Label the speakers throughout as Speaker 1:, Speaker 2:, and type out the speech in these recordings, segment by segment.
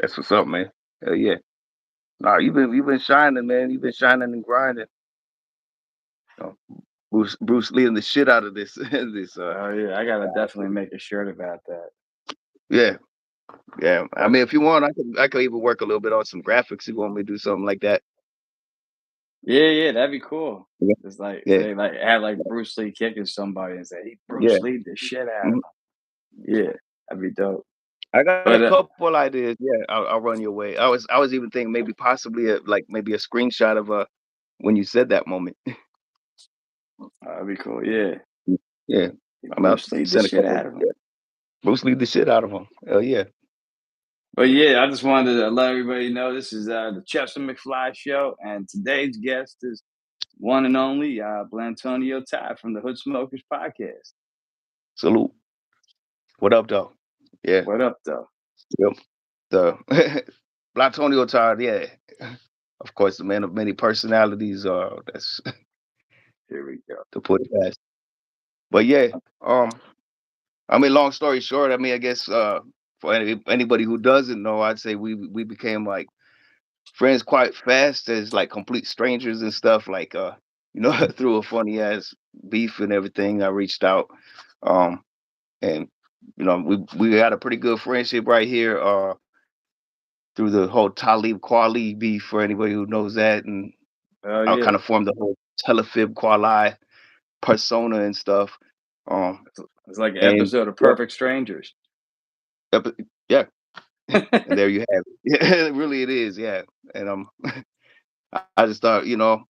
Speaker 1: That's what's up, man. Hell yeah. Nah, you've been shining, man. You've been shining and grinding. Oh, Bruce Lee and the shit out of this this
Speaker 2: Oh yeah, I gotta definitely make a shirt about that.
Speaker 1: yeah. Yeah. I
Speaker 2: But
Speaker 1: mean if you want I could even work a little bit on some graphics if you want me to do something like that.
Speaker 2: yeah, yeah, that'd be cool.
Speaker 1: Yeah.
Speaker 2: Just like
Speaker 1: Yeah.
Speaker 2: say like have like Bruce Lee kicking somebody and say, "He
Speaker 1: Yeah.
Speaker 2: Bruce Lee the shit out of
Speaker 1: Mhm.
Speaker 2: him." Yeah, that'd be dope.
Speaker 1: I got a
Speaker 2: But
Speaker 1: couple ideas. Yeah, I'll run your way. I was even thinking maybe possibly maybe a screenshot of when you said that moment.
Speaker 2: that'd be cool. Yeah,
Speaker 1: Yeah. I'm out
Speaker 2: Bruce Lee the
Speaker 1: send a
Speaker 2: shit
Speaker 1: couple.
Speaker 2: out of him.
Speaker 1: Yeah. Bruce Lee the shit out of him. Hell yeah.
Speaker 2: But yeah, I just wanted to let everybody know this is the Chestermcfly show, and today's guest is one and only Blatonino Ty from the Hood Smokers podcast.
Speaker 1: Salute. What up, though? Yeah.
Speaker 2: What up, though?
Speaker 1: Yep. The Blatonio Todd, yeah. Of course, the man of many personalities. That's
Speaker 2: Here we go.
Speaker 1: to put it fast. But yeah, um, I mean, long story short, I mean, I guess for anybody who doesn't know, I'd say we became like friends quite fast as like complete strangers and stuff. Like through a funny ass beef and everything. I reached out, um, and we had a pretty good friendship right here. Through the whole Talib Kweli beef for anybody who knows that, and
Speaker 2: Oh
Speaker 1: I
Speaker 2: yeah,
Speaker 1: kind of formed the whole Telefib Kweli persona and stuff. Um,
Speaker 2: it's like an
Speaker 1: and
Speaker 2: episode of
Speaker 1: yeah,
Speaker 2: Perfect Strangers.
Speaker 1: yeah, and there you have it. Yeah, really, it is. Yeah, and I just thought,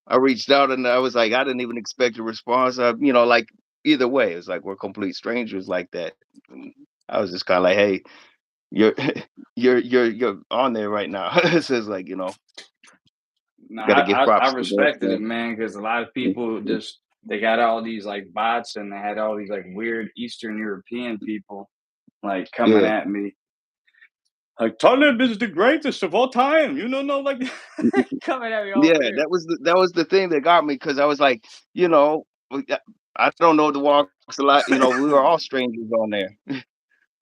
Speaker 1: I reached out and I was like, I didn't even expect a response. Like either way, it's like we're complete strangers like that. And I was just kind of like, hey, you're you're on there right now. It says like,
Speaker 2: No,
Speaker 1: got to give
Speaker 2: I
Speaker 1: props to that,
Speaker 2: respected it,
Speaker 1: man.
Speaker 2: man, because a lot of people
Speaker 1: Yeah.
Speaker 2: just they got all these like bots and they had all these like weird Eastern European people like coming
Speaker 1: Yeah.
Speaker 2: at me. Like Talib is the greatest of all time. You don't know, like coming at me all
Speaker 1: Yeah,
Speaker 2: weird.
Speaker 1: that was the thing that got me because I was like, you know, I don't know the walks a lot. We were all strangers on there.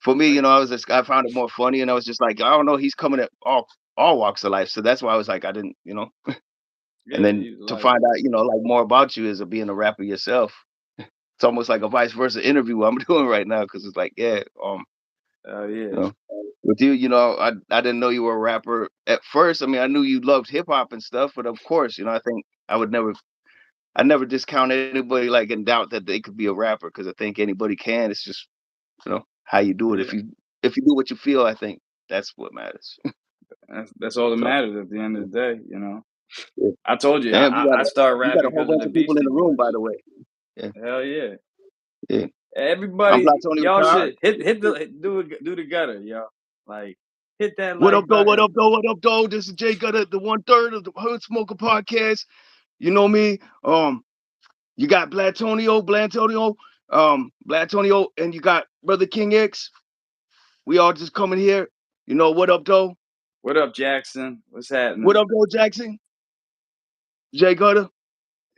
Speaker 1: For me, I found it more funny, and I was just like, I don't know, he's coming at all walks of life, so that's why I was like, I didn't, and
Speaker 2: Yeah,
Speaker 1: then
Speaker 2: he was
Speaker 1: to
Speaker 2: like,
Speaker 1: find out, like more about you as a being a rapper yourself. It's almost like a vice versa interview I'm doing right now because it's like, yeah,
Speaker 2: oh
Speaker 1: you
Speaker 2: yeah.
Speaker 1: know, with you, I didn't know you were a rapper at first. I mean, I knew you loved hip hop and stuff, but of course, I think I never discount anybody like in doubt that they could be a rapper because I think anybody can. It's just how you do it.
Speaker 2: Yeah,
Speaker 1: If you do what you feel, I think that's what matters.
Speaker 2: that's all that
Speaker 1: So
Speaker 2: matters at the end of the day.
Speaker 1: yeah.
Speaker 2: I told you
Speaker 1: Damn,
Speaker 2: I started
Speaker 1: you got a
Speaker 2: rapping
Speaker 1: whole
Speaker 2: because of
Speaker 1: bunch
Speaker 2: the
Speaker 1: of people in
Speaker 2: Beastie
Speaker 1: the room, by
Speaker 2: Boys.
Speaker 1: the way. Yeah,
Speaker 2: Hell yeah.
Speaker 1: yeah. I'm
Speaker 2: Everybody,
Speaker 1: Platonio
Speaker 2: y'all
Speaker 1: Todd.
Speaker 2: should do the gutter, y'all. Like hit that
Speaker 1: What up,
Speaker 2: like
Speaker 1: though? What
Speaker 2: button.
Speaker 1: up, though? What up, though? This is Jay Gutter, the 1/3 of the Hood Smoker podcast. You know me. You got Blatonio, and you got Brother King X. We all just coming here. What up, though?
Speaker 2: What up, Jackson? What's
Speaker 1: What
Speaker 2: happening?
Speaker 1: up, though, Jackson? Jay Gutter,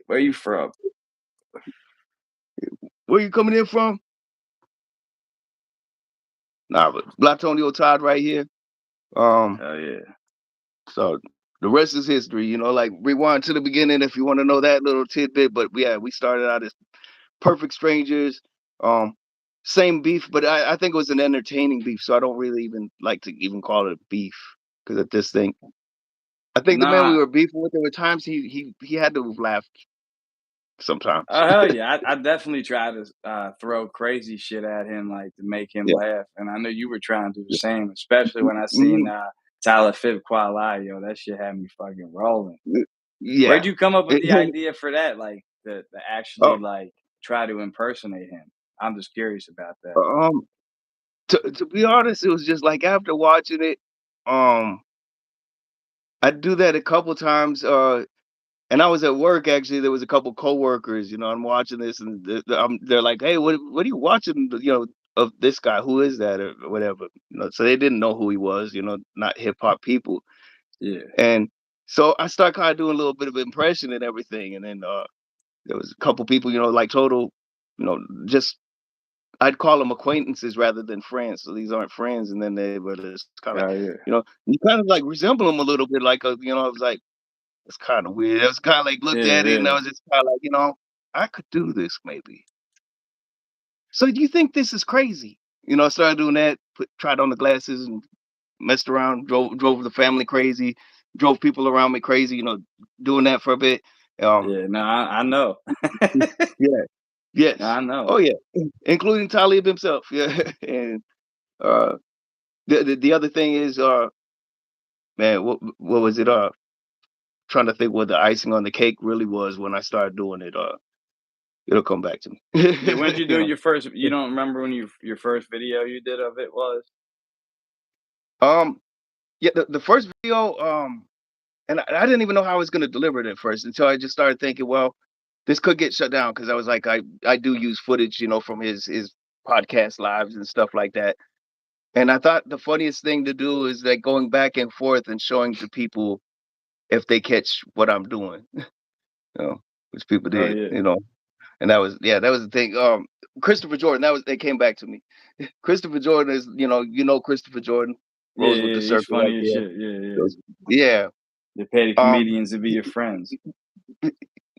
Speaker 2: Where you from?
Speaker 1: where you coming in from? Nah, but Blatonio Todd right here. Um,
Speaker 2: Hell yeah.
Speaker 1: so the rest is history. Like rewind to the beginning if you want to know that little tidbit. But yeah, we started out as perfect strangers. Um, same beef, but I think it was an entertaining beef. So I don't really even like to even call it beef because at this thing, I think the man we
Speaker 2: Nah.
Speaker 1: were beefing with, there were times he had to have laughed sometimes.
Speaker 2: Oh hell yeah. I definitely try to throw crazy shit at him like to make him
Speaker 1: Yeah.
Speaker 2: laugh. And I know you were trying to do the same, especially when I seen
Speaker 1: Mhm.
Speaker 2: Tyler Fib Kuala, yo, that shit had me fucking rolling.
Speaker 1: Yeah.
Speaker 2: Where'd you come up with the idea for that? Like to actually
Speaker 1: Oh,
Speaker 2: like try to impersonate him? I'm just curious about that.
Speaker 1: um, to be honest, it was just like after watching it, um, I do that a couple times. And I was at work actually. There was a couple coworkers. I'm watching this, and they're like, "Hey, what are you watching? Of this guy? Who is that, or whatever?" So they didn't know who he was. Not hip hop people.
Speaker 2: Yeah.
Speaker 1: And so I start kind of doing a little bit of impression and everything. And then there was a couple people, like total, just I'd call them acquaintances rather than friends. So these aren't friends, and then they but it's kind of like,
Speaker 2: Oh yeah,
Speaker 1: you kind of like resemble them a little bit. Like I was like, it's kind of weird. I was kind of like looked
Speaker 2: yeah,
Speaker 1: at it, and I
Speaker 2: yeah,
Speaker 1: was just kind of like, I could do this maybe. So do you think this is crazy? I started doing that. Tried on the glasses and messed around. Drove the family crazy. Drove people around me crazy. Doing that for a bit. Um,
Speaker 2: yeah. No, I know.
Speaker 1: yeah, yes,
Speaker 2: I know.
Speaker 1: oh yeah, including Talib himself. Yeah, and uh, the other thing is, man, what was it? Trying to think what the icing on the cake really was when I started doing it. It'll come back to me.
Speaker 2: Yeah, when did you
Speaker 1: you
Speaker 2: do
Speaker 1: know.
Speaker 2: your first? You don't remember when your first video you did of it was?
Speaker 1: Um, yeah, the first video, and I didn't even know how I was gonna deliver it at first until I just started thinking, well, this could get shut down because I was like, I do use footage, from his podcast lives and stuff like that. And I thought the funniest thing to do is like going back and forth and showing to people if they catch what I'm doing, which people
Speaker 2: Oh
Speaker 1: did,
Speaker 2: yeah,
Speaker 1: and that was the thing. Christopher Jordan, they came back to me. Christopher Jordan is, Christopher Jordan,
Speaker 2: yeah,
Speaker 1: Rose with the
Speaker 2: yeah. He's
Speaker 1: Circle right
Speaker 2: funny as
Speaker 1: there.
Speaker 2: shit. Yeah, yeah.
Speaker 1: Those, yeah.
Speaker 2: They pay the
Speaker 1: Um,
Speaker 2: comedians to be your friends.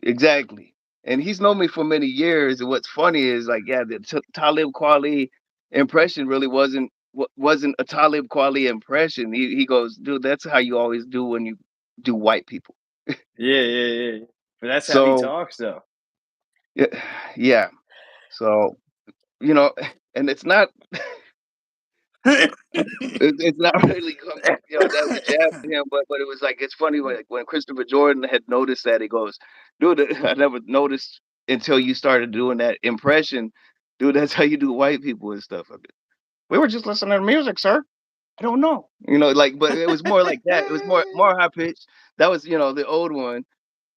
Speaker 1: exactly. And he's known me for many years. And what's funny is like, yeah, the Talib Kweli impression really wasn't a Talib Kweli impression. He goes, dude, that's how you always do when you do white people.
Speaker 2: Yeah, yeah, yeah. But that's how he
Speaker 1: So
Speaker 2: talks, though.
Speaker 1: yeah, yeah. So and it's not it's not really that was a jab to him, but it was like it's funny when Christopher Jordan had noticed that he goes, dude, I never noticed until you started doing that impression, dude. That's how you do white people and stuff. We were just listening to music, sir. I don't know, like, but it was more like that. It was more high pitched. That was the old one.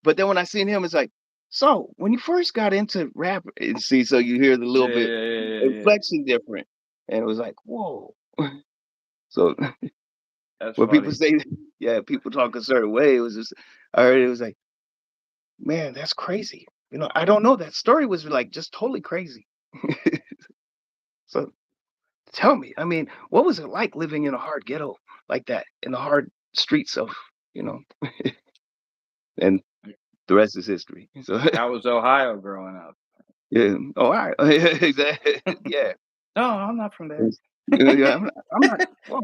Speaker 1: But then when I seen him, it's like, so when you first got into rap, and see, so you hear the
Speaker 2: Yeah,
Speaker 1: little bit
Speaker 2: yeah, yeah, yeah, yeah.
Speaker 1: inflection different, and it was like, whoa. So
Speaker 2: That's
Speaker 1: when people
Speaker 2: funny.
Speaker 1: say, yeah, people talk a certain way, it was just, I heard it was like, man, that's crazy. I don't know. That story was like just totally crazy. So tell me, I mean, what was it like living in a hard ghetto like that, in the hard streets of, you know, and the rest is history. So
Speaker 2: How was Ohio growing up?
Speaker 1: yeah, oh, all right, exactly, yeah.
Speaker 2: No, I'm not from there.
Speaker 1: Yeah, I'm not. Whoa,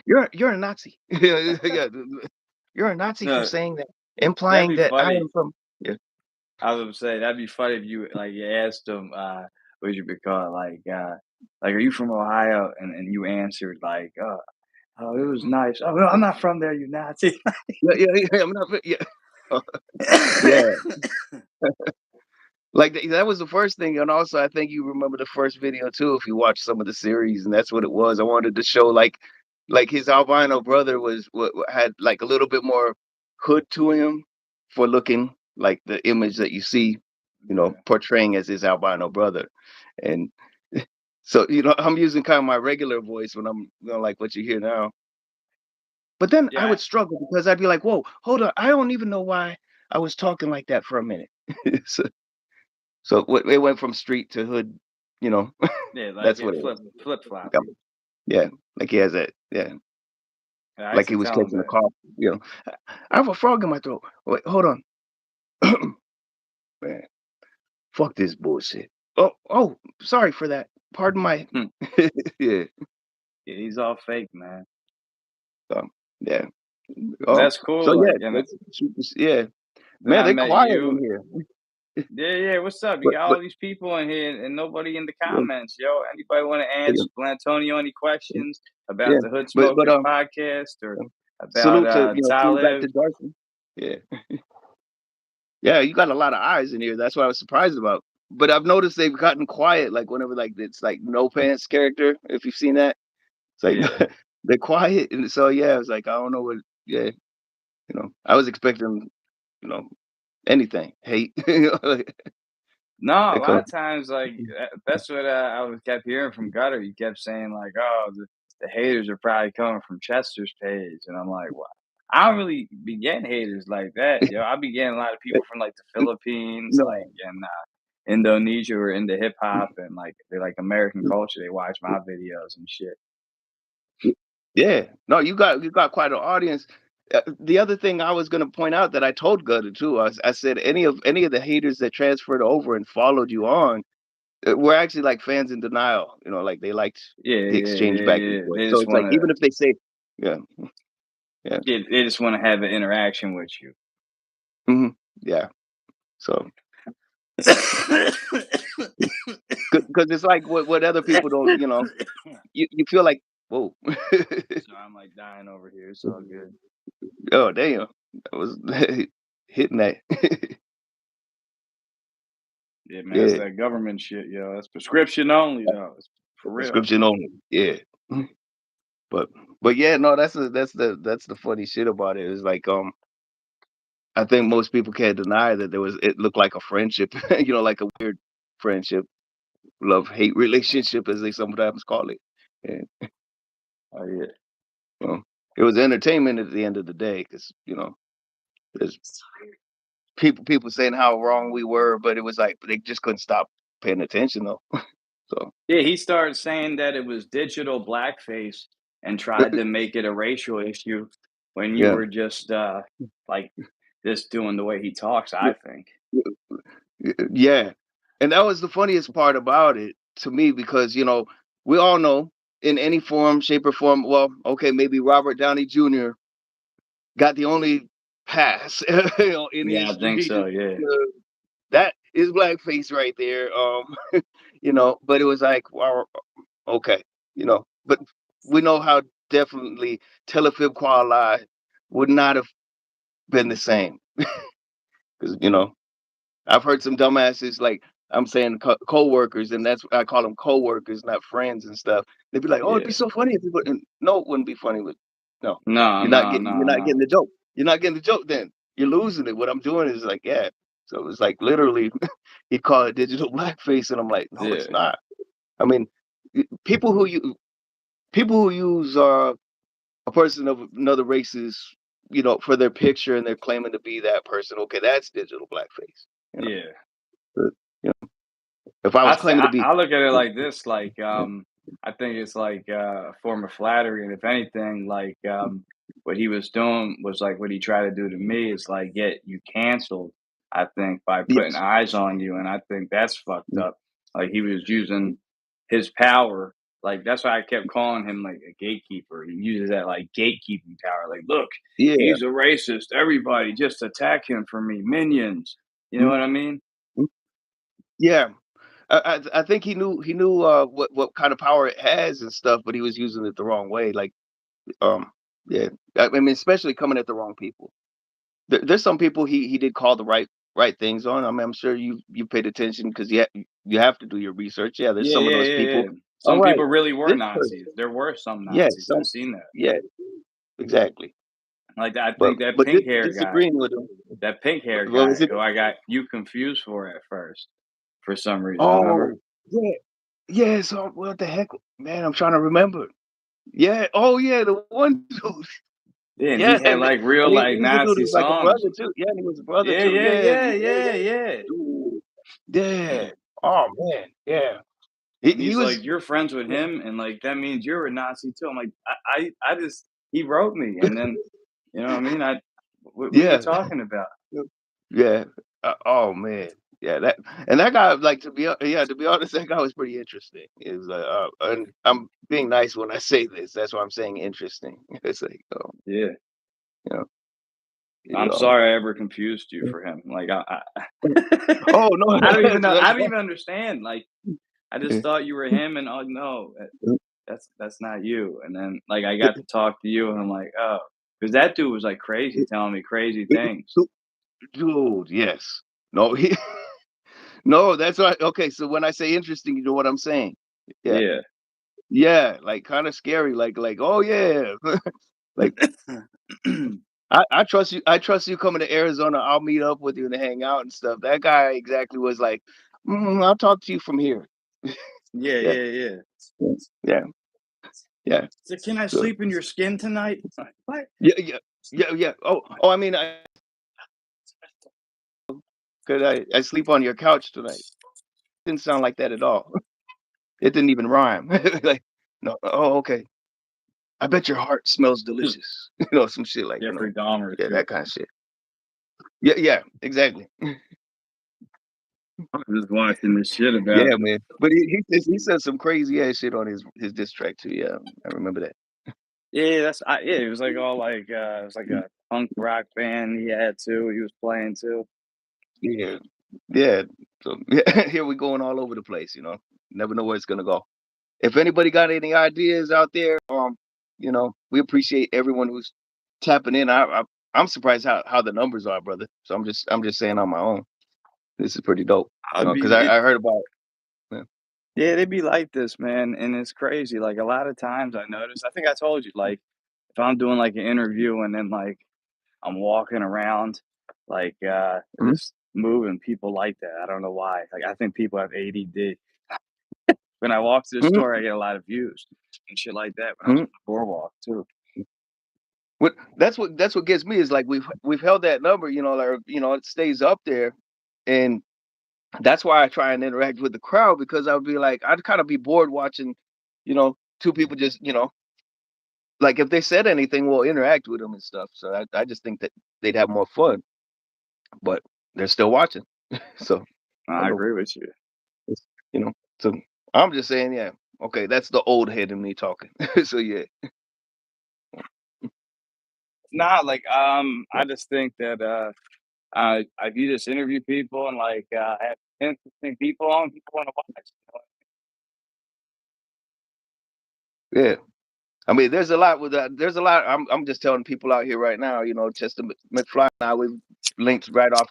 Speaker 1: you're a Nazi. Yeah, yeah, you're a Nazi for
Speaker 2: No,
Speaker 1: saying that,
Speaker 2: that'd
Speaker 1: implying
Speaker 2: be
Speaker 1: that I
Speaker 2: funny.
Speaker 1: am from. Yeah,
Speaker 2: I was gonna say that'd be funny if you you asked them, what you be called, like, are you from Ohio? And you answered like, oh, it was nice. Oh, no, I'm not from there, you Nazi.
Speaker 1: yeah, yeah, yeah. I'm not. Yeah, yeah. Like that was the first thing, and also I think you remember the first video too if you watch some of the series, and that's what it was. I wanted to show like his albino brother was what had like a little bit more hood to him for looking like the image that you see,
Speaker 2: Yeah,
Speaker 1: portraying as his albino brother, and so I'm using kind of my regular voice when I'm like what you hear now. But then I
Speaker 2: yeah,
Speaker 1: would struggle because I'd be like, "Whoa, hold on! I don't even know why I was talking like that for a minute." so, so it went from street to hood, you know.
Speaker 2: yeah. Like
Speaker 1: That's
Speaker 2: it
Speaker 1: what it was.
Speaker 2: flip flopped.
Speaker 1: Yeah, yeah, like he has that. Yeah,
Speaker 2: I used
Speaker 1: like
Speaker 2: to
Speaker 1: he was
Speaker 2: tell him
Speaker 1: catching a
Speaker 2: that.
Speaker 1: cough. I have a frog in my throat. Wait, hold on, man. Fuck this bullshit. Oh, sorry for that. Pardon my.
Speaker 2: Hmm.
Speaker 1: Yeah.
Speaker 2: Yeah, he's all fake, man.
Speaker 1: Um, yeah.
Speaker 2: But
Speaker 1: Oh,
Speaker 2: that's
Speaker 1: so
Speaker 2: cool.
Speaker 1: yeah,
Speaker 2: Like, and
Speaker 1: let's shoot this. Yeah,
Speaker 2: then
Speaker 1: man,
Speaker 2: I
Speaker 1: they're
Speaker 2: met
Speaker 1: quiet in
Speaker 2: you.
Speaker 1: here.
Speaker 2: Yeah, yeah. What's up? You
Speaker 1: But
Speaker 2: got all these people in here and nobody in the
Speaker 1: yeah,
Speaker 2: comments, yo. Anybody want to
Speaker 1: yeah,
Speaker 2: ask Blantonio any questions about
Speaker 1: yeah.
Speaker 2: the Hood
Speaker 1: But
Speaker 2: Smokers podcast or about
Speaker 1: salute to salute back to
Speaker 2: Talib?
Speaker 1: Darcy. Yeah, yeah. You got a lot of eyes in here. That's what I was surprised about. But I've noticed they've gotten quiet. Like whenever like it's like no pants character. If you've seen that, it's like
Speaker 2: Yeah.
Speaker 1: they're quiet. And so yeah, I was like, I don't know what. Yeah, I was expecting you know anything hate. Like,
Speaker 2: No, a
Speaker 1: that
Speaker 2: lot
Speaker 1: comes.
Speaker 2: of times, that's what I was kept hearing from Gutter. He kept saying like, "Oh, the haters are probably coming from Chester's page," and I'm like, "What? I don't really be getting haters like that, yo. I be getting a lot of people from like the Philippines, like
Speaker 1: No,
Speaker 2: and Indonesia or into hip hop and like they like American culture, they watch my videos and shit.
Speaker 1: Yeah, no, you got quite an audience. The other thing I was gonna point out that I told Gutter too, I said any of the haters that transferred over and followed you on were actually like fans in denial. You know, like they liked
Speaker 2: Yeah,
Speaker 1: the
Speaker 2: yeah,
Speaker 1: exchange
Speaker 2: yeah,
Speaker 1: back and
Speaker 2: yeah.
Speaker 1: forth.
Speaker 2: They
Speaker 1: So
Speaker 2: just
Speaker 1: it's like
Speaker 2: wanna
Speaker 1: even if they say, yeah, yeah,
Speaker 2: they just wanna have an interaction with you.
Speaker 1: hmm yeah. So because it's like what other people don't, you know, you feel like whoa,
Speaker 2: So I'm like dying over here. It's all good.
Speaker 1: oh damn, that was hitting that.
Speaker 2: Yeah, man, that's
Speaker 1: Yeah,
Speaker 2: that government shit, yo. That's prescription only though. It's for real.
Speaker 1: prescription only. Yeah. But yeah, no, that's the funny shit about it. Is like I think most people can't deny that it looked like a friendship, you know, like a weird friendship, love hate relationship as they sometimes call it. And
Speaker 2: Oh yeah.
Speaker 1: well, it was entertainment at the end of the day because you know there's people saying how wrong we were, but it was like they just couldn't stop paying attention though. So
Speaker 2: Yeah, he started saying that it was digital blackface and tried to make it a racial issue when you
Speaker 1: yeah.
Speaker 2: were just like just doing the way he talks, I think.
Speaker 1: Yeah. And that was the funniest part about it to me because, you know, we all know in any form, shape, or form, well, okay, maybe Robert Downey Jr. got the only pass you know, in
Speaker 2: Yeah, I think
Speaker 1: history.
Speaker 2: so, yeah.
Speaker 1: That is blackface right there. You know, but it was like, wow, okay, you know, but we know how definitely Telefib Kuala would not have been the same because, you know, I've heard some dumbasses like I'm saying co-workers, and that's I call them co-workers, not friends and stuff. They'd be like, "Oh, it'd be
Speaker 2: Yeah.
Speaker 1: so funny if you would." And no, it wouldn't be funny. With no,
Speaker 2: No, no,
Speaker 1: you're
Speaker 2: no,
Speaker 1: not getting
Speaker 2: no.
Speaker 1: the joke. You're not getting the joke. Then you're losing it. What I'm doing is like, yeah. So it's like literally, he called it digital blackface, and I'm like, no, it's
Speaker 2: Yeah.
Speaker 1: not. I mean, people who use a person of another race's, you know, for their picture, and they're claiming to be that person. Okay, that's digital blackface. You know,
Speaker 2: Yeah.
Speaker 1: but, you know, if I was claiming to be
Speaker 2: I look at it like this, like, I think it's like a form of flattery, and if anything, like, what he was doing was like what he tried to do to me is like get you canceled, I think, by putting
Speaker 1: yes.
Speaker 2: eyes on you, and I think that's fucked up. Like he was using his power, like that's why I kept calling him like a gatekeeper. He uses that like gatekeeping power. Like, look,
Speaker 1: Yeah.
Speaker 2: he's a racist. Everybody just attack him for me, minions. You know
Speaker 1: Mm,
Speaker 2: what I mean?
Speaker 1: mm, yeah. I think he knew what kind of power it has and stuff, but he was using it the wrong way. Like um yeah. I mean, especially coming at the wrong people. There's some people he did call the right things on. I mean, I'm sure you paid attention because you have to do your research. Yeah, there's
Speaker 2: Yeah,
Speaker 1: some of
Speaker 2: yeah,
Speaker 1: those
Speaker 2: yeah,
Speaker 1: people.
Speaker 2: yeah.
Speaker 1: All
Speaker 2: Some
Speaker 1: right,
Speaker 2: people really were
Speaker 1: this person.
Speaker 2: Nazis. There were some
Speaker 1: Yeah,
Speaker 2: Nazis.
Speaker 1: some
Speaker 2: I've seen that.
Speaker 1: yeah, exactly.
Speaker 2: Like I think that
Speaker 1: But
Speaker 2: pink hair guy,
Speaker 1: disagreeing with him.
Speaker 2: that pink hair
Speaker 1: What was
Speaker 2: guy
Speaker 1: it?
Speaker 2: who I got you confused for at first, for some reason. Remember?
Speaker 1: Oh, yeah. Yeah, so what the heck? Man, I'm trying to remember. Yeah. Oh, yeah, the one dude.
Speaker 2: Yeah, and
Speaker 1: Yeah,
Speaker 2: he had like real
Speaker 1: and
Speaker 2: like
Speaker 1: he was a dude
Speaker 2: Nazi
Speaker 1: who's like a
Speaker 2: songs.
Speaker 1: brother too. Yeah, and he was a brother
Speaker 2: Yeah,
Speaker 1: too.
Speaker 2: yeah,
Speaker 1: Yeah,
Speaker 2: yeah,
Speaker 1: yeah,
Speaker 2: yeah,
Speaker 1: yeah.
Speaker 2: yeah.
Speaker 1: Dude. Yeah. Oh man. Yeah.
Speaker 2: And
Speaker 1: He
Speaker 2: he's like,
Speaker 1: was.
Speaker 2: "You're friends with
Speaker 1: Yeah.
Speaker 2: him, and like that means you're a Nazi too." I'm like, I just he wrote me, and then you know what I mean? What are you
Speaker 1: Yeah.
Speaker 2: talking about?
Speaker 1: Yeah. Oh man. Yeah. That guy, like to be honest, that guy was pretty interesting. It was and I'm being nice when I say this. That's why I'm saying interesting. It's like,
Speaker 2: Yeah.
Speaker 1: you know,
Speaker 2: I'm
Speaker 1: you
Speaker 2: sorry I ever confused you for him. Like
Speaker 1: Oh no,
Speaker 2: I don't even know. I
Speaker 1: that's
Speaker 2: don't even understand. Like I just thought you were him, and oh no, that's not you. And then like I got to talk to you, and I'm like, oh, because that dude was like crazy, telling me crazy things.
Speaker 1: dude, yes. No, he no, that's right. Okay, so when I say interesting, you know what I'm saying. Yeah.
Speaker 2: Yeah,
Speaker 1: Yeah, like kind of scary, like, oh yeah. Like I trust you coming to Arizona. I'll meet up with you and hang out and stuff. That guy exactly was like, I'll talk to you from here.
Speaker 2: yeah,
Speaker 1: Yeah,
Speaker 2: yeah, yeah.
Speaker 1: yeah, yeah.
Speaker 2: So can I
Speaker 1: So
Speaker 2: sleep in your skin tonight? Like, what?
Speaker 1: yeah, yeah, yeah, yeah. I mean, I could I sleep on your couch tonight. didn't sound like that at all. It didn't even rhyme. Like, no, oh, okay. I bet your heart smells delicious. Some shit like,
Speaker 2: Jeffrey Dahmer
Speaker 1: yeah,
Speaker 2: shit.
Speaker 1: that kind of shit. Yeah, yeah, exactly.
Speaker 2: I'm just watching this shit about.
Speaker 1: Yeah, man. But he said some crazy ass shit on his diss track too. Yeah, I remember that.
Speaker 2: Yeah, yeah. It was like all like it was like a punk rock band he had too. He was playing too.
Speaker 1: Yeah, yeah. So yeah, here we going all over the place. Never know where it's gonna go. If anybody got any ideas out there, we appreciate everyone who's tapping in. I'm surprised how the numbers are, brother. So I'm just saying on my own. This is pretty dope.
Speaker 2: I'd
Speaker 1: Because
Speaker 2: be
Speaker 1: I heard about. Yeah.
Speaker 2: Yeah, they be like this, man, and it's crazy. Like a lot of times I notice, I think I told you, like if I'm doing like an interview and then like I'm walking around, like
Speaker 1: Mhm,
Speaker 2: just moving, people like that. I don't know why. Like I think people have ADD. When I walk to the
Speaker 1: mhm,
Speaker 2: store, I get a lot of views and shit like that. When I was
Speaker 1: mhm.
Speaker 2: on the boardwalk too.
Speaker 1: That's what gets me is like we've held that number, like it stays up there, and that's why I try and interact with the crowd because I would be like I'd kind of be bored watching, two people just like if they said anything, we'll interact with them and stuff. So I just think that they'd have more fun, but they're still watching, so I
Speaker 2: I
Speaker 1: know
Speaker 2: agree with you.
Speaker 1: it's, you know. So I'm just saying, yeah, okay, that's the old head in me talking. So yeah,
Speaker 2: Nah, like
Speaker 1: yeah,
Speaker 2: I just think that if you just interview people and like have interesting people on, people want to watch.
Speaker 1: yeah. I mean, there's a lot with that. There's a lot. I'm just telling people out here right now. Chester McFly and I we linked right off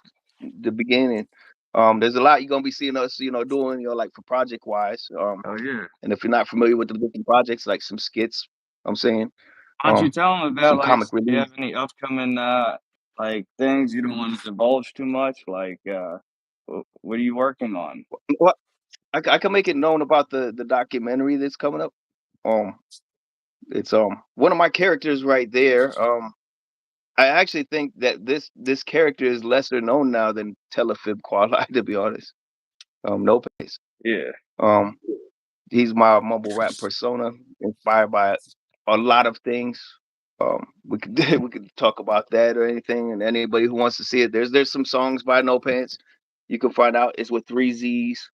Speaker 1: the beginning. There's a lot you're gonna be seeing us, doing, like for project wise.
Speaker 2: Oh yeah.
Speaker 1: And if you're not familiar with the different projects, like some skits, I'm saying,
Speaker 2: Why don't you tell them about
Speaker 1: some
Speaker 2: like
Speaker 1: comic
Speaker 2: do you
Speaker 1: relief.
Speaker 2: have any upcoming like things you don't want to divulge too much? Like what are you working on?
Speaker 1: Well, I can make it known about the documentary that's coming up. Um, it's one of my characters right there. I actually think that this character is lesser known now than Telefib Kuala, to be honest. No place.
Speaker 2: Yeah.
Speaker 1: Um, he's my mumble rap persona, inspired by a lot of things. We could we could talk about that or anything, and anybody who wants to see it, there's some songs by No Pants. You can find out it's with three Z's.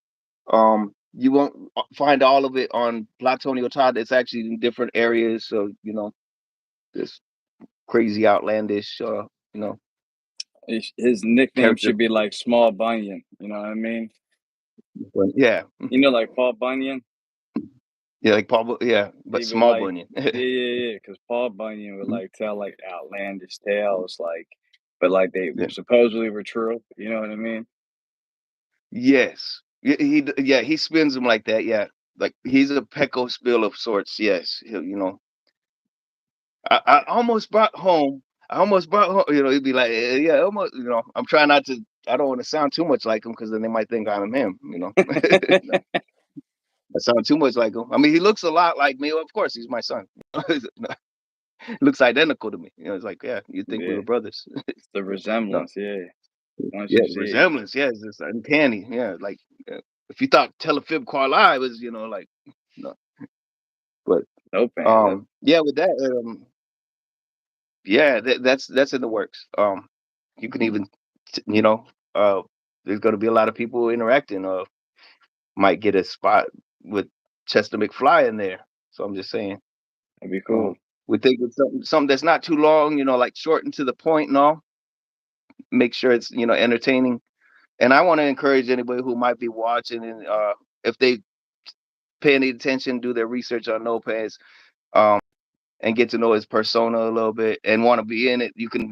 Speaker 1: You won't find all of it on Blatonino Todd. It's actually in different areas, so this crazy outlandish,
Speaker 2: His nickname
Speaker 1: character.
Speaker 2: should be like Small Bunyan. You know what I mean?
Speaker 1: But yeah,
Speaker 2: You know, like Paul Bunyan.
Speaker 1: yeah, like Paul, yeah, but
Speaker 2: He would
Speaker 1: small
Speaker 2: like
Speaker 1: Bunyan.
Speaker 2: yeah, because Paul Bunyan would
Speaker 1: Mhm.
Speaker 2: like tell like outlandish tales, like but like they
Speaker 1: Yeah.
Speaker 2: supposedly were true. You know what I mean?
Speaker 1: Yes. Yeah, he spins them like that. Yeah, like he's a Pecco Spill of sorts. Yes, I almost brought home. I almost brought home. He'd be like, yeah, almost. I'm trying not to. I don't want to sound too much like him because then they might think I'm him. No, I sound too much like him. I mean, he looks a lot like me. Of course, he's my son. Looks identical to me. It's like, yeah, you'd think we
Speaker 2: Yeah,
Speaker 1: were brothers.
Speaker 2: it's the
Speaker 1: No,
Speaker 2: resemblance. Yeah, once
Speaker 1: yeah,
Speaker 2: you
Speaker 1: the
Speaker 2: see it.
Speaker 1: resemblance. Yeah, it's uncanny. Yeah, like if you thought Telefib Kuala was, like, no, but
Speaker 2: No pants.
Speaker 1: yeah, with that, yeah, that's in the works. You can even, t- you know, uh, there's gonna be a lot of people interacting. Might get a spot with Chester McFly in there. So I'm just saying.
Speaker 2: That'd be cool.
Speaker 1: Um, we think it's something that's not too long. Like short and to the point and all. Make sure it's entertaining. And I want to encourage anybody who might be watching and if they pay any attention, do their research on Nopads, um, and get to know his persona a little bit and want to be in it, you can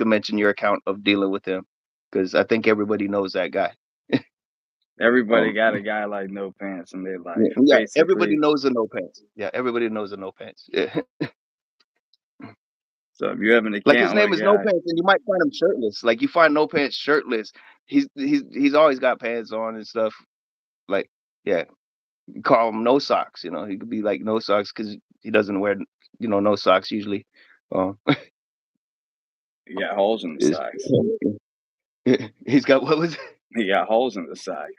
Speaker 1: mention your account of dealing with him because I think everybody knows that guy.
Speaker 2: Everybody
Speaker 1: Um,
Speaker 2: got a guy like No Pants in their
Speaker 1: yeah,
Speaker 2: life.
Speaker 1: yeah, everybody
Speaker 2: Basically,
Speaker 1: knows the No Pants. Yeah, everybody knows the No Pants. Yeah.
Speaker 2: so if you have an
Speaker 1: Like his
Speaker 2: account with
Speaker 1: name
Speaker 2: a
Speaker 1: is No
Speaker 2: guy,
Speaker 1: Pants, and you might find him shirtless. Like you find No Pants shirtless. He's always got pants on and stuff. Like, yeah, you call him No Socks. He could be like No Socks because he doesn't wear no socks usually. Um,
Speaker 2: he got holes in the
Speaker 1: is
Speaker 2: socks.
Speaker 1: he's got what was it?
Speaker 2: He got holes in the socks.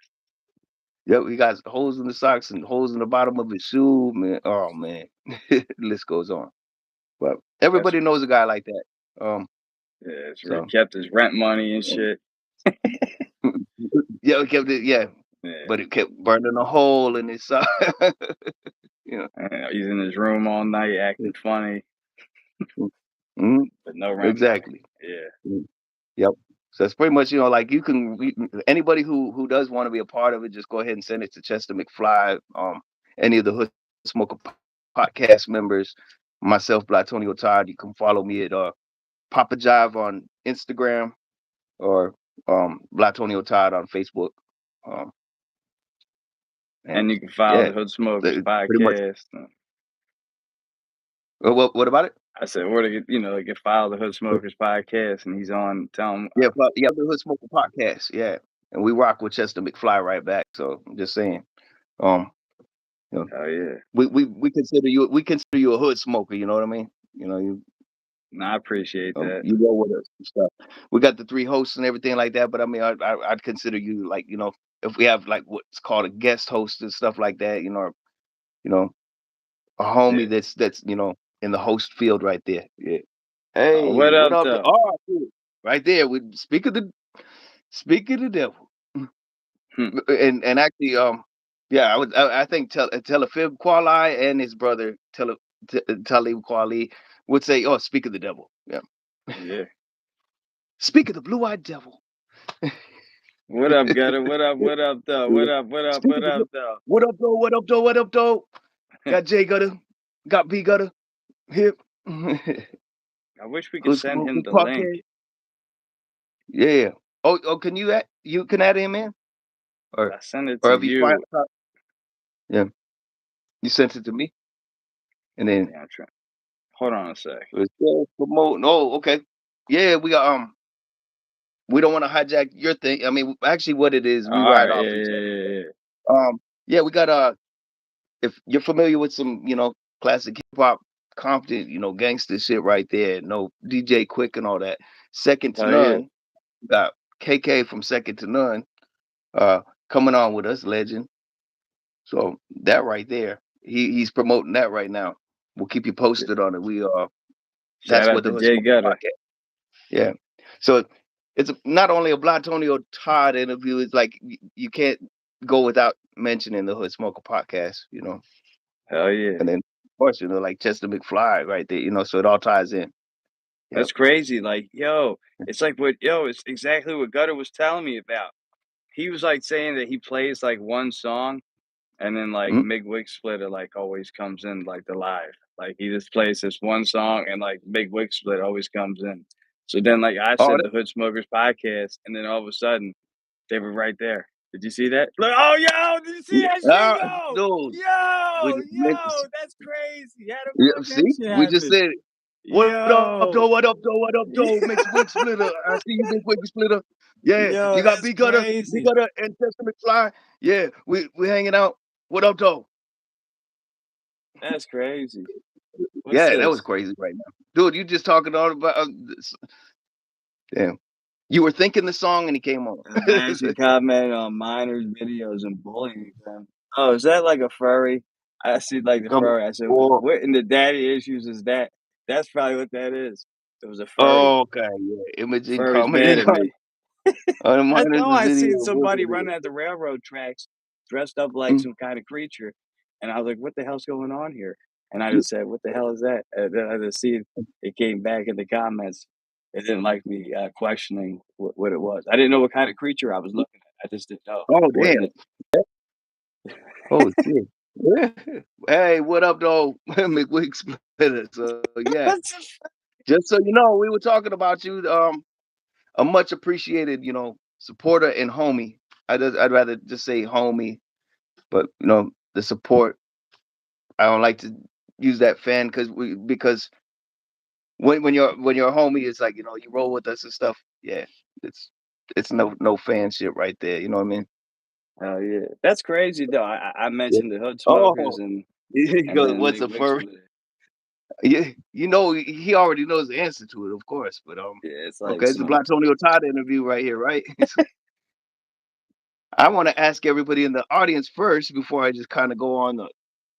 Speaker 1: Yep, he got holes in the socks and holes in the bottom of his shoe, man. Oh man, the list goes on. But
Speaker 2: That's
Speaker 1: everybody knows a guy like that.
Speaker 2: yeah, it's where he
Speaker 1: So
Speaker 2: kept his rent money and shit.
Speaker 1: yeah, it kept it. Yeah,
Speaker 2: Yeah,
Speaker 1: but it kept burning a hole in his sock. you
Speaker 2: he's in his room all night acting funny,
Speaker 1: Mhm,
Speaker 2: but no rent money.
Speaker 1: exactly.
Speaker 2: Yeah,
Speaker 1: Mm, Yep. So it's pretty much, like anybody who does want to be a part of it, just go ahead and send it to Chester McFly. Any of the Hood Smoker podcast members, myself, Blatonio Todd. You can follow me at Papa Jive on Instagram or Blatonio Todd on Facebook. Um, and
Speaker 2: and you can follow
Speaker 1: yeah,
Speaker 2: the Hood Smokers
Speaker 1: pretty much.
Speaker 2: podcast.
Speaker 1: What about it?
Speaker 2: I said, where to get, they can follow the Hood Smokers podcast, and he's on. Tell him,
Speaker 1: Yeah, the Hood Smoker podcast. Yeah, and we rock with Chester McFly right back. So I'm just saying. Um, you know,
Speaker 2: oh yeah,
Speaker 1: we consider you a hood smoker. You know what I mean?
Speaker 2: no, I appreciate that.
Speaker 1: You roll with us and stuff. We got the three hosts and everything like that. But I mean, I'd consider you like if we have like what's called a guest host and stuff like that. Or, you know a
Speaker 2: Yeah.
Speaker 1: homie that's in the host field right there. Yeah.
Speaker 2: What
Speaker 1: Hey, what
Speaker 2: up,
Speaker 1: up?
Speaker 2: though?
Speaker 1: Oh, dude, right there. We speak of the devil.
Speaker 2: Hmm.
Speaker 1: And actually, yeah, I think Telefib Kuali and his brother Talib Kuali would say, "Oh, speak of the devil." Yeah,
Speaker 2: Yeah.
Speaker 1: speak of the blue-eyed devil.
Speaker 2: What up, Gutter? What up? What up, though? What up? What up?
Speaker 1: Speak of
Speaker 2: What
Speaker 1: the
Speaker 2: up, though?
Speaker 1: what up, though? What up, though? What up, though? Got J Gutter, got B Gutter, hip.
Speaker 2: I wish we could
Speaker 1: Hood
Speaker 2: send
Speaker 1: Smoker
Speaker 2: him the link.
Speaker 1: Podcast. Yeah. Oh, can you can add him in, or
Speaker 2: I sent it
Speaker 1: or
Speaker 2: to
Speaker 1: have you find
Speaker 2: you.
Speaker 1: yeah, you sent it to me, and then
Speaker 2: Yeah, I'm trying. Hold on a sec.
Speaker 1: it's still promoting. Oh, okay. Yeah, we don't want to hijack your thing. I mean, actually, what it is, we
Speaker 2: All
Speaker 1: ride
Speaker 2: right. Yeah,
Speaker 1: off each
Speaker 2: yeah,
Speaker 1: other.
Speaker 2: yeah, yeah.
Speaker 1: Yeah, we got if you're familiar with some, classic hip hop, Compton, gangster shit right there. No DJ Quick and all that. Second to
Speaker 2: Hell yeah.
Speaker 1: none. We got KK from Second to None, uh, coming on with us, legend. So that right there, he's promoting that right now. We'll keep you posted on it.
Speaker 2: Shout
Speaker 1: That's
Speaker 2: out
Speaker 1: what
Speaker 2: to
Speaker 1: the Hood
Speaker 2: Jay
Speaker 1: Smoker
Speaker 2: Gutter.
Speaker 1: Podcast. Yeah. So it's not only a Blatonio Todd interview. It's like you can't go without mentioning the Hood Smoker podcast.
Speaker 2: Hell yeah.
Speaker 1: And then of course, like Chester McFly right there. So it all ties in. Yep.
Speaker 2: That's crazy. Like, yo, it's like it's exactly what Gutter was telling me about. He was like saying that he plays like one song and then like
Speaker 1: Mhm.
Speaker 2: Mig Wig Splitter like always comes in like the live. Like he just plays this one song and like Mig Wig Splitter always comes in. So then like I
Speaker 1: Oh,
Speaker 2: said the Hood Smokers podcast and then all of a sudden they were right there. Did you see that? Like, oh yo, did you see that shit? Yo,
Speaker 1: dude, we
Speaker 2: yo,
Speaker 1: just meant to.
Speaker 2: yo, that's crazy. How the
Speaker 1: Yeah,
Speaker 2: fuck that
Speaker 1: see,
Speaker 2: shit
Speaker 1: we just
Speaker 2: happen?
Speaker 1: said it. What up, though?
Speaker 2: Yo,
Speaker 1: What up, though? What up, though? Mix Wig Splitter. I see you, Big Wig Splitter. Yeah,
Speaker 2: yo,
Speaker 1: you got
Speaker 2: that's
Speaker 1: B Gutter, B
Speaker 2: crazy.
Speaker 1: Gutter, and Chester McFly. Yeah, we hanging out. What up, though?
Speaker 2: That's crazy. What's
Speaker 1: Yeah, that was
Speaker 2: this?
Speaker 1: crazy right now, dude. You just talking all about damn. You were thinking the song and he came on.
Speaker 2: A man should comment on minors' videos and bullying them. Oh, is that like a furry? I see like the
Speaker 1: Come
Speaker 2: furry. I said,
Speaker 1: on.
Speaker 2: what in the daddy issues is that? That's probably what that is. It was a furry.
Speaker 1: Oh, okay, yeah. Imaging
Speaker 2: Furry's mad
Speaker 1: commented
Speaker 2: at me.
Speaker 1: on the
Speaker 2: I know
Speaker 1: minors'
Speaker 2: I
Speaker 1: video.
Speaker 2: seen somebody running at the railroad tracks dressed up like
Speaker 1: Mm.
Speaker 2: some kind of creature. And I was like, what the hell's going on here? And I just said, what the hell is that? And then I just see it came back in the comments. It didn't like me questioning what it was. I didn't know what kind of creature I was looking at. I just didn't know.
Speaker 1: Oh,
Speaker 2: What in
Speaker 1: damn.
Speaker 2: it?
Speaker 1: Oh, shit. Hey, what up, though? McWick Splitter. So, yeah. Just so you know, we were talking about you. A much appreciated, supporter and homie. I'd rather just say homie, but the support. I don't like to use that fan because when you're a homie, it's like you roll with us and stuff. Yeah, it's no fan shit right there. You know what I mean?
Speaker 2: Oh yeah, that's crazy though. I
Speaker 1: Yeah.
Speaker 2: mentioned the hood smokers
Speaker 1: Oh,
Speaker 2: and
Speaker 1: he
Speaker 2: and
Speaker 1: goes,
Speaker 2: then
Speaker 1: what's
Speaker 2: Mig
Speaker 1: a
Speaker 2: Wick
Speaker 1: furry?
Speaker 2: Splitter.
Speaker 1: Yeah, he already knows the answer to it, of course. But
Speaker 2: Yeah, it's like
Speaker 1: okay, it's a
Speaker 2: some
Speaker 1: Black Tony Todd interview right here, right? I want to ask everybody in the audience first before I just kind of go on the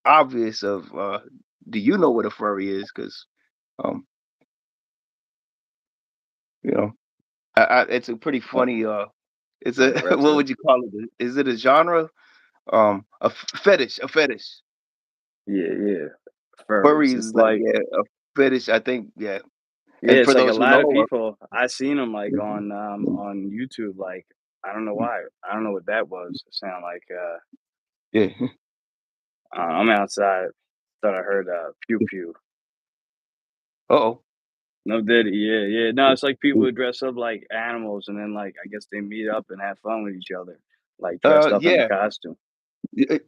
Speaker 1: obvious of do you know what a furry is? Because um, you know, it's a pretty
Speaker 2: Like
Speaker 1: funny it's
Speaker 2: like
Speaker 1: a
Speaker 2: a
Speaker 1: what
Speaker 2: reptile.
Speaker 1: would you call it? Is it a genre? Fetish, a fetish.
Speaker 2: Yeah, yeah. Furries.
Speaker 1: Furries is
Speaker 2: It's
Speaker 1: like
Speaker 2: like
Speaker 1: yeah, a fetish. I think yeah.
Speaker 2: yeah,
Speaker 1: And
Speaker 2: it's
Speaker 1: for
Speaker 2: like a
Speaker 1: those who
Speaker 2: lot of
Speaker 1: know,
Speaker 2: people. I seen them like
Speaker 1: mhm,
Speaker 2: on YouTube. Like I don't know why. I don't know what that was. It sounded like
Speaker 1: yeah.
Speaker 2: I'm outside. Thought I heard pew pew.
Speaker 1: Oh,
Speaker 2: No Diddy. Yeah, yeah. No, it's like people who dress up like animals and then like I guess they meet up and have fun with each other, like dressed up in a
Speaker 1: yeah,
Speaker 2: costume.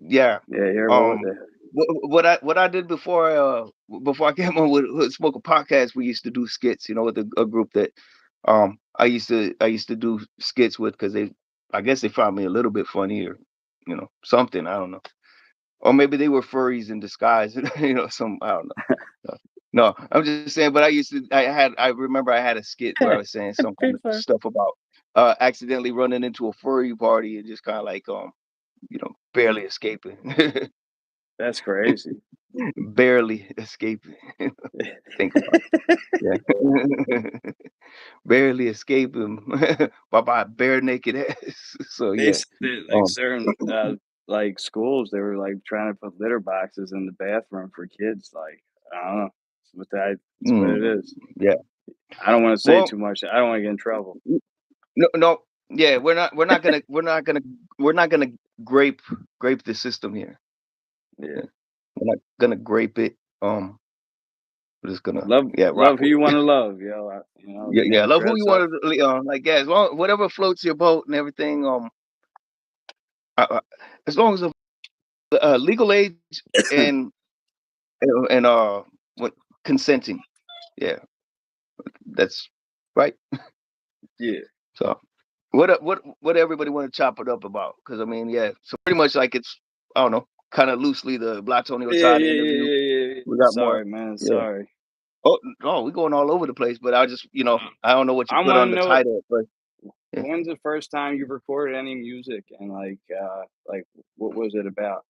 Speaker 1: yeah.
Speaker 2: Yeah, here. What?
Speaker 1: Um, what I did before I came on with Smoke a Podcast, we used to do skits. You know, with a group that I used to do skits with because I guess they found me a little bit funny or something. I don't know, or maybe they were furries in disguise. Some I don't know. No, I'm just saying. But I remember I had a skit where I was saying some kind of
Speaker 2: People.
Speaker 1: stuff about accidentally running into a furry party and just kind of like barely escaping.
Speaker 2: That's crazy.
Speaker 1: Barely escaping. Think about it. Yeah. Barely escaping by bare naked ass. So
Speaker 2: They
Speaker 1: yeah.
Speaker 2: said like
Speaker 1: Um
Speaker 2: certain like schools, they were like trying to put litter boxes in the bathroom for kids. Like I don't know. It's what it
Speaker 1: mm,
Speaker 2: is.
Speaker 1: yeah.
Speaker 2: I don't want to say
Speaker 1: Well,
Speaker 2: too much. I don't want to get in trouble.
Speaker 1: no, yeah, we're not gonna grape the system here.
Speaker 2: Yeah.
Speaker 1: Yeah. We're not gonna grape it. We're just gonna rock
Speaker 2: Love who
Speaker 1: with
Speaker 2: you
Speaker 1: it.
Speaker 2: want to love, yo.
Speaker 1: Yeah,
Speaker 2: You
Speaker 1: yeah.
Speaker 2: know,
Speaker 1: Love who you
Speaker 2: dress up.
Speaker 1: want to like yeah, as long whatever floats your boat and everything. As long as the legal age and and what consenting. Yeah, that's right.
Speaker 2: Yeah.
Speaker 1: So what everybody want to chop it up about? Because I mean, yeah. So pretty much like it's I don't know, kind of loosely the Blatonino
Speaker 2: Yeah,
Speaker 1: Tide
Speaker 2: yeah, yeah,
Speaker 1: interview.
Speaker 2: yeah, yeah, yeah.
Speaker 1: We got more.
Speaker 2: Sorry, man.
Speaker 1: Yeah.
Speaker 2: Sorry.
Speaker 1: Oh no, we're going all over the place. But I just I don't know what you
Speaker 2: I
Speaker 1: put
Speaker 2: want
Speaker 1: on
Speaker 2: to
Speaker 1: the
Speaker 2: know
Speaker 1: title, but yeah.
Speaker 2: when's the first time you recorded any music and like what was it about?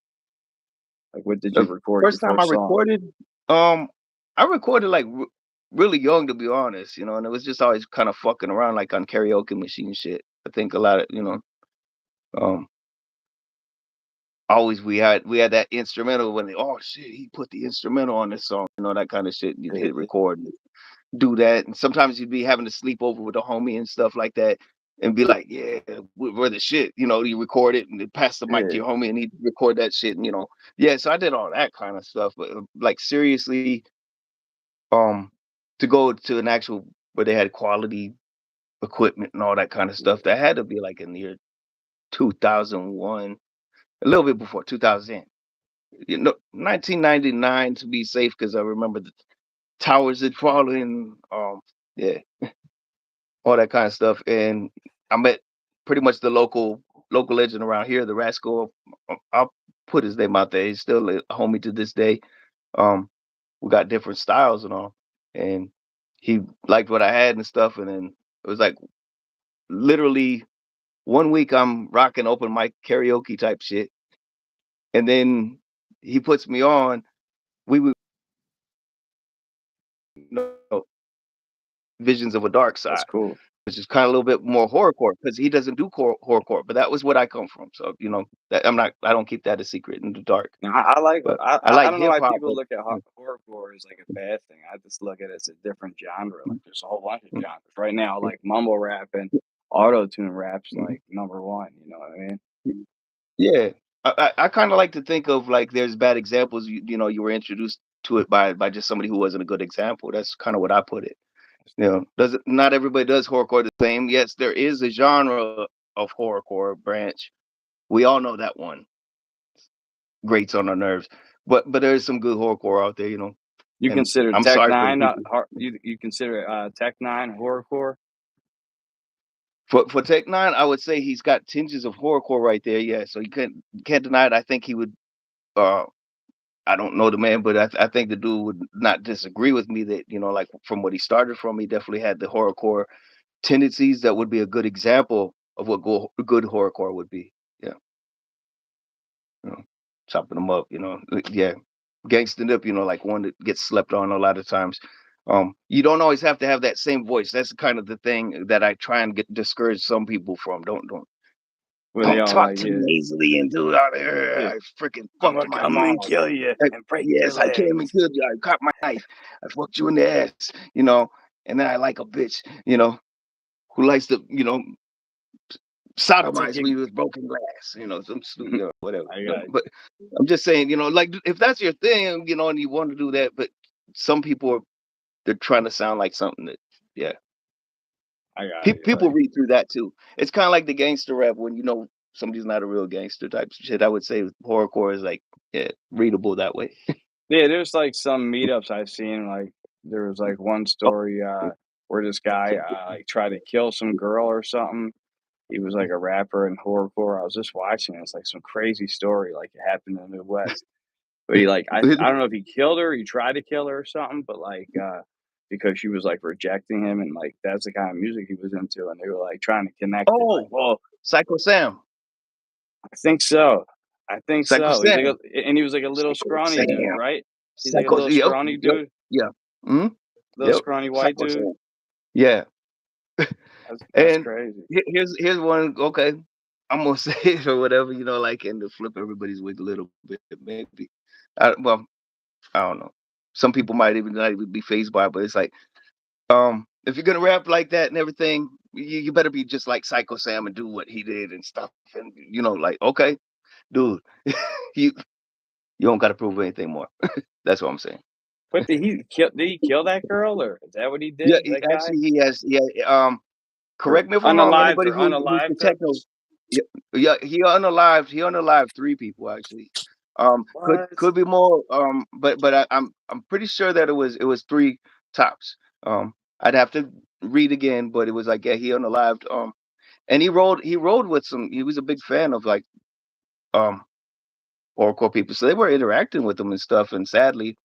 Speaker 2: Like what did you
Speaker 1: The
Speaker 2: record your
Speaker 1: first time I
Speaker 2: first song?
Speaker 1: recorded, um, I recorded like really young to be honest, and it was just always kind of fucking around like on karaoke machine shit. I think a lot of um, always we had that instrumental when oh shit he put the instrumental on this song, that kind of shit. And you'd hit
Speaker 2: Yeah,
Speaker 1: record and do that, and sometimes you'd be having to sleep over with a homie and stuff like that. And be like, yeah, we're the shit. You record it and then pass the mic to
Speaker 2: yeah,
Speaker 1: your homie and he record that shit. And yeah. So I did all that kind of stuff. But like seriously, um to go to an actual where they had quality equipment and all that kind of stuff,
Speaker 2: yeah,
Speaker 1: that had to be like in the year 2001, a little bit before 2000, 1999 to be safe, because I remember the towers had fallen, yeah, all that kind of stuff. And I met pretty much the local legend around here, the Rascal. I'll put his name out there. He's still a homie to this day. um we got different styles and all, and he liked what I had and stuff. And then it was like literally one week I'm rocking open mic karaoke type shit, and then he puts me on. We would Visions of a Dark
Speaker 2: that's
Speaker 1: Side,
Speaker 2: cool.
Speaker 1: which is kind of a little bit more horrorcore because he doesn't do horrorcore, but that was what I come from. So that I don't keep that a secret in the dark.
Speaker 2: No, I like
Speaker 1: But I
Speaker 2: I
Speaker 1: like
Speaker 2: don't know
Speaker 1: hip
Speaker 2: why
Speaker 1: hop.
Speaker 2: people
Speaker 1: But
Speaker 2: look at horrorcore as like a bad thing. I just look at it as a different genre. Like there's a whole bunch of genres right now. Like mumble rap and auto tune rap's like number one. You know what I mean?
Speaker 1: Yeah, I kind of like to think of like there's bad examples. You were introduced to it by just somebody who wasn't a good example. That's kind of what I put it. Does it? Not everybody does horrorcore the same. Yes, there is a genre of horrorcore branch. We all know that one grates on our nerves, but there is some good horrorcore out there.
Speaker 2: You
Speaker 1: And
Speaker 2: consider
Speaker 1: I'm
Speaker 2: Tech
Speaker 1: sorry for the
Speaker 2: Nine
Speaker 1: people.
Speaker 2: you consider Tech Nine horrorcore?
Speaker 1: For Tech Nine, I would say he's got tinges of horrorcore right there. Yeah, so you can't deny it. I think he would. Uh, I don't know the man, but I think the dude would not disagree with me that like from what he started from, he definitely had the horrorcore tendencies that would be a good example of what good horrorcore would be. you know, chopping them up, yeah, gangsta nip, like one that gets slept on a lot of times. You don't always have to have that same voice. That's kind of the thing that I try and get discourage some people from.
Speaker 2: Where they
Speaker 1: Don't
Speaker 2: all
Speaker 1: talk
Speaker 2: like,
Speaker 1: too
Speaker 2: yeah,
Speaker 1: nasally and do out there.
Speaker 2: yeah,
Speaker 1: I freaking
Speaker 2: I'm
Speaker 1: fucked
Speaker 2: gonna
Speaker 1: my
Speaker 2: come
Speaker 1: mom.
Speaker 2: and kill you and break your
Speaker 1: Yes, I came and
Speaker 2: legs.
Speaker 1: killed you. I caught my knife. I fucked you in the ass, and then I like a bitch, who likes to,
Speaker 2: I'll take
Speaker 1: sodomize
Speaker 2: your.
Speaker 1: me with broken glass, some whatever.
Speaker 2: I got
Speaker 1: But I'm just saying, like if that's your thing, and you want to do that, but some people they're trying to sound like something that, yeah.
Speaker 2: I got you.
Speaker 1: People
Speaker 2: Like,
Speaker 1: read through that too. It's kind of like the gangster rap when somebody's not a real gangster type shit. I would say horrorcore is like, yeah, readable that way.
Speaker 2: yeah, there's like some meetups I've seen. Like, there was like one story where this guy like tried to kill some girl or something. He was like a rapper in horrorcore. I was just watching it. It's like some crazy story, like it happened in the Midwest. But he like I don't know if he killed her, he tried to kill her or something, but like because she was like rejecting him and like that's the kind of music he was into and they were like trying to connect it. Like,
Speaker 1: Oh,
Speaker 2: well,
Speaker 1: Psycho Sam.
Speaker 2: I think so. I think
Speaker 1: Psycho
Speaker 2: so. He's like
Speaker 1: Sam.
Speaker 2: and he was like a little
Speaker 1: Psycho
Speaker 2: scrawny dude,
Speaker 1: Sam.
Speaker 2: right? He's like a
Speaker 1: Psycho.
Speaker 2: little
Speaker 1: Yep.
Speaker 2: scrawny
Speaker 1: Yep.
Speaker 2: dude,
Speaker 1: Yeah. Hmm.
Speaker 2: little
Speaker 1: Yep.
Speaker 2: scrawny white
Speaker 1: Psycho
Speaker 2: dude.
Speaker 1: Sam. Yeah.
Speaker 2: That's
Speaker 1: And
Speaker 2: crazy.
Speaker 1: here's one. Okay, I'm gonna say it or whatever, like, and to flip everybody's wig a little bit, maybe. Well, I don't know. Some people might even not even be phased by it, but it's like, if you're gonna rap like that and everything, you better be just like Psycho Sam and do what he did and stuff. And like, okay, dude, you you don't gotta prove anything more. That's what I'm saying.
Speaker 2: But did he kill that girl or is that what he
Speaker 1: Yeah,
Speaker 2: did? That guy?
Speaker 1: he has. Yeah.
Speaker 2: Or
Speaker 1: Correct me if I'm wrong.
Speaker 2: unalived
Speaker 1: Anybody
Speaker 2: or
Speaker 1: who can
Speaker 2: unalived her?
Speaker 1: techno, yeah, yeah, he unalived 3 people actually. Could
Speaker 2: What?
Speaker 1: be more, but I'm pretty sure that it was 3 tops. I'd have to read again, but it was like, yeah, he unalived, and he rode with some. He was a big fan of like, um horrorcore people, so they were interacting with him and stuff, and sadly,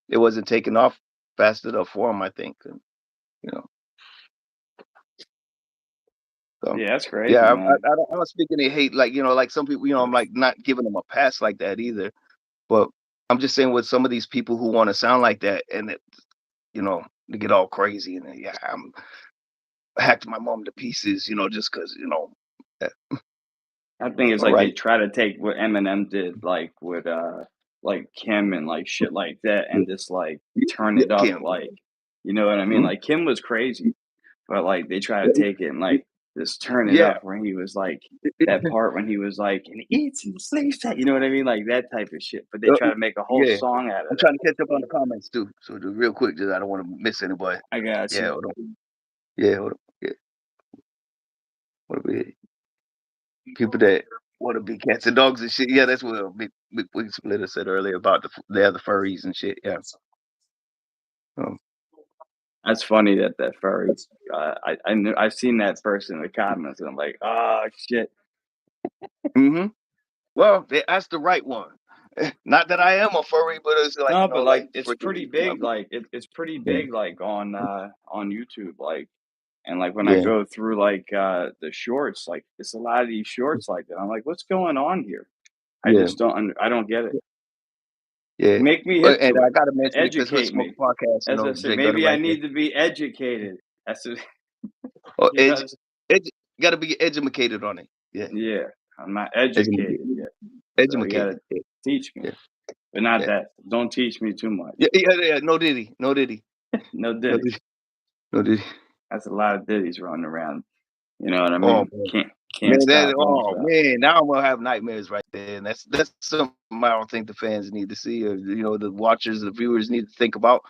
Speaker 1: it wasn't taken off fast enough for him, I think, and, you know. So,
Speaker 2: Yeah, that's
Speaker 1: yeah,
Speaker 2: crazy, man.
Speaker 1: I don't speak any hate, like, like some people, I'm like not giving them a pass like that either. But I'm just saying with some of these people who want to sound like that and they get all crazy and then, yeah, I hacked my mom to pieces, just because, eh,
Speaker 2: I think it's
Speaker 1: all
Speaker 2: like they
Speaker 1: right,
Speaker 2: try to take what Eminem did, like with like Kim and like shit like that,
Speaker 1: yeah,
Speaker 2: and just like turn
Speaker 1: yeah,
Speaker 2: it up,
Speaker 1: Kim,
Speaker 2: like you know what I mean?
Speaker 1: mhm,
Speaker 2: Like Kim was crazy, but like they try to
Speaker 1: yeah,
Speaker 2: take it and like just turn it
Speaker 1: yeah,
Speaker 2: up when he was like that part when he was like and he eats and sleeps that, you know what I mean? Like that type of shit. But they
Speaker 1: uh,
Speaker 2: try to make a whole
Speaker 1: yeah.
Speaker 2: song out of
Speaker 1: I'm
Speaker 2: that.
Speaker 1: trying to catch up on the comments too, so just real quick, just I don't want to miss anybody.
Speaker 2: I got
Speaker 1: Yeah,
Speaker 2: you.
Speaker 1: hold on. Yeah, hold on. Yeah, what are we? People that want to be cats and dogs and shit. Yeah, that's what Big Splitter said earlier about the other furries and shit. Yeah. Um,
Speaker 2: That's funny that that furry. I knew I've seen that person in the comments, and I'm like, oh shit.
Speaker 1: hmm Well, they asked the right one. Not that I am a furry, but it's like,
Speaker 2: No, but
Speaker 1: like
Speaker 2: like it's
Speaker 1: freaking,
Speaker 2: pretty big. Like it's pretty
Speaker 1: yeah,
Speaker 2: big. Like on YouTube. Like and like when I
Speaker 1: yeah,
Speaker 2: go through like the shorts, like it's a lot of these shorts like that. I'm like, what's going on here? I
Speaker 1: yeah,
Speaker 2: just don't. I don't get it.
Speaker 1: yeah.
Speaker 2: Make me hip
Speaker 1: And
Speaker 2: to
Speaker 1: I
Speaker 2: it.
Speaker 1: gotta mention it because we're
Speaker 2: Educate
Speaker 1: smoking
Speaker 2: me.
Speaker 1: podcast.
Speaker 2: As I said,
Speaker 1: Jay Gutter
Speaker 2: maybe I
Speaker 1: right there.
Speaker 2: need to be educated. That's a,
Speaker 1: Oh,
Speaker 2: you know.
Speaker 1: gotta be educated on it. Yeah,
Speaker 2: Yeah, I'm not educated
Speaker 1: educated,
Speaker 2: yet, so you gotta
Speaker 1: educated. Yeah,
Speaker 2: teach me,
Speaker 1: yeah,
Speaker 2: but not
Speaker 1: yeah,
Speaker 2: that. Don't teach me too much.
Speaker 1: yeah, yeah. Yeah. No diddy, no diddy,
Speaker 2: No
Speaker 1: no
Speaker 2: diddy.
Speaker 1: diddy, no diddy.
Speaker 2: That's a lot of ditties running around. You know what I
Speaker 1: Oh
Speaker 2: mean?
Speaker 1: man.
Speaker 2: Can't
Speaker 1: Man,
Speaker 2: stop, won't
Speaker 1: oh
Speaker 2: stop.
Speaker 1: man, now I'm gonna have nightmares right there, and that's something I don't think the fans need to see, or the watchers, the viewers need to think about,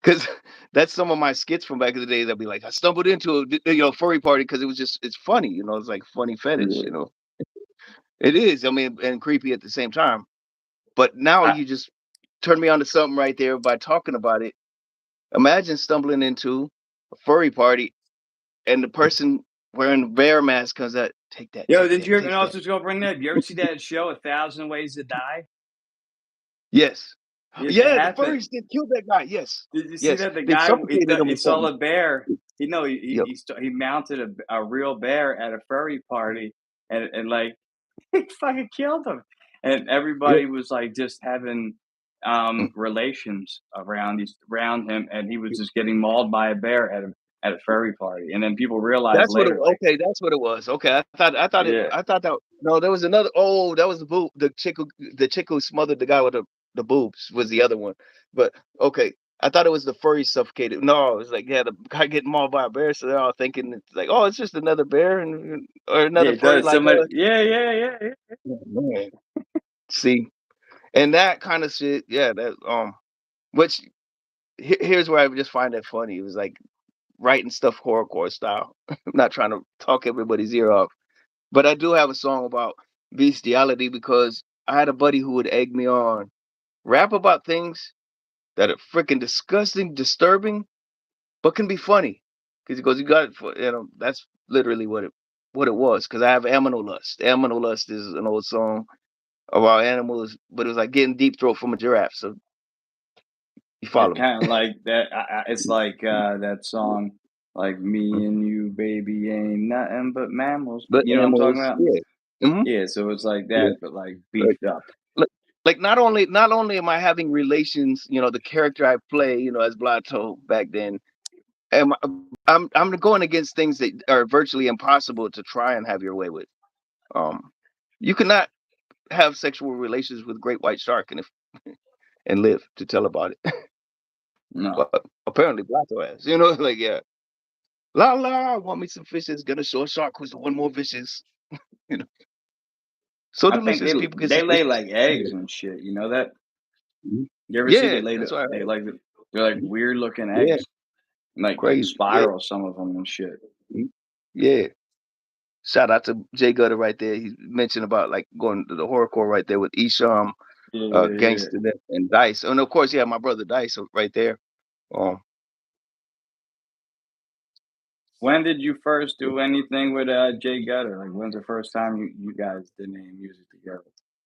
Speaker 1: because that's some of my skits from back in the day. That be like, I stumbled into a furry party because it's funny, it's like funny fetish,
Speaker 2: Yeah.
Speaker 1: it is. I mean, and creepy at the same time. But now
Speaker 2: I,
Speaker 1: you just turn me on to something right there by talking about it. Imagine stumbling into a furry party and the person wearing a bear mask comes out,
Speaker 2: yo,
Speaker 1: take
Speaker 2: did
Speaker 1: that,
Speaker 2: you ever
Speaker 1: taste
Speaker 2: know I was
Speaker 1: that.
Speaker 2: just gonna bring that? You ever see that show, A Thousand Ways to Die?
Speaker 1: Yes.
Speaker 2: It
Speaker 1: Yeah, the
Speaker 2: happened.
Speaker 1: furries did kill that guy. Yes.
Speaker 2: Did you see
Speaker 1: Yes.
Speaker 2: that the
Speaker 1: They
Speaker 2: guy
Speaker 1: suffocated him
Speaker 2: he
Speaker 1: or
Speaker 2: saw
Speaker 1: something.
Speaker 2: a bear? He know
Speaker 1: Yep.
Speaker 2: he mounted a real bear at a furry party, and like He fucking killed him, and
Speaker 1: Yeah.
Speaker 2: everybody was like just having
Speaker 1: Mm.
Speaker 2: relations around him, and he was just getting mauled by a bear at a furry party, and then people realized
Speaker 1: That's what it
Speaker 2: later, like,
Speaker 1: okay, that's what it was. Okay,
Speaker 2: yeah,
Speaker 1: I thought that no, there was another that was the chick who smothered the guy with the boobs was the other one. But okay, I thought it was the furry suffocated. No, it was like, yeah, the guy getting mauled by a bear, so they're all thinking it's like, oh, it's just another bear or
Speaker 2: yeah,
Speaker 1: another
Speaker 2: it
Speaker 1: furry
Speaker 2: does.
Speaker 1: like
Speaker 2: Somebody,
Speaker 1: us.
Speaker 2: yeah, yeah, yeah, yeah.
Speaker 1: Oh, man. See, and that kind of shit, yeah, that which here's where I just find that funny. It was like writing stuff horrorcore style. I'm not trying to talk everybody's ear off. But I do have a song about bestiality because I had a buddy who would egg me on, rap about things that are freaking disgusting, disturbing, but can be funny. Because he goes, you got it for that's literally what it was. Because I have Aminal Lust. Aminal Lust is an old song about animals, but it was like getting deep throat from a giraffe. So you
Speaker 2: It's
Speaker 1: follow me.
Speaker 2: kind of like that. It's like that song, like "Me and You, baby, ain't nothing but mammals."
Speaker 1: But
Speaker 2: You know what I'm talking
Speaker 1: animals,
Speaker 2: about?
Speaker 1: yeah. Hmm.
Speaker 2: Yeah. So it's like
Speaker 1: Yeah.
Speaker 2: that, but like
Speaker 1: Like,
Speaker 2: beefed up.
Speaker 1: like not only am I having relations, the character I play, as Blato back then, am I'm going against things that are virtually impossible to try and have your way with. Um, you cannot have sexual relations with great white shark and live to tell about it.
Speaker 2: No,
Speaker 1: But apparently Blato has, like yeah, la la, I want me some fishes. Gonna show a shark who's the one more vicious. You know, so
Speaker 2: I think
Speaker 1: delicious. People get
Speaker 2: they lay
Speaker 1: suspicious.
Speaker 2: like eggs and shit. You know that?
Speaker 1: Mhm.
Speaker 2: You ever see
Speaker 1: Yeah, that's why.
Speaker 2: they like they're like
Speaker 1: Mhm.
Speaker 2: weird looking
Speaker 1: Yeah,
Speaker 2: eggs, like
Speaker 1: crazy. Yeah,
Speaker 2: spiral some of them and shit.
Speaker 1: mhm. Yeah. Shout out to Jay Gutter right there. He mentioned about like going to the horrorcore right there with Isham,
Speaker 2: Yeah, yeah, yeah.
Speaker 1: Gangster and Dice. And of course, yeah, my brother Dice right there. Um,
Speaker 2: When did you first do anything with Jay Gutter? Like, when's the first time you guys did any music together?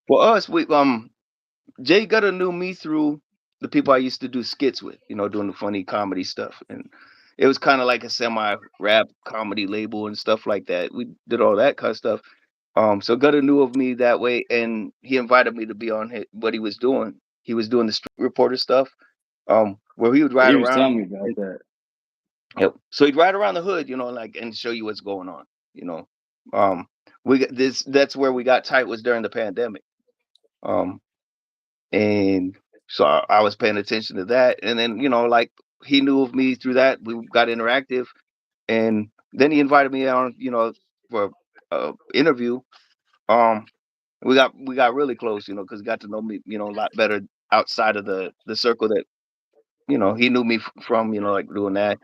Speaker 1: for us, we Jay Gutter knew me through the people I used to do skits with, doing the funny comedy stuff. And it was kind of like a semi rap comedy label and stuff like that. We did all that kind of stuff. So Gutter knew of me that way, and he invited me to be on what he was doing. He was doing the street reporter stuff, where he would
Speaker 2: Yeah,
Speaker 1: ride
Speaker 2: he was
Speaker 1: around.
Speaker 2: telling me about that.
Speaker 1: Yep. So he'd ride around the hood, like and show you what's going on. You know, um, we got this. That's where we got tight was during the pandemic. Um, and so I was paying attention to that, and then like he knew of me through that. We got interactive, and then he invited me on, for a interview. Um, we got really close, because he got to know me, a lot better outside of the circle that he knew me from, like doing that.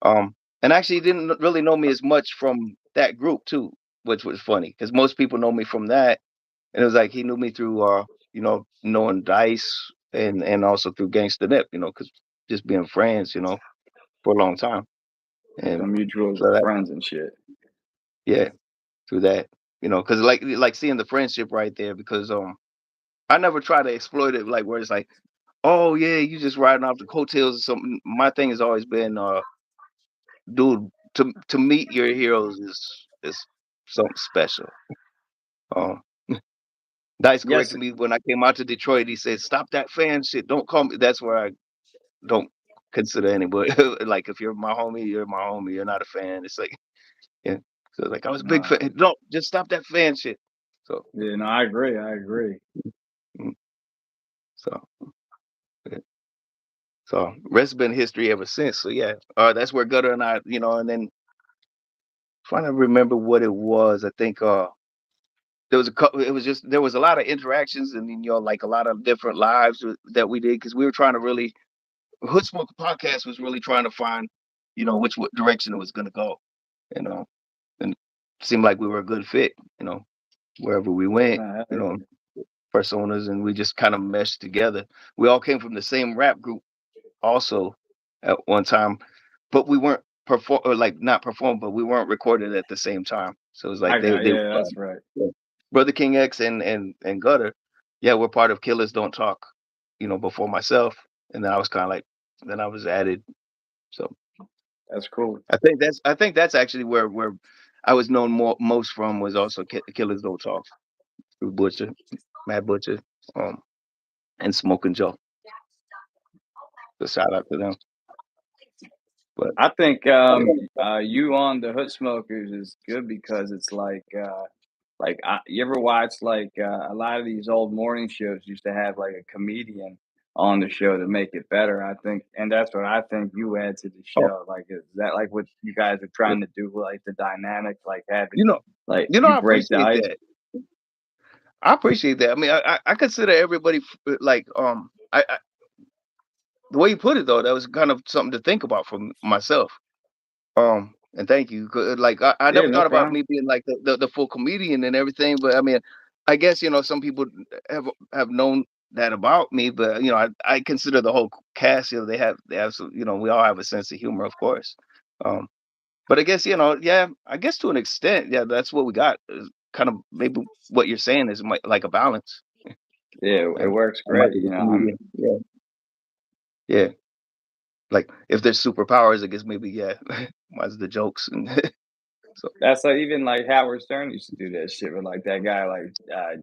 Speaker 1: And actually, he didn't really know me as much from that group too, which was funny because most people know me from that, and it was like he knew me through, knowing Dice and also through Gangsta Nip, because just being friends, for a long time, and
Speaker 2: Some mutual
Speaker 1: so that
Speaker 2: friends and shit.
Speaker 1: yeah, through that, because like seeing the friendship right there, because I never try to exploit it like where it's like, oh yeah, you just riding off the coattails or something. My thing has always been, dude, to meet your heroes is something special. Um, Dice
Speaker 2: Yes,
Speaker 1: corrected me when I came out to Detroit. He said, "Stop that fan shit. Don't call me." That's where I don't consider anybody like if you're my homie, you're my homie. You're not a fan. It's like yeah. So like I was a big
Speaker 2: no,
Speaker 1: fan. Don't just stop that fan shit. So
Speaker 2: yeah, no, I agree. I agree.
Speaker 1: mm, so yeah. So rest been history ever since. So yeah, that's where Gutter and I, and then trying to remember what it was. I think there was a couple. It was just there was a lot of interactions and like a lot of different lives that we did because we were trying to really Hood Smoke podcast was really trying to find which what direction it was going to go, you know, and it seemed like we were a good fit, wherever we went,
Speaker 2: Nah,
Speaker 1: you know, personas, and we just kind of meshed together. We all came from the same rap group also at one time, but we weren't perform or like not perform, but we weren't recorded at the same time. So it was like
Speaker 2: I got,
Speaker 1: they
Speaker 2: yeah, that's right.
Speaker 1: yeah. Brother King X and Gutter, yeah, we're part of Killers Don't Talk, before myself, and then I was kind of like then I was added. So
Speaker 2: That's cool.
Speaker 1: I think that's actually where I was known most from was also Killers Don't Talk. Butcher, Mad Butcher, and Smoking Joe. So shout out to them. But
Speaker 2: I think you on the Hood Smokers is good because it's like you ever watch like a lot of these old morning shows used to have like a comedian on the show to make it better. I think, and that's what I think you add to the
Speaker 1: oh,
Speaker 2: show. Like, is that like what you guys are
Speaker 1: yeah.
Speaker 2: trying to do? Like the dynamic, like having
Speaker 1: you know,
Speaker 2: like you
Speaker 1: I
Speaker 2: break the
Speaker 1: appreciate
Speaker 2: ice.
Speaker 1: that. I appreciate that. I mean, I consider everybody like the way you put it though, that was kind of something to think about for myself. And thank you. Like I
Speaker 2: Yeah,
Speaker 1: never
Speaker 2: no
Speaker 1: thought about
Speaker 2: problem.
Speaker 1: me being like the full comedian and everything, but I mean, I guess some people have known that about me, but I consider the whole cast. They have some, we all have a sense of humor, of course. Um, but I guess yeah, I guess to an extent, yeah, that's what we got. Is kind of maybe what you're saying is like a balance.
Speaker 2: Yeah, it
Speaker 1: Like
Speaker 2: works
Speaker 1: I might
Speaker 2: great.
Speaker 1: be
Speaker 2: You
Speaker 1: the
Speaker 2: know,
Speaker 1: comedian. Yeah, yeah. Like if there's superpowers, I guess maybe yeah, mine's the jokes and so
Speaker 2: that's like even like Howard Stern used to do that shit with like that guy like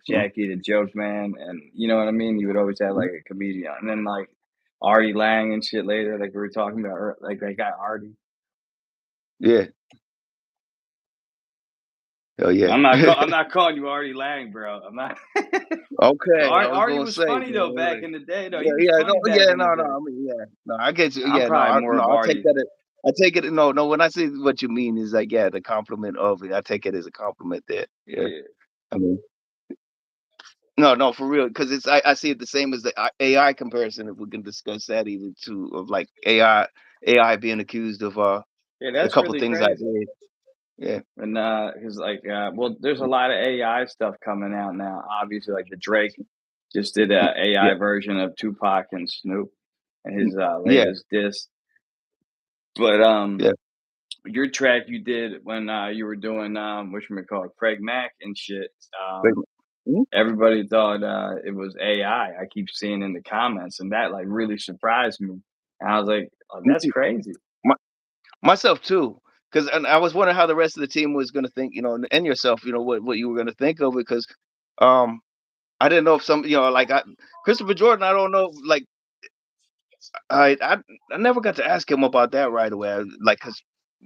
Speaker 1: mm,
Speaker 2: Jackie the Joke Man, and you know what I mean. He would always have
Speaker 1: mm,
Speaker 2: like a comedian, and then like Artie Lang and shit later, like we were talking about, like that guy Artie.
Speaker 1: yeah. Oh yeah.
Speaker 2: I'm not calling you Artie Lang, bro. I'm not.
Speaker 1: Okay, I was
Speaker 2: Artie
Speaker 1: gonna
Speaker 2: was
Speaker 1: say,
Speaker 2: funny though
Speaker 1: man,
Speaker 2: back
Speaker 1: like,
Speaker 2: in the day. Though he
Speaker 1: yeah,
Speaker 2: was
Speaker 1: yeah, no,
Speaker 2: funny back
Speaker 1: yeah,
Speaker 2: in the
Speaker 1: no, no.
Speaker 2: day.
Speaker 1: I mean, yeah, no, I get you.
Speaker 2: I'm
Speaker 1: Yeah, no,
Speaker 2: probably more
Speaker 1: no,
Speaker 2: of
Speaker 1: I take
Speaker 2: Artie.
Speaker 1: that. I take it. No, no. When I say what you mean is like, yeah, the compliment of it. I take it as a compliment. There, yeah.
Speaker 2: Yeah,
Speaker 1: I mean, no, no, for real, because I see it the same as the AI comparison. If we can discuss that even too, of like AI being accused of
Speaker 2: yeah,
Speaker 1: a
Speaker 2: that's
Speaker 1: couple
Speaker 2: really
Speaker 1: things I
Speaker 2: crazy.
Speaker 1: did. Yeah,
Speaker 2: And cause like well, there's a lot of AI stuff coming out now. Obviously, like the Drake just did a
Speaker 1: yeah,
Speaker 2: AI version of Tupac and Snoop and his
Speaker 1: yeah,
Speaker 2: latest diss. But
Speaker 1: yeah.
Speaker 2: your track you did when you were doing what you call it, Craig Mack and shit.
Speaker 1: Wait, mhm,
Speaker 2: Everybody thought it was AI. I keep seeing in the comments, and that like really surprised me. And I was like, oh,
Speaker 1: me
Speaker 2: that's
Speaker 1: too.
Speaker 2: crazy.
Speaker 1: Myself too, because and I was wondering how the rest of the team was gonna think, and yourself, what you were gonna think of it, because um, I didn't know if some, like Christopher Jordan, I don't know, like I never got to ask him about that right away, like because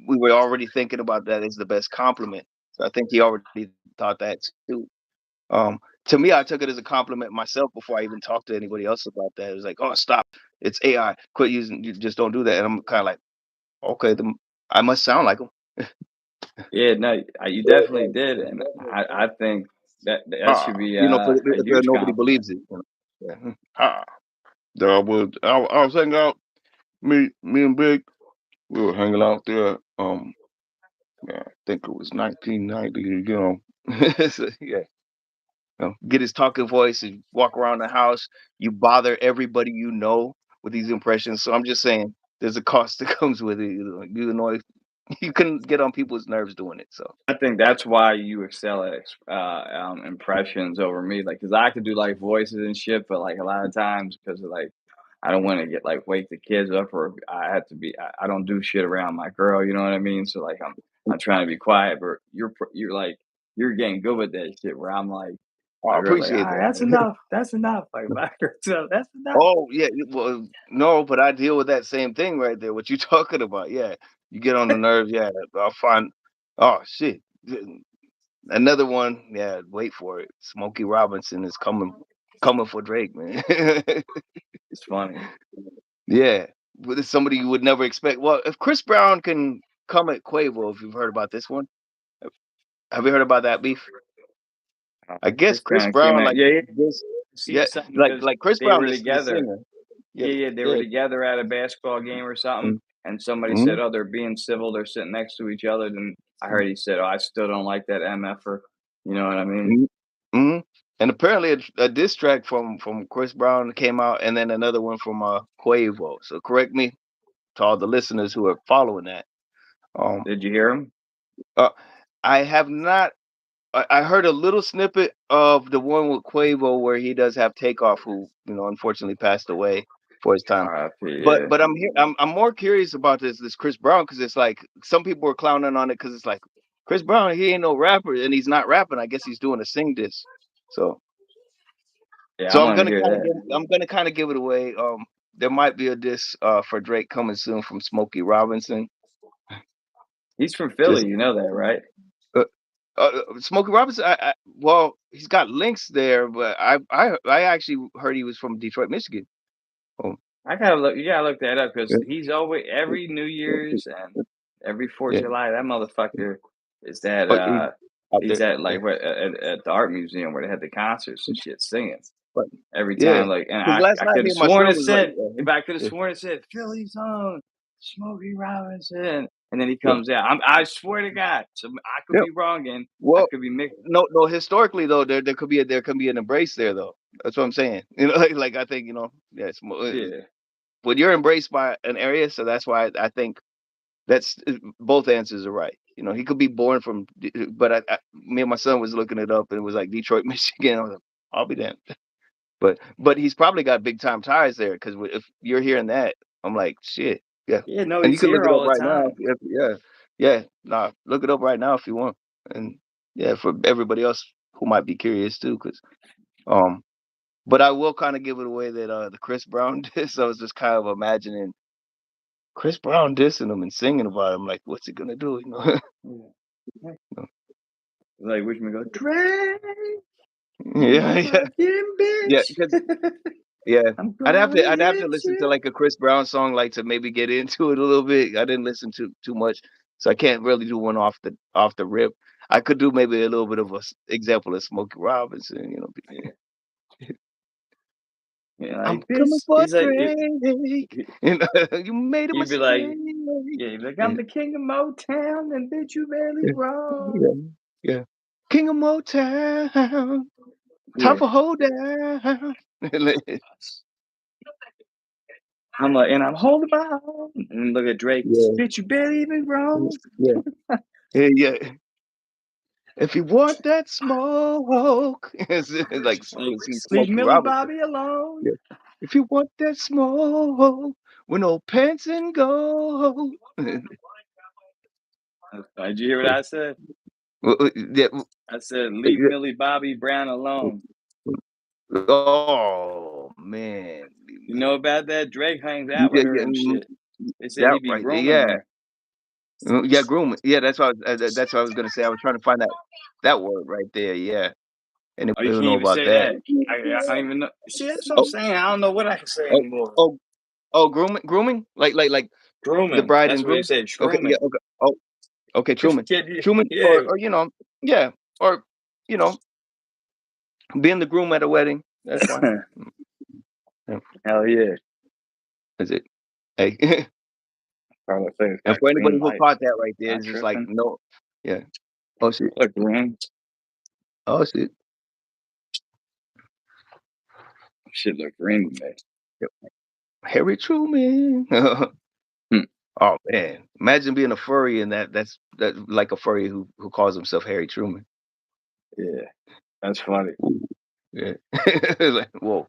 Speaker 1: we were already thinking about that as the best compliment. So I think he already thought that too. Um, to me, I took it as a compliment myself before I even talked to anybody else about that. It was like, oh, stop, it's AI, quit using, you just don't do that. And I'm kind of like, okay, I must sound like him.
Speaker 2: Yeah, no, you definitely did, and I think that should be
Speaker 1: For
Speaker 2: a
Speaker 1: if
Speaker 2: huge
Speaker 1: nobody
Speaker 2: compliment.
Speaker 1: believes it. Yeah. I was hanging out. Me and Big, we were hanging out there. Man, I think it was 1990. So, yeah. Get his talking voice and walk around the house. You bother everybody with these impressions. So I'm just saying, there's a cost that comes with it. You annoy. You can get on people's nerves doing it. So
Speaker 2: I think that's why you excel at impressions over me, like, cause I could do like voices and shit, but like a lot of times, cause of like I don't want to get like wake the kids up, or I have to be. I don't do shit around my girl. You know what I mean? So like I'm trying to be quiet, but you're like you're getting good with that shit. Where I'm like my
Speaker 1: I
Speaker 2: girl's like, all
Speaker 1: appreciate
Speaker 2: right,
Speaker 1: that.
Speaker 2: that's enough, that's enough. Like my girl, so that's enough.
Speaker 1: Oh, yeah, well, no, but I deal with that same thing right there, what you talking about, yeah. You get on the nerves, yeah, I'll find oh, shit, another one, yeah, wait for it, Smokey Robinson is coming for Drake, man.
Speaker 2: It's funny.
Speaker 1: Yeah, but it's somebody you would never expect. Well, if Chris Brown can come at Quavo, if you've heard about this one, have you heard about that beef? I guess
Speaker 2: Chris
Speaker 1: Chris
Speaker 2: Brown came
Speaker 1: Brown,
Speaker 2: out.
Speaker 1: like,
Speaker 2: Yeah, yeah.
Speaker 1: this
Speaker 2: Seen
Speaker 1: yeah,
Speaker 2: something
Speaker 1: like
Speaker 2: because
Speaker 1: like Chris
Speaker 2: they
Speaker 1: Brown,
Speaker 2: were
Speaker 1: the
Speaker 2: together.
Speaker 1: singer. Yeah,
Speaker 2: Yeah, yeah, they were
Speaker 1: yeah,
Speaker 2: together at a basketball game or something,
Speaker 1: mm,
Speaker 2: and somebody said,
Speaker 1: mhm,
Speaker 2: "Oh, they're being civil. They're sitting next to each other." Then I heard he said, "Oh, I still don't like that MFer." You know what I mean?
Speaker 1: mhm. Mhm. And apparently a diss track from Chris Brown came out, and then another one from Quavo. So correct me to all the listeners who are following that. Um,
Speaker 2: Did you hear him?
Speaker 1: uh, I have not. I heard a little snippet of the one with Quavo where he does have Takeoff, who unfortunately passed away for his time.
Speaker 2: R.I.P.
Speaker 1: But
Speaker 2: Yeah,
Speaker 1: I'm here. I'm more curious about this Chris Brown, because it's like some people are clowning on it because it's like Chris Brown, he ain't no rapper and he's not rapping. I guess he's doing a sing diss. So
Speaker 2: Yeah, I
Speaker 1: so
Speaker 2: want to hear that.
Speaker 1: I'm gonna kind of give it away. There might be a diss for Drake coming soon from Smokey Robinson.
Speaker 2: He's from
Speaker 1: Just
Speaker 2: Philly, you know that, right?
Speaker 1: uh, Smokey Robinson. Well, he's got links there, but I actually heard he was from Detroit, Michigan. Oh,
Speaker 2: I gotta look. You gotta look that up because
Speaker 1: yeah,
Speaker 2: he's always every New Year's and every Fourth
Speaker 1: yeah.
Speaker 2: of July. That motherfucker is that.
Speaker 1: Oh, he out
Speaker 2: He's
Speaker 1: there.
Speaker 2: at
Speaker 1: Yeah,
Speaker 2: like what at the art museum where they had the concerts and shit, singing
Speaker 1: but
Speaker 2: every
Speaker 1: yeah.
Speaker 2: time. Like, and
Speaker 1: Because last
Speaker 2: I
Speaker 1: night
Speaker 2: could
Speaker 1: me
Speaker 2: have
Speaker 1: and my
Speaker 2: sworn
Speaker 1: son
Speaker 2: it
Speaker 1: was like,
Speaker 2: said if I could have
Speaker 1: yeah,
Speaker 2: sworn it said Philly's own Smokey Robinson, and then he
Speaker 1: yeah,
Speaker 2: comes out. I swear to God, so I could
Speaker 1: yeah.
Speaker 2: be wrong and I
Speaker 1: Well,
Speaker 2: could be mixed.
Speaker 1: no. Historically though, there could be there can be an embrace there though. That's what I'm saying. Like I think yeah,
Speaker 2: Yeah,
Speaker 1: when you're embraced by an area, so that's why I think that's both answers are right. He could be born from, but me and my son was looking it up and it was like Detroit, Michigan. I was like, I'll be damned. But he's probably got big time ties there because if you're hearing that, I'm like, shit, yeah.
Speaker 2: yeah. No,
Speaker 1: And you
Speaker 2: he's
Speaker 1: can look
Speaker 2: here
Speaker 1: it up
Speaker 2: all the
Speaker 1: right now.
Speaker 2: time.
Speaker 1: Yeah, yeah. Nah, look it up right now if you want. And yeah, for everybody else who might be curious too, because um, but I will kind of give it away that the Chris Brown diss. I was just kind of imagining Chris Brown dissing him and singing about him. Like, what's he gonna do?
Speaker 2: Yeah. Like, which one go, Drake, you
Speaker 1: Yeah, yeah,
Speaker 2: fucking
Speaker 1: yeah.
Speaker 2: bitch.
Speaker 1: Because yeah,
Speaker 2: I'm
Speaker 1: I'd
Speaker 2: gonna
Speaker 1: have to
Speaker 2: hit
Speaker 1: listen to
Speaker 2: you.
Speaker 1: like a Chris Brown song, like to maybe get into it a little bit. I didn't listen to too much, so I can't really do one off the rip. I could do maybe a little bit of a example of Smokey Robinson.
Speaker 2: Yeah. Yeah,
Speaker 1: I'm
Speaker 2: like
Speaker 1: coming
Speaker 2: this.
Speaker 1: for
Speaker 2: He's like,
Speaker 1: Drake. You made a
Speaker 2: he'd be
Speaker 1: mistake.
Speaker 2: like, yeah, he'd be like, I'm
Speaker 1: Yeah,
Speaker 2: the king of Motown, and bitch, you barely
Speaker 1: yeah,
Speaker 2: wrong.
Speaker 1: yeah, yeah. King of Motown, time
Speaker 2: Yeah.
Speaker 1: for hold down.
Speaker 2: I'm like, and I'm holding my own. And look at Drake,
Speaker 1: Yeah,
Speaker 2: bitch, you barely even wrong.
Speaker 1: yeah, yeah, yeah. If you want that smoke, it's like
Speaker 2: Like,
Speaker 1: see
Speaker 2: leave
Speaker 1: Smokey
Speaker 2: Millie
Speaker 1: Robinson.
Speaker 2: Bobby alone.
Speaker 1: Yeah. If you want that smoke with no pants and gold.
Speaker 2: Did you hear what I said?
Speaker 1: Yeah,
Speaker 2: I said, leave
Speaker 1: yeah.
Speaker 2: Millie Bobby Brown alone.
Speaker 1: Oh man.
Speaker 2: You know about that? Drake hangs
Speaker 1: Yeah,
Speaker 2: out with her
Speaker 1: yeah,
Speaker 2: and shit. They said
Speaker 1: that
Speaker 2: he be
Speaker 1: right there.
Speaker 2: grooming
Speaker 1: Yeah.
Speaker 2: her.
Speaker 1: Yeah, grooming. Yeah, that's what I was gonna say. I was trying to find that word right there. Yeah.
Speaker 2: Oh,
Speaker 1: Anybody
Speaker 2: you
Speaker 1: who
Speaker 2: can't
Speaker 1: know
Speaker 2: even
Speaker 1: about
Speaker 2: say
Speaker 1: that.
Speaker 2: that. I don't even know. See, that's what I'm
Speaker 1: Oh,
Speaker 2: saying. I don't know what I can say
Speaker 1: oh,
Speaker 2: anymore.
Speaker 1: oh, oh, grooming? Like the
Speaker 2: Grooming.
Speaker 1: bride
Speaker 2: That's
Speaker 1: and
Speaker 2: what they
Speaker 1: groom?
Speaker 2: said.
Speaker 1: Okay, yeah,
Speaker 2: Shrooming.
Speaker 1: okay. Oh, okay, Truman.
Speaker 2: Kid, you-
Speaker 1: Truman,
Speaker 2: yeah.
Speaker 1: or yeah, or you know, being the groom at a wedding. That's fine. Yeah,
Speaker 2: Hell yeah.
Speaker 1: that's it. Hey,
Speaker 2: Carlos says
Speaker 1: and
Speaker 2: got
Speaker 1: for anybody
Speaker 2: green
Speaker 1: who
Speaker 2: lights.
Speaker 1: caught that right there,
Speaker 2: Not
Speaker 1: it's just like
Speaker 2: tripping.
Speaker 1: no, yeah. Oh shit.
Speaker 2: Look, room.
Speaker 1: Oh shit.
Speaker 2: Shit look green to me.
Speaker 1: Yep. Harry Truman.
Speaker 2: Hmm.
Speaker 1: Oh man, imagine being a furry and that's like a furry who calls himself Harry Truman.
Speaker 2: Yeah, that's funny.
Speaker 1: Ooh, yeah. It's like, whoa,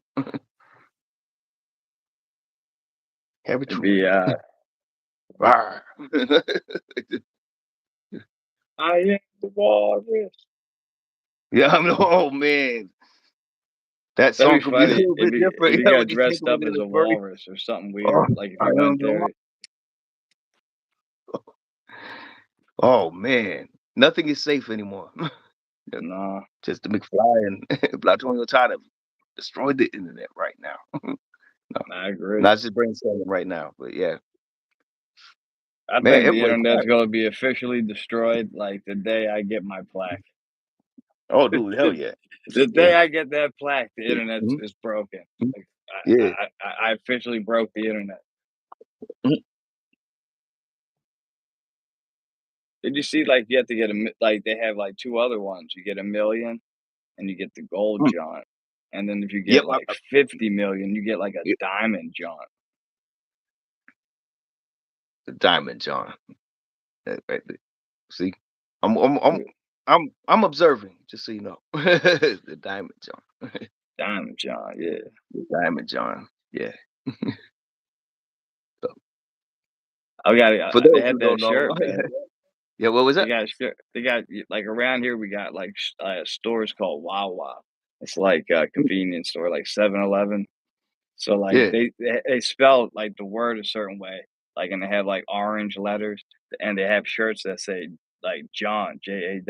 Speaker 1: Harry
Speaker 2: It'd be
Speaker 1: Truman. Rawr.
Speaker 2: I am the walrus.
Speaker 1: Yeah, I mean, oh man, that
Speaker 2: That'd
Speaker 1: song
Speaker 2: be
Speaker 1: could be a
Speaker 2: funny
Speaker 1: little
Speaker 2: if
Speaker 1: bit
Speaker 2: if
Speaker 1: different.
Speaker 2: you
Speaker 1: Yeah,
Speaker 2: got
Speaker 1: when you think
Speaker 2: dressed
Speaker 1: of
Speaker 2: up
Speaker 1: it as
Speaker 2: as
Speaker 1: a
Speaker 2: a
Speaker 1: furry.
Speaker 2: walrus or something
Speaker 1: Oh,
Speaker 2: weird. Like if
Speaker 1: I
Speaker 2: you
Speaker 1: don't
Speaker 2: went
Speaker 1: know.
Speaker 2: there.
Speaker 1: Oh man, nothing is safe anymore. Yeah,
Speaker 2: No,
Speaker 1: just the McFly and Blatonino trying to destroy the internet right now. No,
Speaker 2: I agree.
Speaker 1: not just brainstorming right now, but yeah,
Speaker 2: I
Speaker 1: man,
Speaker 2: think the
Speaker 1: everybody
Speaker 2: internet's
Speaker 1: quiet.
Speaker 2: gonna be officially destroyed like the day I get my plaque.
Speaker 1: Oh, dude, hell yeah,
Speaker 2: The
Speaker 1: yeah,
Speaker 2: day I get that plaque, the internet
Speaker 1: mhm,
Speaker 2: is broken.
Speaker 1: mhm,
Speaker 2: Like
Speaker 1: yeah,
Speaker 2: I officially broke the internet.
Speaker 1: mhm,
Speaker 2: Did you see like you have to get like they have like two other ones. You get 1,000,000 and you get the gold
Speaker 1: mm.
Speaker 2: jaunt, and then if you
Speaker 1: Yep,
Speaker 2: get like 50,000,000, you get like a
Speaker 1: yeah,
Speaker 2: diamond jaunt.
Speaker 1: the Diamond John. Right there. See, I'm, I'm, I'm, I'm observing, just so you know. The Diamond John,
Speaker 2: Diamond jaunt, yeah.
Speaker 1: the Diamond John. Yeah. So,
Speaker 2: I got
Speaker 1: for
Speaker 2: they
Speaker 1: those
Speaker 2: had
Speaker 1: who
Speaker 2: that
Speaker 1: don't know,
Speaker 2: shirt, man.
Speaker 1: yeah, what was
Speaker 2: They
Speaker 1: that?
Speaker 2: got a shirt. They got like around here we got like stores called Wawa. It's like a convenience store, like 7-Eleven. So, like,
Speaker 1: Yeah.
Speaker 2: they spell, like, the word a certain way, like, and they have, like, orange letters, and they have shirts that say, like, John, Jawn,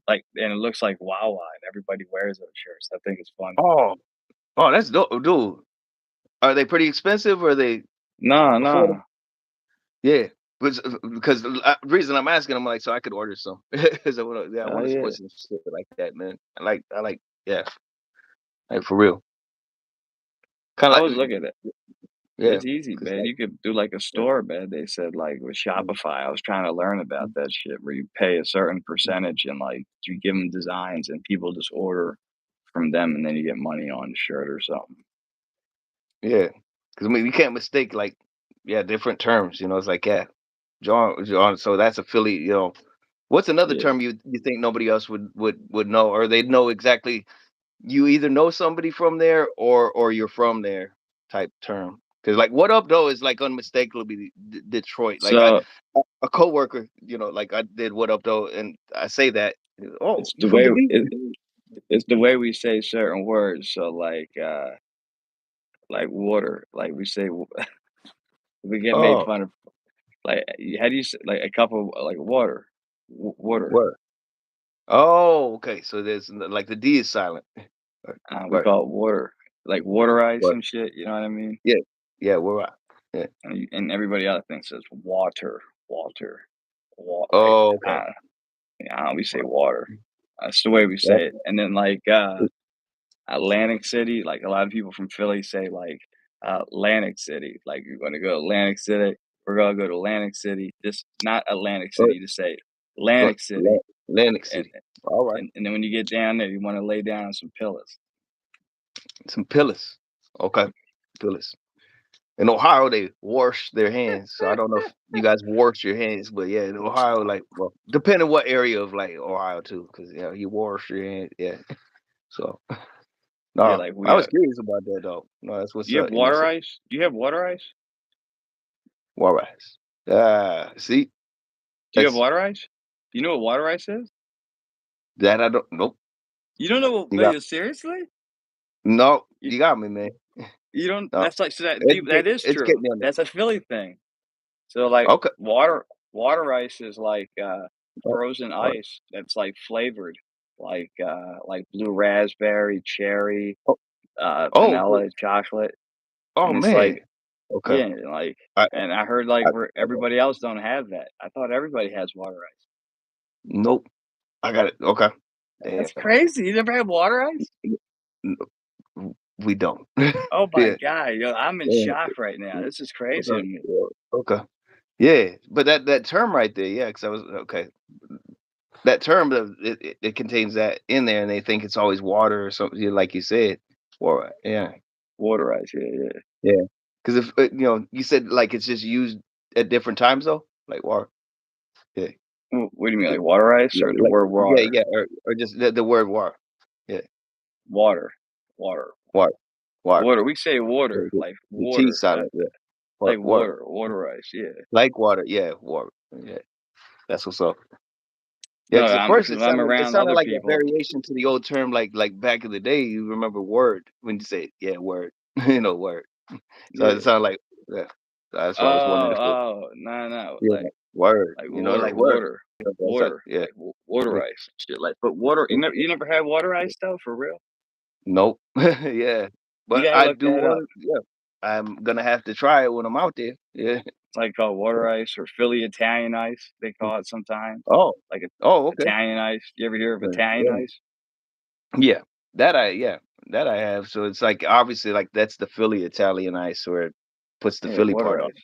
Speaker 2: like, and it looks like Wawa, and everybody wears those shirts. I think it's funny.
Speaker 1: Oh, oh, that's dope, dude. Are they pretty expensive or are they
Speaker 2: No,
Speaker 1: affordable?
Speaker 2: no.
Speaker 1: Yeah, because the reason I'm asking, I'm like, so I could order some because I
Speaker 2: Oh,
Speaker 1: want to
Speaker 2: yeah.
Speaker 1: support some shit like that, man. Yeah, like for real. Kind
Speaker 2: I
Speaker 1: of
Speaker 2: was
Speaker 1: like,
Speaker 2: looking at it.
Speaker 1: yeah,
Speaker 2: It's easy,
Speaker 1: because
Speaker 2: man.
Speaker 1: like,
Speaker 2: You could do, like, a
Speaker 1: yeah,
Speaker 2: store, man. They said, like, with
Speaker 1: mm,
Speaker 2: Shopify, I was trying to learn about that shit where you pay a certain
Speaker 1: mm,
Speaker 2: percentage and, like, you give them designs and people just order from them, and then you get money on the shirt or something.
Speaker 1: yeah, because I mean, you can't mistake like, yeah, different terms. It's like, yeah, John. So that's a Philly. What's another
Speaker 2: Yeah.
Speaker 1: term you think nobody else would know, or they know exactly? You either know somebody from there or you're from there type term. Because like what up though is like unmistakably Detroit. Like
Speaker 2: So
Speaker 1: a coworker, like I did what up though, and I say that. Oh,
Speaker 2: it's
Speaker 1: you
Speaker 2: the
Speaker 1: from
Speaker 2: way
Speaker 1: the D?
Speaker 2: it's the way we say certain words. So like water, like we say we get made
Speaker 1: Oh,
Speaker 2: fun of. Like how do you say like a cup of like water, water?
Speaker 1: word. Oh, okay. So there's like the D is silent. Right,
Speaker 2: We
Speaker 1: right,
Speaker 2: call it water, like water ice
Speaker 1: right.
Speaker 2: and shit. You know what I mean?
Speaker 1: Yeah, yeah. Where I? Yeah.
Speaker 2: And everybody else thinks it's water, water, like
Speaker 1: Oh, okay.
Speaker 2: yeah, we say water. That's the way we
Speaker 1: Yeah.
Speaker 2: say it. And then Atlantic City, like a lot of people from Philly say like Atlantic City. Like you're gonna go to Atlantic City, we're gonna go to Atlantic City. Just not Atlantic
Speaker 1: Oh,
Speaker 2: City, just say Atlantic City.
Speaker 1: Atlantic
Speaker 2: And
Speaker 1: City. All right.
Speaker 2: and then when you get down there, you want to lay down on some pillows.
Speaker 1: Some pillars. Okay. Pillars. In Ohio, they wash their hands. So I don't know if you guys wash your hands, but yeah, in Ohio, like, well, depending what area of like Ohio too, because you wash your hands. Yeah. So
Speaker 2: Yeah,
Speaker 1: no,
Speaker 2: like we
Speaker 1: I was
Speaker 2: have.
Speaker 1: curious about that though. No, that's
Speaker 2: Do
Speaker 1: what's
Speaker 2: you have
Speaker 1: up.
Speaker 2: water
Speaker 1: So
Speaker 2: ice? Do you have water ice?
Speaker 1: Juarez. See,
Speaker 2: Do you have
Speaker 1: that's
Speaker 2: water ice? Do you know what water ice is?
Speaker 1: that I don't. Nope.
Speaker 2: You don't know what?
Speaker 1: You got
Speaker 2: Seriously?
Speaker 1: no.
Speaker 2: You,
Speaker 1: You got me, man.
Speaker 2: you don't.
Speaker 1: No,
Speaker 2: That's like so that
Speaker 1: educate
Speaker 2: is
Speaker 1: educate
Speaker 2: true.
Speaker 1: me on that.
Speaker 2: That's a Philly thing. So, like,
Speaker 1: Okay.
Speaker 2: water ice is like,
Speaker 1: Oh,
Speaker 2: frozen
Speaker 1: all right.
Speaker 2: ice that's, like, flavored, like blue raspberry, cherry,
Speaker 1: Oh, oh, okay.
Speaker 2: vanilla, chocolate,
Speaker 1: Oh
Speaker 2: and it's like
Speaker 1: man. Okay.
Speaker 2: yeah, like
Speaker 1: I,
Speaker 2: and I heard, like, where
Speaker 1: okay.
Speaker 2: everybody else don't have that. I thought everybody has water ice.
Speaker 1: Nope. I got it. Okay.
Speaker 2: That's
Speaker 1: Damn.
Speaker 2: crazy. You never had water ice?
Speaker 1: N- we don't.
Speaker 2: Oh my
Speaker 1: Yeah.
Speaker 2: god, yo, I'm in
Speaker 1: Yeah.
Speaker 2: shock right now. This is crazy
Speaker 1: Okay.
Speaker 2: to me.
Speaker 1: Yeah. Okay. Yeah, but that term right there, yeah, because I was okay. That term, it contains that in there, and they think it's always water or something, like you said. Or yeah,
Speaker 2: Water ice, yeah, yeah.
Speaker 1: yeah. Because if you said like it's just used at different times though, like water. Yeah,
Speaker 2: What do you mean, like water ice or the
Speaker 1: like
Speaker 2: word
Speaker 1: yeah,
Speaker 2: water?
Speaker 1: yeah, or just the word water. Yeah,
Speaker 2: Water, water,
Speaker 1: water, water.
Speaker 2: water. We say
Speaker 1: The,
Speaker 2: water,
Speaker 1: the,
Speaker 2: like
Speaker 1: the T
Speaker 2: water,
Speaker 1: silent. Yeah,
Speaker 2: like
Speaker 1: water,
Speaker 2: water ice, yeah.
Speaker 1: like water. Yeah, water. Yeah, that's what's up. Yeah,
Speaker 2: No,
Speaker 1: because at
Speaker 2: I'm
Speaker 1: first
Speaker 2: because I'm
Speaker 1: it
Speaker 2: around
Speaker 1: sounded
Speaker 2: other
Speaker 1: like a
Speaker 2: people.
Speaker 1: variation to the old term, like back in the day. You remember word when you say yeah, word, word. So it
Speaker 2: Yeah.
Speaker 1: sounded like yeah. So that's why I was wondering if it,
Speaker 2: Oh, no, no,
Speaker 1: yeah, word,
Speaker 2: like
Speaker 1: like word. That's like
Speaker 2: water,
Speaker 1: yeah,
Speaker 2: like water
Speaker 1: yeah.
Speaker 2: ice, shit. Like, but water. You never had water ice though, for real?
Speaker 1: Nope. Yeah,
Speaker 2: You
Speaker 1: but
Speaker 2: gotta
Speaker 1: I
Speaker 2: look
Speaker 1: do
Speaker 2: that up.
Speaker 1: want to. Yeah, I'm gonna have to try it when I'm out there. Yeah.
Speaker 2: It's like called water ice or Philly Italian ice. They call it sometimes,
Speaker 1: Oh.
Speaker 2: like
Speaker 1: Oh. Okay.
Speaker 2: Italian ice. You ever hear of
Speaker 1: Yeah.
Speaker 2: Italian
Speaker 1: Yeah.
Speaker 2: ice?
Speaker 1: Yeah. That I have. So it's like obviously like that's the Philly Italian ice where it puts the
Speaker 2: Yeah,
Speaker 1: Philly
Speaker 2: water
Speaker 1: part on.
Speaker 2: ice.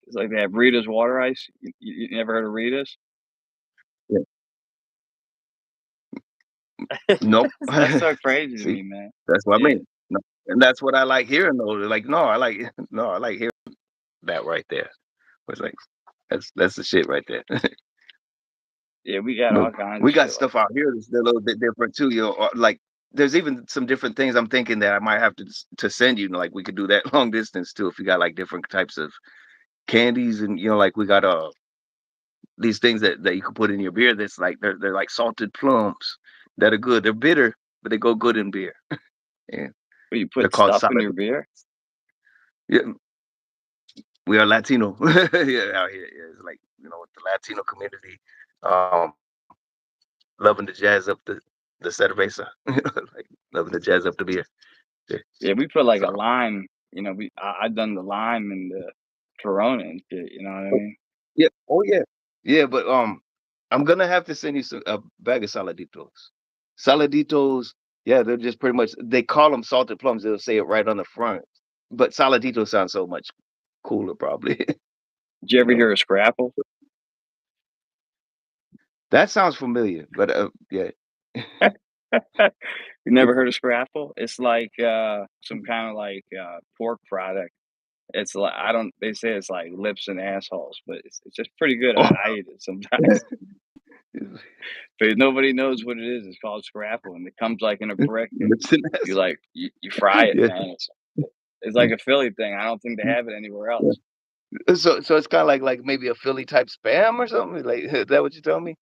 Speaker 2: It's like they have Rita's water ice. You never heard of Rita's?
Speaker 1: Yeah. Nope.
Speaker 2: That's so crazy to
Speaker 1: See,
Speaker 2: me, man.
Speaker 1: that's what I
Speaker 2: Yeah,
Speaker 1: mean. No, and that's what I like hearing though. Like, no, I like no, I like hearing that right there. It's like that's the shit right there.
Speaker 2: yeah, we got
Speaker 1: But
Speaker 2: all kinds of
Speaker 1: we got
Speaker 2: shit like
Speaker 1: stuff out here that's a little bit different too. Like there's even some different things I'm thinking that I might have to send you. Like we could do that long distance too if you got like different types of candies and like we got these things that you can put in your beer that's like they're like salted plums that are good. They're bitter, but they go good in beer. Yeah,
Speaker 2: But you
Speaker 1: they're
Speaker 2: put
Speaker 1: called
Speaker 2: stuff in
Speaker 1: salad.
Speaker 2: your beer?
Speaker 1: Yeah, we are Latino. Yeah, out here. Yeah, it's like with the Latino community, um, loving to jazz up the cerveza. Like loving to jazz up the beer. Yeah.
Speaker 2: Yeah, we put like
Speaker 1: So
Speaker 2: a lime. I done the lime and the Corona and shit. You know what I
Speaker 1: oh,
Speaker 2: mean?
Speaker 1: yeah, oh yeah, yeah. But I'm gonna have to send you a bag of saladitos. Saladitos, yeah, they're just pretty much they call them salted plums. They'll say it right on the front. But saladito sounds so much cooler, probably.
Speaker 2: Did you ever
Speaker 1: No,
Speaker 2: hear of Scrapple?
Speaker 1: that sounds familiar. But yeah.
Speaker 2: You never heard of Scrapple? It's like some kind of like pork product. It's like I don't. They say it's like lips and assholes, but it's just pretty good.
Speaker 1: Oh,
Speaker 2: I eat it sometimes, but nobody knows what it is. It's called Scrapple, and it comes like in a brick, and
Speaker 1: listen,
Speaker 2: you fry it,
Speaker 1: yeah.
Speaker 2: man. It's like a Philly thing. I don't think they have it anywhere else.
Speaker 1: So it's kind of like maybe a Philly type spam or something. Like is that what you tell me?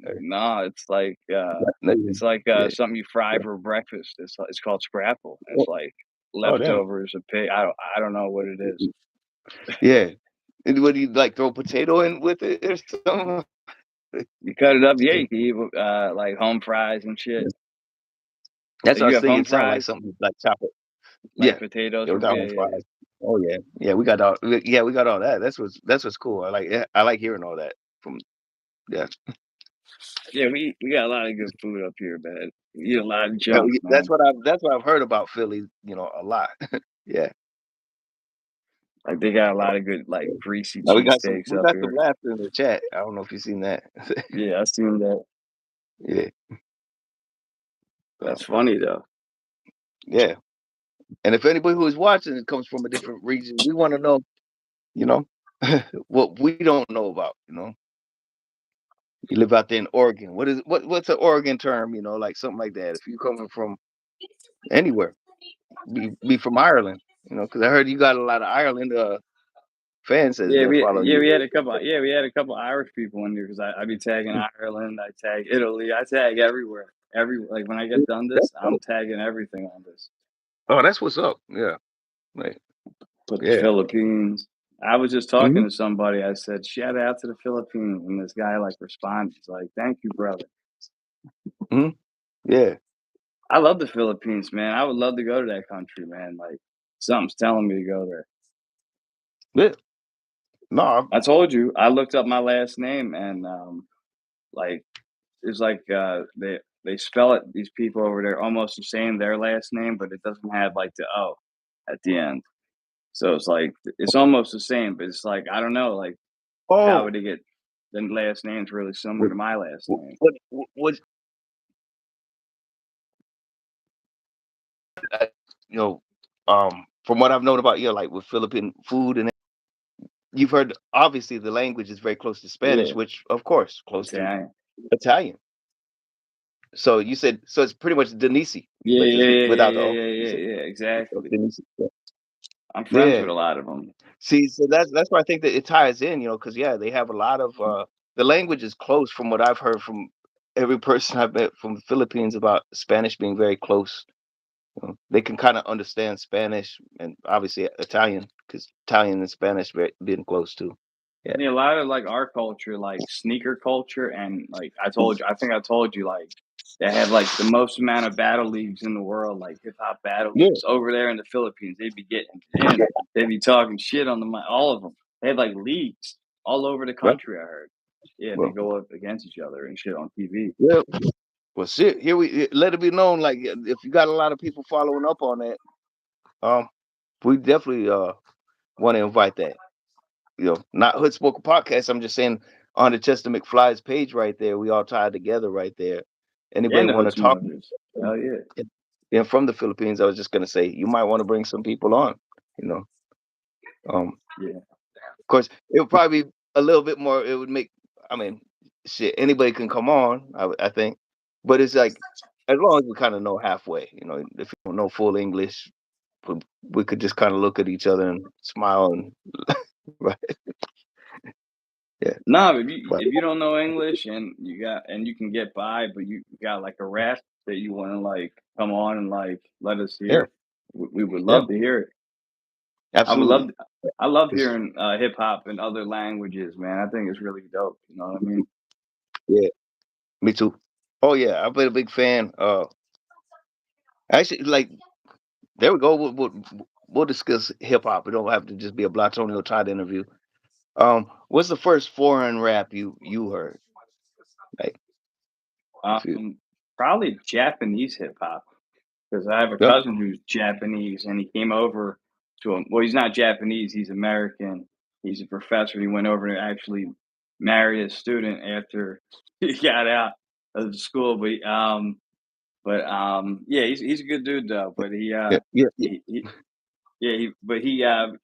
Speaker 1: Or-
Speaker 2: No,
Speaker 1: no,
Speaker 2: it's like
Speaker 1: yeah.
Speaker 2: something you fry for breakfast. It's called Scrapple.
Speaker 1: Oh,
Speaker 2: It's like
Speaker 1: oh, damn.
Speaker 2: leftovers of pig. I don't know what it is.
Speaker 1: Yeah. And what do you like? Throw potato in with it or something?
Speaker 2: You cut it up, yeah. You can eat with, like home fries and shit.
Speaker 1: That's what I
Speaker 2: You
Speaker 1: was
Speaker 2: have
Speaker 1: thinking.
Speaker 2: home
Speaker 1: It sounds like
Speaker 2: fries,
Speaker 1: something like chocolate.
Speaker 2: like
Speaker 1: Yeah.
Speaker 2: potatoes
Speaker 1: Yeah, we
Speaker 2: from
Speaker 1: got home fries. Oh yeah. Yeah, we got all. Yeah, we got all that. That's what's cool. I like. I like hearing all that from. Yeah.
Speaker 2: yeah. We got a lot of good food up here, man. We eat a lot of
Speaker 1: Yeah,
Speaker 2: junk,
Speaker 1: that's
Speaker 2: man.
Speaker 1: what I've heard about Philly. A lot. Yeah.
Speaker 2: Like they got a lot of good like greasy
Speaker 1: Now we got some
Speaker 2: cheesesteaks
Speaker 1: we
Speaker 2: up
Speaker 1: got some
Speaker 2: here.
Speaker 1: laughter in the chat. I don't know if you've seen that.
Speaker 2: Yeah, I seen that.
Speaker 1: Yeah.
Speaker 2: That's
Speaker 1: So
Speaker 2: funny though.
Speaker 1: yeah. And if anybody who is watching comes from a different region, we want to know, you know, what we don't know about. You live out there in Oregon. What's an Oregon term? Like something like that. If you coming from anywhere, be from Ireland. Because I heard you got a lot of Ireland fans that follow you.
Speaker 2: We had a couple Irish people in here because I be tagging Ireland, I tag Italy, I tag everywhere. Like when I get done
Speaker 1: That's
Speaker 2: this, I'm
Speaker 1: dope.
Speaker 2: tagging everything on this.
Speaker 1: Oh, that's what's up. Yeah. Like,
Speaker 2: Put the
Speaker 1: yeah.
Speaker 2: Philippines. I was just talking
Speaker 1: Hmm.
Speaker 2: to somebody. I said, "Shout out to the Philippines," and this guy like responded. He's like, "Thank you, brother."
Speaker 1: Hmm. Yeah.
Speaker 2: I love the Philippines, man. I would love to go to that country, man. Like something's telling me to go there.
Speaker 1: Yeah. No.
Speaker 2: I told you. I looked up my last name and like it's like they spell it. These people over there almost the same their last name, but it doesn't have like the O at the end. So it's like it's almost the same, but it's like I don't know, like how
Speaker 1: Oh.
Speaker 2: would it get the last name's really similar to my last name.
Speaker 1: What uh, you know, from what I've known about like with Philippine food, and you've heard obviously the language is very close to Spanish,
Speaker 2: Yeah,
Speaker 1: which of course close to
Speaker 2: Italian.
Speaker 1: Italian. So you said so it's pretty much Denisi,
Speaker 2: Yeah,
Speaker 1: but
Speaker 2: yeah,
Speaker 1: just
Speaker 2: yeah, yeah,
Speaker 1: without the
Speaker 2: yeah,
Speaker 1: O.
Speaker 2: yeah,
Speaker 1: You
Speaker 2: yeah,
Speaker 1: said
Speaker 2: yeah.
Speaker 1: so
Speaker 2: Exactly.
Speaker 1: Denisi. Yeah.
Speaker 2: I'm friends
Speaker 1: Yeah.
Speaker 2: with a lot of them.
Speaker 1: See, so that's why I think that it ties in, because yeah, they have a lot of the language is close from what I've heard from every person I've met from the Philippines about Spanish being very close. They can kind of understand Spanish and obviously Italian because Italian and Spanish being close too. Yeah.
Speaker 2: Yeah, a lot of like our culture, like sneaker culture, and like I think I told you, like they have like the most amount of battle leagues in the world, like hip hop battle
Speaker 1: Yeah.
Speaker 2: leagues over there in the Philippines. They'd be getting in, they'd be talking shit on the mic, all of them. They have like leagues all over the
Speaker 1: Right.
Speaker 2: country. I heard. Yeah, and they
Speaker 1: Well,
Speaker 2: go up against each other and shit on TV.
Speaker 1: yeah. Well, shit. Here let it be known. Like, if you got a lot of people following up on that, um, we definitely want to invite that. Not Hood Smoker Podcast. I'm just saying on the Chestermcfly's page right there, we all tied together right there. Anybody
Speaker 2: And the
Speaker 1: want
Speaker 2: hood
Speaker 1: to talk?
Speaker 2: smokers. Hell yeah.
Speaker 1: And from the Philippines, I was just gonna say you might want to bring some people on. You know,
Speaker 2: Yeah.
Speaker 1: of course, it would probably be a little bit more. It would make. I mean, shit. Anybody can come on. I think, but it's like as long as we kind of know halfway. If you don't know full English, we could just kind of look at each other and smile and right. Yeah.
Speaker 2: No,
Speaker 1: But
Speaker 2: if you don't know English and you can get by, but you got like a rap, that you want to like come on and like let us
Speaker 1: Yeah,
Speaker 2: hear, we would
Speaker 1: yeah,
Speaker 2: love to hear it. I would love.
Speaker 1: absolutely.
Speaker 2: I love
Speaker 1: It's,
Speaker 2: hearing hip hop in other languages, man. I think it's really dope. You know what I mean?
Speaker 1: yeah, me too. Oh yeah, I've been a big fan. Actually, like there we go. We'll discuss hip hop. It don't have to just be a Blatonino Todd interview. What's the first foreign rap you heard? Like, if you,
Speaker 2: Um, Probably Japanese hip hop. Because I have a
Speaker 1: yeah,
Speaker 2: cousin who's Japanese, and he came over to him. Well, he's not Japanese; he's American. He's a professor. He went over to actually marry a student after he got out of the school. Yeah, he's a good dude though. But
Speaker 1: yeah, yeah, yeah.
Speaker 2: he yeah, he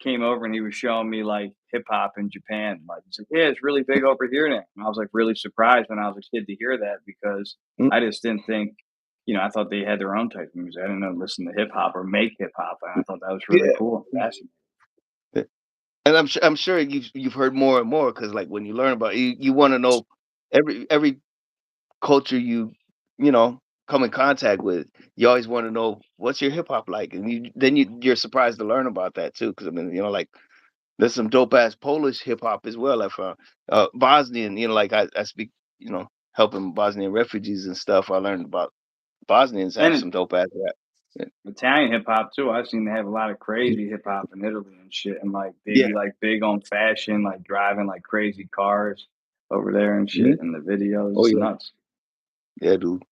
Speaker 2: came over and he was showing me like hip hop in Japan. Like he's like, yeah, it's really big over here now. And I was like really surprised when I was a kid to hear that because
Speaker 1: Mm,
Speaker 2: I just didn't think, I thought they had their own type of music. I didn't know listen to hip hop or make hip hop, and I thought that was really
Speaker 1: yeah.
Speaker 2: cool and fascinating.
Speaker 1: Yeah. And I'm sure you've heard more and more because like when you learn about you want to know every culture you know come in contact with. You always want to know what's your hip hop like, and you're surprised to learn about that too. Because I mean, like there's some dope ass Polish hip hop as well. I found Bosnian. Like I speak, helping Bosnian refugees and stuff. I learned about Bosnians have
Speaker 2: And
Speaker 1: some dope ass rap. Yeah,
Speaker 2: Italian hip hop too. I've seen they have a lot of crazy hip hop in Italy and shit, and like they
Speaker 1: yeah.
Speaker 2: be like big on fashion, like driving like crazy cars over there and
Speaker 1: Mhm.
Speaker 2: shit in the videos.
Speaker 1: Oh
Speaker 2: It's
Speaker 1: yeah,
Speaker 2: nuts.
Speaker 1: yeah, dude.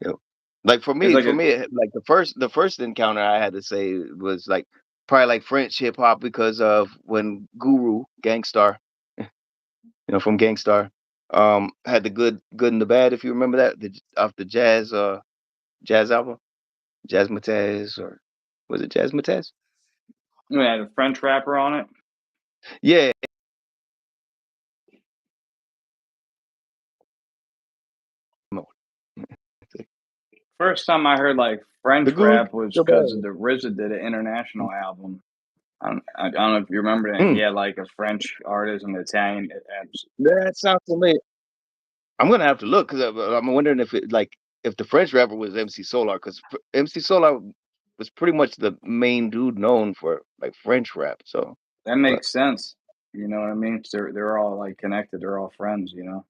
Speaker 1: Yep. Like for
Speaker 2: It's
Speaker 1: me,
Speaker 2: like a
Speaker 1: like the first encounter I had to say was like probably like French hip hop because of when Guru Gangstar, from Gangstar, had the good and the bad. If you remember that, off the jazz album, Jazz Mataz, or was it Jazz Mataz?
Speaker 2: We had a French rapper on it.
Speaker 1: Yeah, no,
Speaker 2: First time I heard like
Speaker 1: the
Speaker 2: French
Speaker 1: good,
Speaker 2: rap was
Speaker 1: the
Speaker 2: because of
Speaker 1: bad.
Speaker 2: the RZA did an international album. I don't know if you remember that. He
Speaker 1: Mm,
Speaker 2: had like a French artist and Italian.
Speaker 1: that sounds familiar. I'm gonna have to look because I'm wondering if it like if the French rapper was MC Solar because MC Solar was pretty much the main dude known for like French rap. So,
Speaker 2: That
Speaker 1: but
Speaker 2: makes sense. You know what I mean? 'Cause they're all like connected. They're all friends. You know.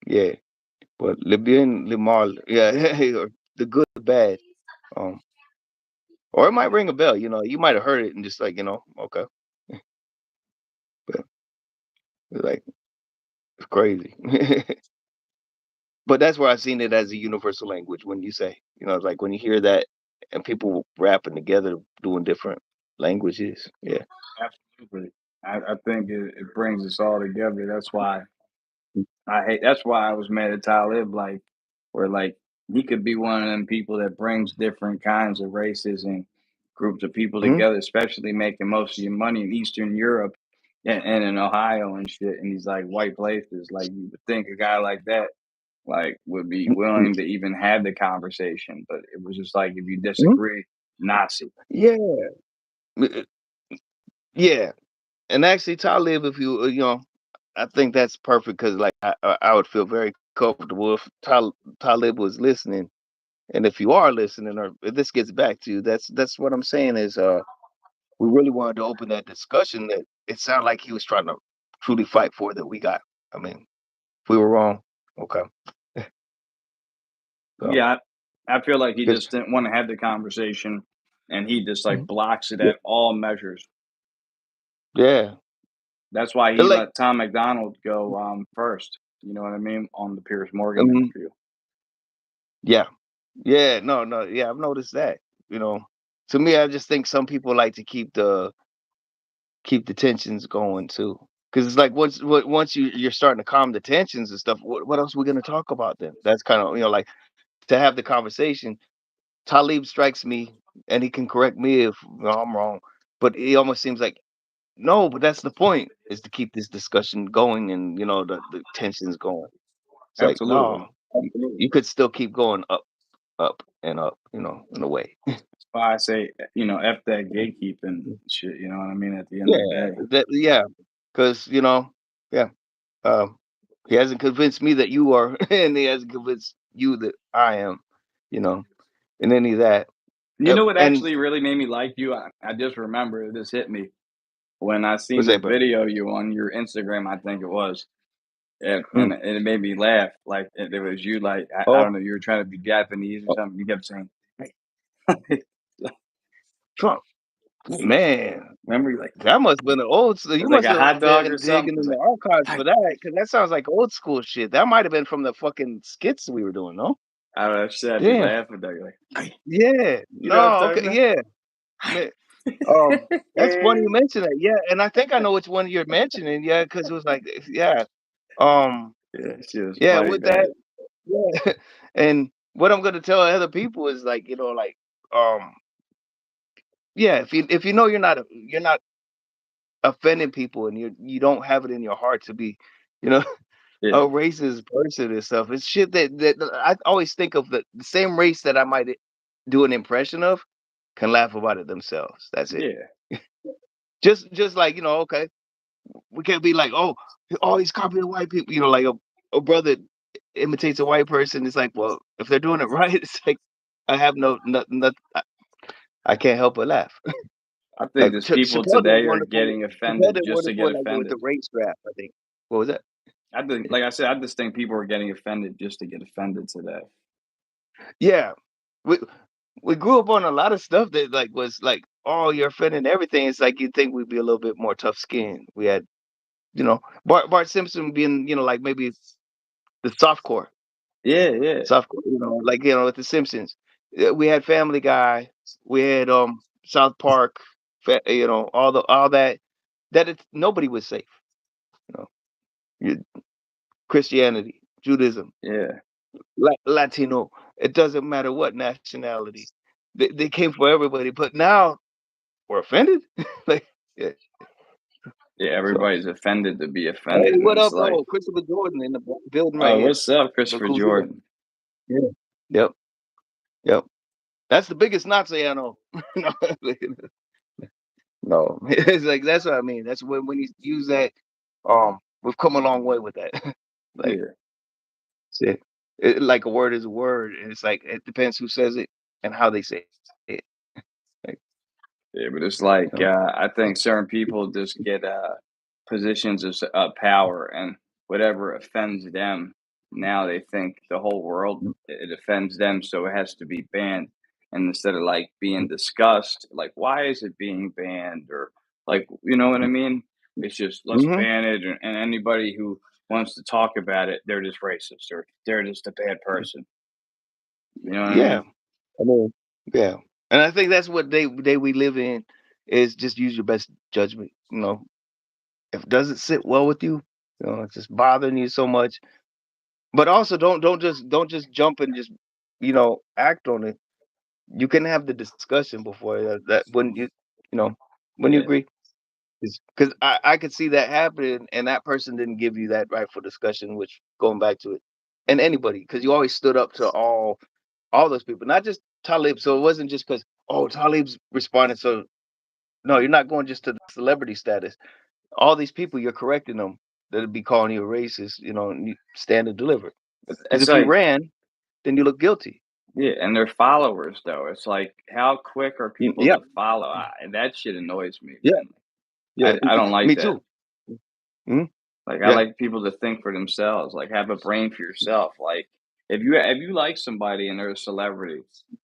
Speaker 1: yeah, but Le Bien, Le Mal, yeah, or the good, the bad, um, or it might ring a bell. You might have heard it and just like okay, but it's like it's crazy. But that's where I've seen it as a universal language. When you say, it's like when you hear that and people rapping together, doing different languages. Yeah.
Speaker 2: Absolutely. I think it brings us all together. That's why I hate. That's why I was mad at Talib. Like, where like he could be one of them people that brings different kinds of races and groups of people
Speaker 1: Mhm.
Speaker 2: together, especially making most of your money in Eastern Europe and in Ohio and shit in these like white places. Like you would think a guy like that like would be
Speaker 1: Mhm.
Speaker 2: willing to even have the conversation, but it was just like if you
Speaker 1: Mhm.
Speaker 2: disagree, Nazi.
Speaker 1: Yeah. uh, Yeah. And actually, Talib, if I think that's perfect because, like, I would feel very comfortable if Talib was listening, and if you are listening, or if this gets back to you, that's what I'm saying is, we really wanted to open that discussion. That it sounded like he was trying to truly fight for that we got. I mean, if we were wrong, okay. So,
Speaker 2: Yeah, I feel like he
Speaker 1: 'cause-
Speaker 2: just didn't want to have the conversation, and he just like
Speaker 1: Mhm.
Speaker 2: blocks it
Speaker 1: Yeah,
Speaker 2: at all measures.
Speaker 1: yeah,
Speaker 2: That's why he
Speaker 1: and like,
Speaker 2: let Tom McDonald go first. You know what I mean on the Piers Morgan
Speaker 1: um,
Speaker 2: interview.
Speaker 1: yeah, yeah, no, no, yeah, I've noticed that. You know, to me, I just think some people like to keep the tensions going too. Because it's like once you're starting to calm the tensions and stuff, what else are we gonna talk about then? That's kind of like to have the conversation. Talib strikes me, and he can correct me if I'm wrong, but he almost seems like no, but that's the point is to keep this discussion going and the tensions going. It's like no,
Speaker 2: Absolutely.
Speaker 1: you could still keep going up and up, in a way.
Speaker 2: That's why I say f that gatekeeping shit. You know what I mean? At the end
Speaker 1: Yeah,
Speaker 2: of the day,
Speaker 1: yeah, because yeah. He hasn't convinced me that you are, and he hasn't convinced you that I am, you know, in any of that.
Speaker 2: You know what
Speaker 1: And
Speaker 2: actually really made me like you? I just remember this hit me when I seen
Speaker 1: what's
Speaker 2: this
Speaker 1: that, bro?
Speaker 2: video you on your Instagram, I think it was,
Speaker 1: Mm.
Speaker 2: and it made me laugh. Like it was you, like I
Speaker 1: Oh,
Speaker 2: don't know, you were trying to be Japanese or
Speaker 1: oh,
Speaker 2: something. You kept saying, "Hey."
Speaker 1: Trump,
Speaker 2: Hey,
Speaker 1: man,
Speaker 2: remember you like
Speaker 1: that must have been an old. So you
Speaker 2: it's like
Speaker 1: must
Speaker 2: a
Speaker 1: have
Speaker 2: hot dog or
Speaker 1: been
Speaker 2: something.
Speaker 1: digging
Speaker 2: It's
Speaker 1: in the
Speaker 2: like,
Speaker 1: archives
Speaker 2: "Hey."
Speaker 1: for that, because that sounds like old school shit. That might have been from the fucking skits we were doing, no?
Speaker 2: I don't know, shit, I'd be
Speaker 1: Damn.
Speaker 2: laughing though. You're like, "Hey."
Speaker 1: Yeah.
Speaker 2: You know what I'm
Speaker 1: No.
Speaker 2: talking
Speaker 1: Okay.
Speaker 2: about?
Speaker 1: Yeah. Man. That's funny you mention that. Yeah, and I think I know which one you're mentioning. Yeah, because it was like, yeah, um,
Speaker 2: Yeah, shit was
Speaker 1: yeah,
Speaker 2: funny,
Speaker 1: with that,
Speaker 2: man.
Speaker 1: yeah. And what I'm gonna tell other people is like, like, um, yeah, if you know you're not offending people, and you don't have it in your heart to be, you know, a
Speaker 2: Yeah,
Speaker 1: racist person and stuff. It's shit that I always think of the same race that I might do an impression of can laugh about it themselves. That's it.
Speaker 2: yeah,
Speaker 1: Just like, okay, we can't be like, oh, he's copying white people. Like a brother imitates a white person. It's like, well, if they're doing it right, it's like I have no, I can't help but laugh.
Speaker 2: I think
Speaker 1: Like
Speaker 2: there's people
Speaker 1: Chappelle did
Speaker 2: today are
Speaker 1: wonderful.
Speaker 2: getting
Speaker 1: Chappelle
Speaker 2: offended
Speaker 1: did
Speaker 2: just to get
Speaker 1: wonderful, like with the
Speaker 2: offended.
Speaker 1: race rap. I think. What was that?
Speaker 2: I think, like I said, I just think people are getting offended just to get offended today.
Speaker 1: Yeah, we we grew up on a lot of stuff that like was like, oh, you're offending everything. It's like you'd think we'd be a little bit more tough skinned. We had, Bart Simpson being, like maybe the softcore.
Speaker 2: Yeah, yeah,
Speaker 1: South Korea, like, with the Simpsons. We had Family Guy, we had South Park, all that. That it's nobody was safe. You know, You- Christianity, Judaism,
Speaker 2: yeah,
Speaker 1: Latino. It doesn't matter what nationality. They came for everybody, but now we're offended. Like, yeah.
Speaker 2: yeah.
Speaker 1: So,
Speaker 2: Everybody's offended to be
Speaker 1: hey,
Speaker 2: offended, and
Speaker 1: what
Speaker 2: it's
Speaker 1: up,
Speaker 2: like,
Speaker 1: though? Christopher Jordan in the building right
Speaker 2: oh,
Speaker 1: here.
Speaker 2: what's up,
Speaker 1: Look
Speaker 2: Christopher
Speaker 1: who's here.
Speaker 2: Jordan?
Speaker 1: Yeah. Yep. Yep. That's the biggest Nazi I know. No, no, it's like that's what I mean. That's when you use that. We've come a long way with that. Like,
Speaker 2: Yeah,
Speaker 1: shit, like a word is a word, and it's like it depends who says it and how they say it. Like,
Speaker 2: yeah, but it's
Speaker 1: you
Speaker 2: like
Speaker 1: know,
Speaker 2: I think certain people just get positions of power, and whatever offends them, now they think the whole world it offends them, so it has to be banned. And instead of like being discussed, like why is it being banned, or like you know what I mean? It's just let's
Speaker 1: hmm
Speaker 2: ban it, and anybody who wants to talk about it, they're just racist or they're just a bad person. You know what I
Speaker 1: yeah,
Speaker 2: mean?
Speaker 1: I mean, yeah, and I think that's what day we live in is just use your best judgment. If it doesn't sit well with you, it's just bothering you so much. But also don't just jump and just act on it. You can have the discussion before that when you when you
Speaker 2: Yeah,
Speaker 1: agree. Because I could see that happening, and that person didn't give you that rightful discussion, which going back to it, and anybody, because you always stood up to all those people, not just Talib. So it wasn't just because Talib's responding. So no, you're not going just to the celebrity status. All these people, you're correcting them that'll be calling you a racist. And you stand and deliver.
Speaker 2: but
Speaker 1: Because
Speaker 2: it's
Speaker 1: if you
Speaker 2: like
Speaker 1: ran, then you look guilty.
Speaker 2: yeah, and they're followers though. It's like how quick are people
Speaker 1: Yeah,
Speaker 2: to follow? And that shit annoys me,
Speaker 1: yeah,
Speaker 2: man.
Speaker 1: yeah.
Speaker 2: I don't like
Speaker 1: Me
Speaker 2: that.
Speaker 1: too. Mhm.
Speaker 2: Like I
Speaker 1: Yeah,
Speaker 2: like people to think for themselves. Like have a brain for yourself. Like if you like somebody and they're a celebrity,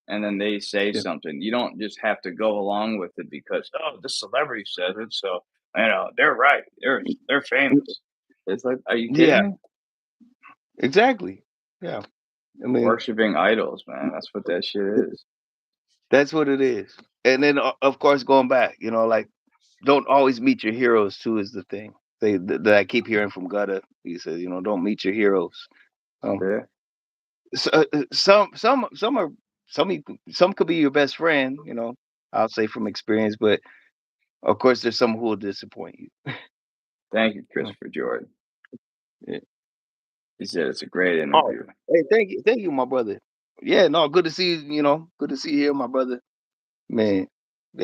Speaker 2: and then they say
Speaker 1: yeah,
Speaker 2: something, you don't just have to go along with it because oh this celebrity says it, so they're right. They're famous. It's like, are you kidding
Speaker 1: yeah.
Speaker 2: me?
Speaker 1: Exactly. Yeah. I mean,
Speaker 2: Worshipping idols, man. That's what that shit is.
Speaker 1: that's what it is. And then, of course, going back, like, don't always meet your heroes too is the thing. That I keep hearing from Gutta. He says, don't meet your heroes. Um,
Speaker 2: Yeah.
Speaker 1: some are some could be your best friend. I'll say from experience, but of course, there's some who will disappoint you.
Speaker 2: Thank you,
Speaker 1: You know?
Speaker 2: Christopher Jordan.
Speaker 1: Yeah.
Speaker 2: He said it's a great
Speaker 1: Oh,
Speaker 2: interview.
Speaker 1: hey, thank you, my brother. Yeah, no, good to see you. Good to see you here, my brother. Man,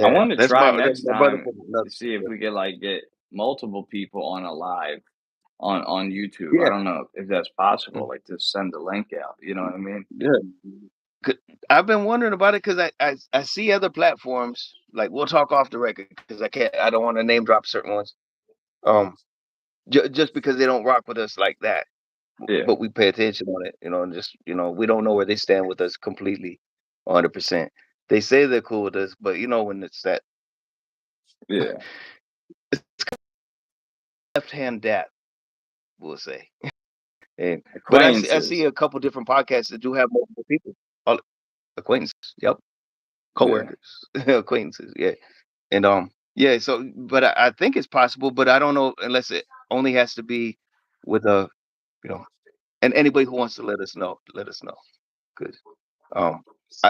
Speaker 2: I
Speaker 1: yeah,
Speaker 2: want to
Speaker 1: that's
Speaker 2: try
Speaker 1: my
Speaker 2: next
Speaker 1: brother
Speaker 2: time
Speaker 1: from another.
Speaker 2: to see if
Speaker 1: Yeah.
Speaker 2: we could like get multiple people on a live. on YouTube. I
Speaker 1: Yeah,
Speaker 2: don't know if that's possible, like, to send the link out, you know what I mean?
Speaker 1: yeah. 'Cause I've been wondering about it because I see other platforms, like, we'll talk off the record because I don't wanna name drop certain ones, um, just because they don't rock with us like that,
Speaker 2: Yeah,
Speaker 1: but we pay attention on it, and just, we don't know where they stand with us completely 100%. They say they're cool with us, but, when it's that
Speaker 2: yeah.
Speaker 1: it's left-hand dap, we'll say, and but I see
Speaker 2: Acquaintances.
Speaker 1: a couple different podcasts that do have multiple people, all acquaintances, yep,
Speaker 2: Yeah,
Speaker 1: coworkers, acquaintances, yeah. And yeah, so but I think it's possible, but I don't know unless it only has to be with you know, and anybody who wants to let us know. Because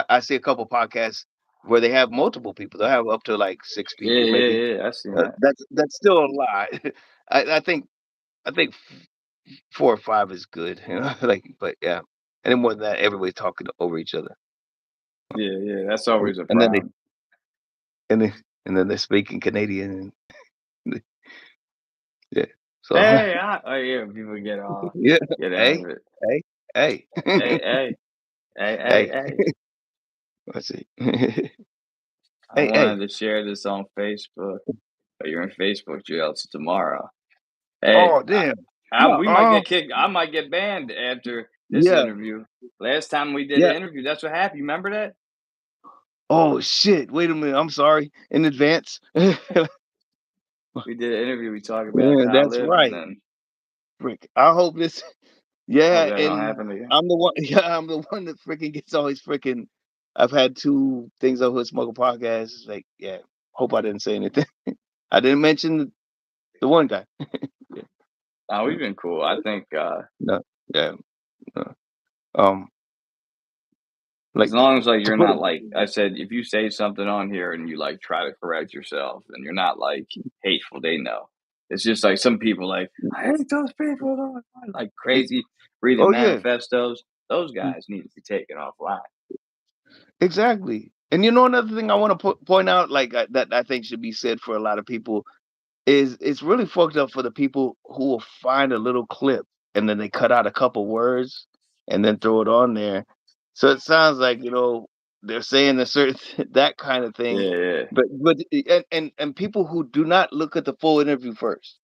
Speaker 1: I see a couple podcasts where they have multiple people. They'll have up to like six
Speaker 2: yeah,
Speaker 1: people,
Speaker 2: yeah,
Speaker 1: maybe.
Speaker 2: yeah, I seen that.
Speaker 1: That's still a lot. I think 4 or 5 is good, like, but yeah, any more than that, everybody's talking over each other,
Speaker 2: Yeah, yeah, that's always a
Speaker 1: and then they
Speaker 2: problem.
Speaker 1: and then and then they're speaking Canadian, and yeah, so
Speaker 2: Hey, oh yeah, people
Speaker 1: yeah,
Speaker 2: get out
Speaker 1: hey,
Speaker 2: of it.
Speaker 1: hey, hey,
Speaker 2: Hey, hey, hey, hey,
Speaker 1: hey.
Speaker 2: hey.
Speaker 1: Let's see.
Speaker 2: I
Speaker 1: Hey, hey.
Speaker 2: wanted to share this on Facebook, but you're in Facebook jail till tomorrow. Hey,
Speaker 1: Oh, damn.
Speaker 2: we might
Speaker 1: Nuh-uh.
Speaker 2: get kicked. I might get banned after this
Speaker 1: Yeah,
Speaker 2: interview. Last time we did
Speaker 1: yeah.
Speaker 2: an interview, that's what happened. You remember that?
Speaker 1: Oh, shit. Wait a minute. I'm sorry in advance.
Speaker 2: We did an interview. We talked about
Speaker 1: Yeah, that's
Speaker 2: ad-libs, and
Speaker 1: right.
Speaker 2: then
Speaker 1: Frick. I hope this.
Speaker 2: I hope
Speaker 1: Yeah,
Speaker 2: that don't
Speaker 1: and
Speaker 2: happen again.
Speaker 1: I'm the one. Yeah, I'm the one that freaking gets always freaking. I've had 2 things on Hood Smoker podcast. It's like, yeah. Hope I didn't say anything. I didn't mention the one guy. Yeah.
Speaker 2: We've been cool. I think
Speaker 1: No. Yeah. No. Um.
Speaker 2: as
Speaker 1: Like
Speaker 2: long as like
Speaker 1: to
Speaker 2: you're
Speaker 1: put it.
Speaker 2: not like I said, if you say something on here and you like try to correct yourself and you're not like hateful, they know. It's just like some people like I hate those people, like crazy reading
Speaker 1: Oh yeah.
Speaker 2: manifestos. Those guys need to be taken offline.
Speaker 1: Exactly. And another thing I want to point out, like that I think should be said for a lot of people is it's really fucked up for the people who will find a little clip and then they cut out a couple words and then throw it on there. So it sounds like they're saying a certain that kind of thing,
Speaker 2: Yeah, yeah.
Speaker 1: and people who do not look at the full interview first.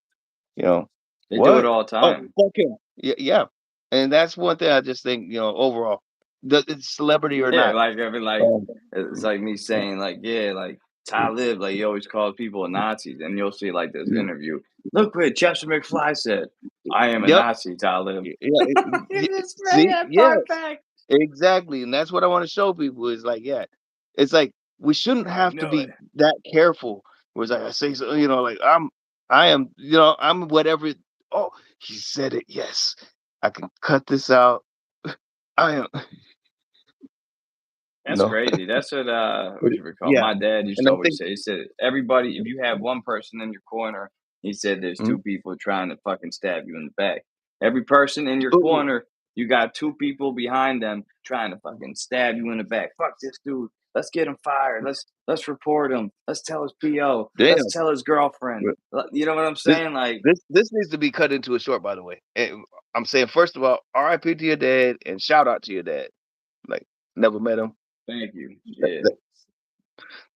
Speaker 1: You know
Speaker 2: They do it
Speaker 1: what?
Speaker 2: all the
Speaker 1: Oh,
Speaker 2: time.
Speaker 1: fuck him. Yeah, yeah. And that's one thing I just think overall, it's celebrity or
Speaker 2: Yeah,
Speaker 1: not.
Speaker 2: like I mean, like
Speaker 1: Um,
Speaker 2: it's like me saying, like, yeah, like Talib, like he always calls people Nazis, and you'll see like this
Speaker 1: Mm.
Speaker 2: interview. Look what Chestermcfly said. I am a
Speaker 1: Yep.
Speaker 2: Nazi, Talib.
Speaker 1: Yeah.
Speaker 2: You just bring
Speaker 1: See?
Speaker 2: that
Speaker 1: Yes.
Speaker 2: part back.
Speaker 1: Exactly. And that's what I want to show people is like, yeah, it's like we shouldn't
Speaker 2: I
Speaker 1: have to
Speaker 2: knew it.
Speaker 1: be that careful. Whereas like I say so, like I am, I'm whatever. Oh, he said it. Yes. I can cut this out. I am, you
Speaker 2: That's
Speaker 1: know.
Speaker 2: crazy. That's what you recall.
Speaker 1: Yeah.
Speaker 2: My dad used
Speaker 1: And
Speaker 2: to
Speaker 1: I
Speaker 2: always
Speaker 1: think
Speaker 2: say, he said, everybody, if you have one person in your corner, he said there's
Speaker 1: mhm.
Speaker 2: two people trying to fucking stab you in the back. Every person in your
Speaker 1: Oh, yeah.
Speaker 2: corner, you got two people behind them trying to fucking stab you in the back. Fuck this dude. Let's get him fired. Let's report him. Let's tell his PO. Let's
Speaker 1: Damn.
Speaker 2: tell his girlfriend. You know what I'm
Speaker 1: This
Speaker 2: saying? Like,
Speaker 1: this needs to be cut into a short, by the way. And I'm saying first of all, R.I.P. to your dad and shout out to your dad. Like never met him.
Speaker 2: thank you.
Speaker 1: That,
Speaker 2: Yeah.
Speaker 1: that,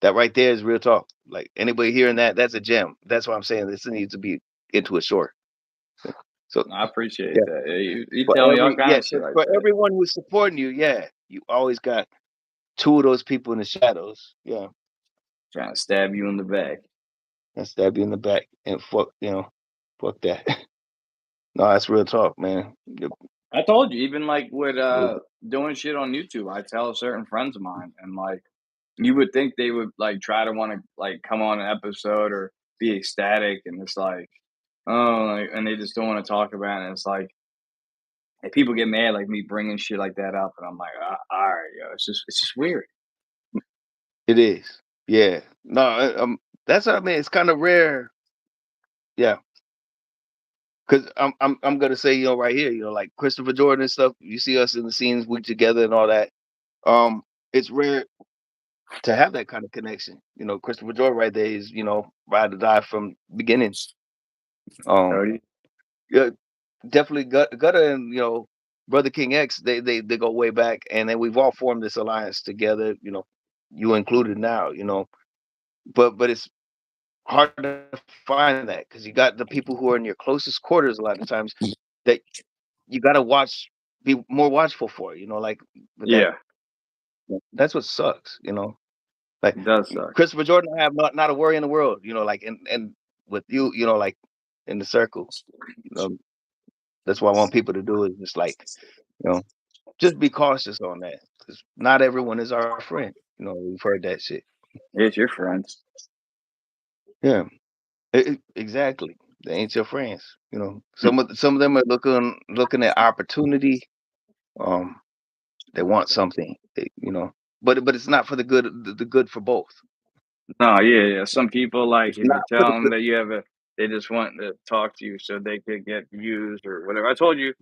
Speaker 1: that right there is real talk. Like anybody hearing that, that's a gem. That's why I'm saying this needs to be into a short. So
Speaker 2: I appreciate
Speaker 1: yeah,
Speaker 2: that. Yeah, you tell me all kind
Speaker 1: yeah,
Speaker 2: of shit like
Speaker 1: for
Speaker 2: that.
Speaker 1: everyone who's supporting you, yeah, you always got 2 of those people in the shadows. Yeah,
Speaker 2: Trying to stab you in the back.
Speaker 1: and stab you in the back and fuck that. No, that's real talk, man. Yep.
Speaker 2: I told you, even like with doing shit on YouTube, I tell certain friends of mine, and like you would think they would like try to want to like come on an episode or be ecstatic, and it's like oh, like, and they just don't want to talk about it. And it's like and people get mad like me bringing shit like that up, and I'm like, all right, yo, it's just weird.
Speaker 1: It is. Yeah. No, that's what I mean. It's kind of rare. Yeah. Because I'm gonna say, right here, like Christopher Jordan and stuff, you see us in the scenes we together and all that. It's rare to have that kind of connection. Christopher Jordan right there is, ride or die from beginning. Um,
Speaker 2: Cody,
Speaker 1: yeah, definitely Gutter and Brother King X. They go way back, and then we've all formed this alliance together. You included now. But it's hard to find that because you got the people who are in your closest quarters a lot of times that you got to be more watchful for. Like with that.
Speaker 2: Yeah,
Speaker 1: That's what sucks. Like
Speaker 2: it does suck.
Speaker 1: Christopher Jordan, I have not a worry in the world. Like and with you, like in the circle. You know, that's what I want people to do is just like you know just be cautious on that because not everyone is our friend. We've heard that shit.
Speaker 2: It's your friends.
Speaker 1: Yeah, exactly. They ain't your friends. Some of them are looking at opportunity. Um, they want something. But it's not for the good. The good for both.
Speaker 2: No, yeah, yeah. Some people like
Speaker 1: It's
Speaker 2: if you
Speaker 1: not for
Speaker 2: tell
Speaker 1: the
Speaker 2: them
Speaker 1: good.
Speaker 2: that you have a, they just want to talk to you so they could get views or whatever. I told you,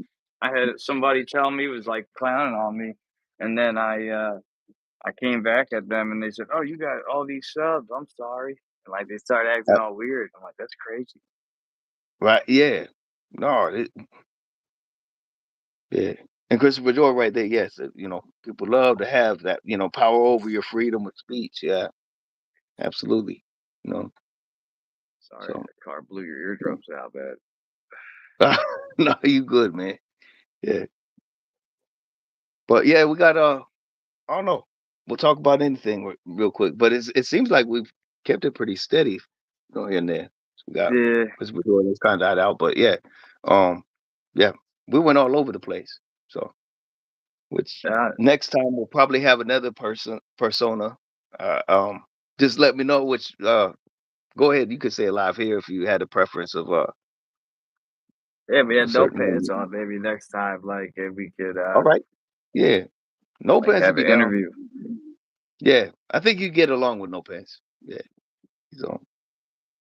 Speaker 2: I had somebody tell me was like clowning on me, and then I came back at them and they said, "Oh, you got all these subs. I'm sorry." And like they started acting all weird. I'm like, "That's crazy."
Speaker 1: Right? Yeah. No. Yeah. And Christopher Joy right there. Yes. People love to have that. Power over your freedom of speech. Yeah. Absolutely. You know.
Speaker 2: Sorry,
Speaker 1: So.
Speaker 2: that car blew your eardrums out bad.
Speaker 1: No, you good, man. Yeah. But yeah, we got I don't know. We'll talk about anything real quick, but it seems like we've kept it pretty steady, here and there. So we got
Speaker 2: Yeah,
Speaker 1: because we're doing this kind of out, but yeah, um, yeah, we went all over the place. So, which
Speaker 2: yeah,
Speaker 1: next time we'll probably have another persona. Uh, um, just let me know which. Go ahead. You could say it live here if you had a preference of
Speaker 2: yeah. We
Speaker 1: a
Speaker 2: had no
Speaker 1: certain
Speaker 2: pants
Speaker 1: one.
Speaker 2: on. Maybe next time, like if we could,
Speaker 1: All right. Yeah. No
Speaker 2: like
Speaker 1: pants would
Speaker 2: have
Speaker 1: be
Speaker 2: an
Speaker 1: down.
Speaker 2: interview.
Speaker 1: Yeah, I think you get along with no pants. Yeah, he's on.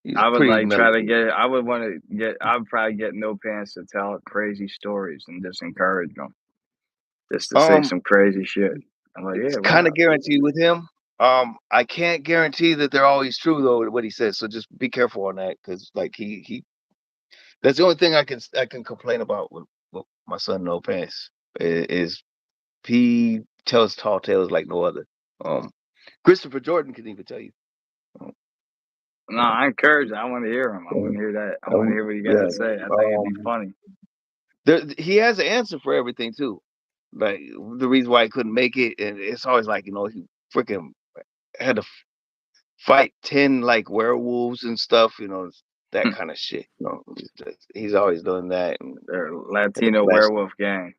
Speaker 1: He's
Speaker 2: I would
Speaker 1: pretty
Speaker 2: like try
Speaker 1: mellow.
Speaker 2: to get. I would want to get. I would probably get no pants to tell crazy stories and just encourage them, just to say
Speaker 1: Um,
Speaker 2: some crazy shit. I'm like,
Speaker 1: it's
Speaker 2: yeah, why
Speaker 1: kind of
Speaker 2: not?
Speaker 1: guaranteed with him. I can't guarantee that they're always true though. What he says, so just be careful on that because like he. That's the only thing I can complain about with my son No Pants is he tells tall tales like no other. Um, Christopher Jordan can even tell you. Um,
Speaker 2: No, I encourage it. I want to hear him. I want to hear that. I want to hear what you got
Speaker 1: yeah.
Speaker 2: to say. I think it'd be
Speaker 1: Um,
Speaker 2: funny.
Speaker 1: he has an answer for everything too. Like the reason why he couldn't make it, and it's always like he freaking had to fight 10 like werewolves and stuff. That kind of shit. He's always doing that.
Speaker 2: They're
Speaker 1: And
Speaker 2: Latino
Speaker 1: flash,
Speaker 2: werewolf gang.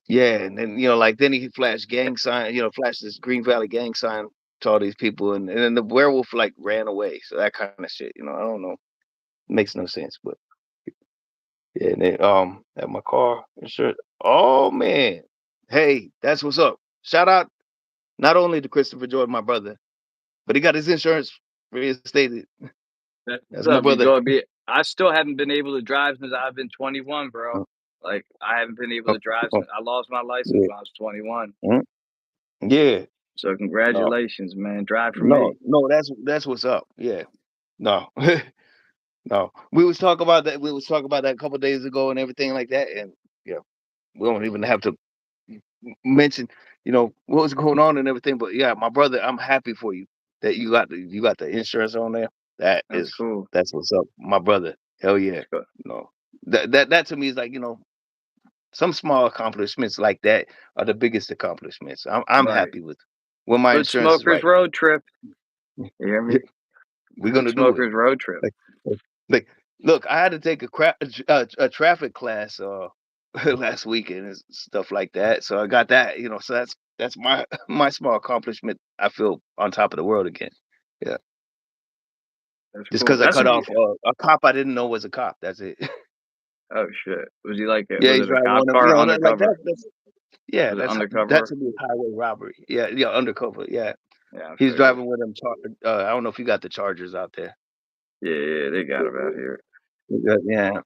Speaker 1: yeah, and then like then he flashed gang sign. Flashed this Green Valley gang sign to all these people, and then the werewolf like ran away. So that kind of shit. I don't know. Makes no sense, but yeah. And then at my car insurance. Oh man, hey, that's what's up. Shout out not only to Christopher Jordan, my brother, but he got his insurance reinstated.
Speaker 2: That's
Speaker 1: That's
Speaker 2: what's
Speaker 1: my
Speaker 2: up. You
Speaker 1: brother.
Speaker 2: go be. I still haven't been able to drive since I've been 21, bro.
Speaker 1: Uh,
Speaker 2: Like I haven't been able
Speaker 1: uh,
Speaker 2: to drive
Speaker 1: uh,
Speaker 2: since I lost my license
Speaker 1: yeah.
Speaker 2: when I was 21.
Speaker 1: Mhm. Yeah.
Speaker 2: So
Speaker 1: No.
Speaker 2: congratulations, man. Drive for
Speaker 1: No.
Speaker 2: me.
Speaker 1: No. That's what's up. Yeah. No. No. We was talking about that. We was talking about that a couple days ago and everything like that. And yeah, we don't even have to mention, what was going on and everything. But yeah, my brother, I'm happy for you that you got the insurance on there. That
Speaker 2: That's
Speaker 1: is
Speaker 2: cool.
Speaker 1: that's what's up, my brother. Hell yeah.
Speaker 2: That's good.
Speaker 1: That to me is like some small accomplishments like that are the biggest accomplishments. I'm
Speaker 2: Right.
Speaker 1: happy with when my
Speaker 2: Hood
Speaker 1: insurance is
Speaker 2: smokers
Speaker 1: right.
Speaker 2: road trip. You hear me?
Speaker 1: We're
Speaker 2: Hood
Speaker 1: gonna do it.
Speaker 2: smokers road trip.
Speaker 1: Like, like, look, I had to take a traffic class last weekend and stuff like that. So I got that. So that's my my small accomplishment. I feel on top of the world again. Yeah,
Speaker 2: That's
Speaker 1: just
Speaker 2: cool.
Speaker 1: because I
Speaker 2: That's
Speaker 1: cut
Speaker 2: what you.
Speaker 1: off a cop I didn't know was a cop. That's it.
Speaker 2: Oh shit. Was he like it?
Speaker 1: Yeah,
Speaker 2: Was
Speaker 1: he's
Speaker 2: it a
Speaker 1: driving
Speaker 2: cop
Speaker 1: one of
Speaker 2: car
Speaker 1: like
Speaker 2: undercover?
Speaker 1: that. Yeah,
Speaker 2: Was it
Speaker 1: that
Speaker 2: undercover?
Speaker 1: to me is highway robbery. Yeah, yeah, undercover. Yeah,
Speaker 2: Yeah, I
Speaker 1: he's
Speaker 2: figured.
Speaker 1: driving with them. I don't know if you got the Chargers out there.
Speaker 2: Yeah, yeah, they got him out here.
Speaker 1: Yeah,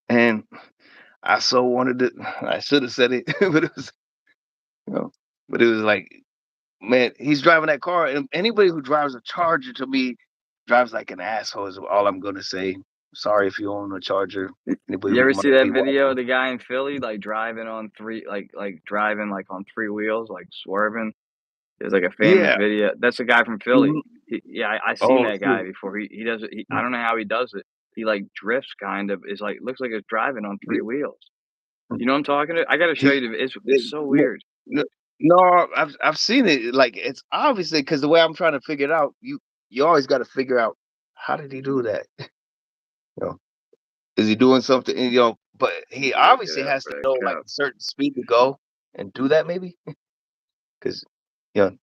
Speaker 1: and I so wanted to. I should have said it, but it was, you know, but it was like, man, he's driving that car, and anybody who drives a Charger to me drives like an asshole. Is all I'm gonna say. Sorry if you own a Charger. Anybody
Speaker 2: You
Speaker 1: who
Speaker 2: ever see
Speaker 1: might
Speaker 2: that
Speaker 1: be
Speaker 2: video of
Speaker 1: watching.
Speaker 2: the guy in Philly like driving on driving like on three wheels, like swerving? There's like a famous
Speaker 1: Yeah.
Speaker 2: video. That's a guy from Philly.
Speaker 1: Mhm.
Speaker 2: Yeah, I seen
Speaker 1: Oh,
Speaker 2: that guy
Speaker 1: shit.
Speaker 2: before. He does it. I don't know how he does it. He like drifts kind of. It's like looks like it's driving on three
Speaker 1: Yeah.
Speaker 2: wheels. You know what I'm talking to? I gotta show
Speaker 1: He
Speaker 2: you the. It's
Speaker 1: it
Speaker 2: so
Speaker 1: no
Speaker 2: weird.
Speaker 1: no no, I've seen it, like, it's obviously because the way I'm trying to figure it out, you always gotta figure out, how did he do that? You know? Is he doing something, but he
Speaker 2: Look it
Speaker 1: obviously
Speaker 2: up
Speaker 1: has to
Speaker 2: real
Speaker 1: know, like,
Speaker 2: quick.
Speaker 1: a certain speed to go and do that maybe, 'cause, you know,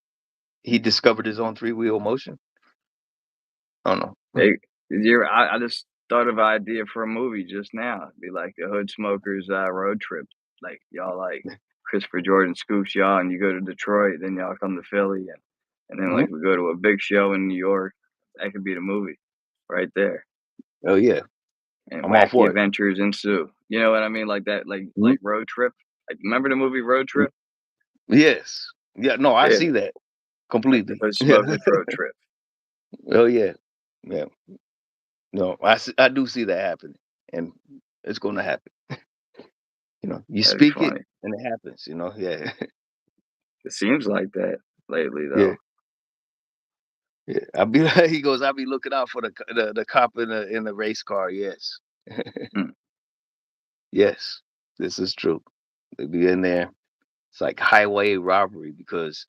Speaker 1: he discovered his own three-wheel motion? I don't know.
Speaker 2: Hey, I just thought of an idea for a movie just now. It'd be like the Hood Smokers road trip. Like y'all like Christopher Jordan scoops y'all and you go to Detroit, then y'all come to Philly and then
Speaker 1: Mhm.
Speaker 2: like we go to a big show in New York. That could be the movie right there.
Speaker 1: Oh, yeah.
Speaker 2: And
Speaker 1: I'm all
Speaker 2: wacky
Speaker 1: for it.
Speaker 2: adventures ensue. You know what I mean? Like that,
Speaker 1: Mhm.
Speaker 2: like road trip. Like, remember the movie Road
Speaker 1: Mm.
Speaker 2: Trip?
Speaker 1: Yes. Yeah, no, I
Speaker 2: Yeah,
Speaker 1: see that
Speaker 2: like the
Speaker 1: completely.
Speaker 2: Hood
Speaker 1: Yeah.
Speaker 2: Smokers road trip.
Speaker 1: Oh, yeah. Yeah. No, I do see that happening, and it's gonna happen. You
Speaker 2: That'd be
Speaker 1: speak it
Speaker 2: funny.
Speaker 1: and it happens, Yeah.
Speaker 2: It seems like that lately,
Speaker 1: Yeah.
Speaker 2: though.
Speaker 1: Yeah. I be he goes, "I be looking out for the cop in the race car." Yes.
Speaker 2: Hmm.
Speaker 1: Yes. This is true. They be in there. It's like highway robbery because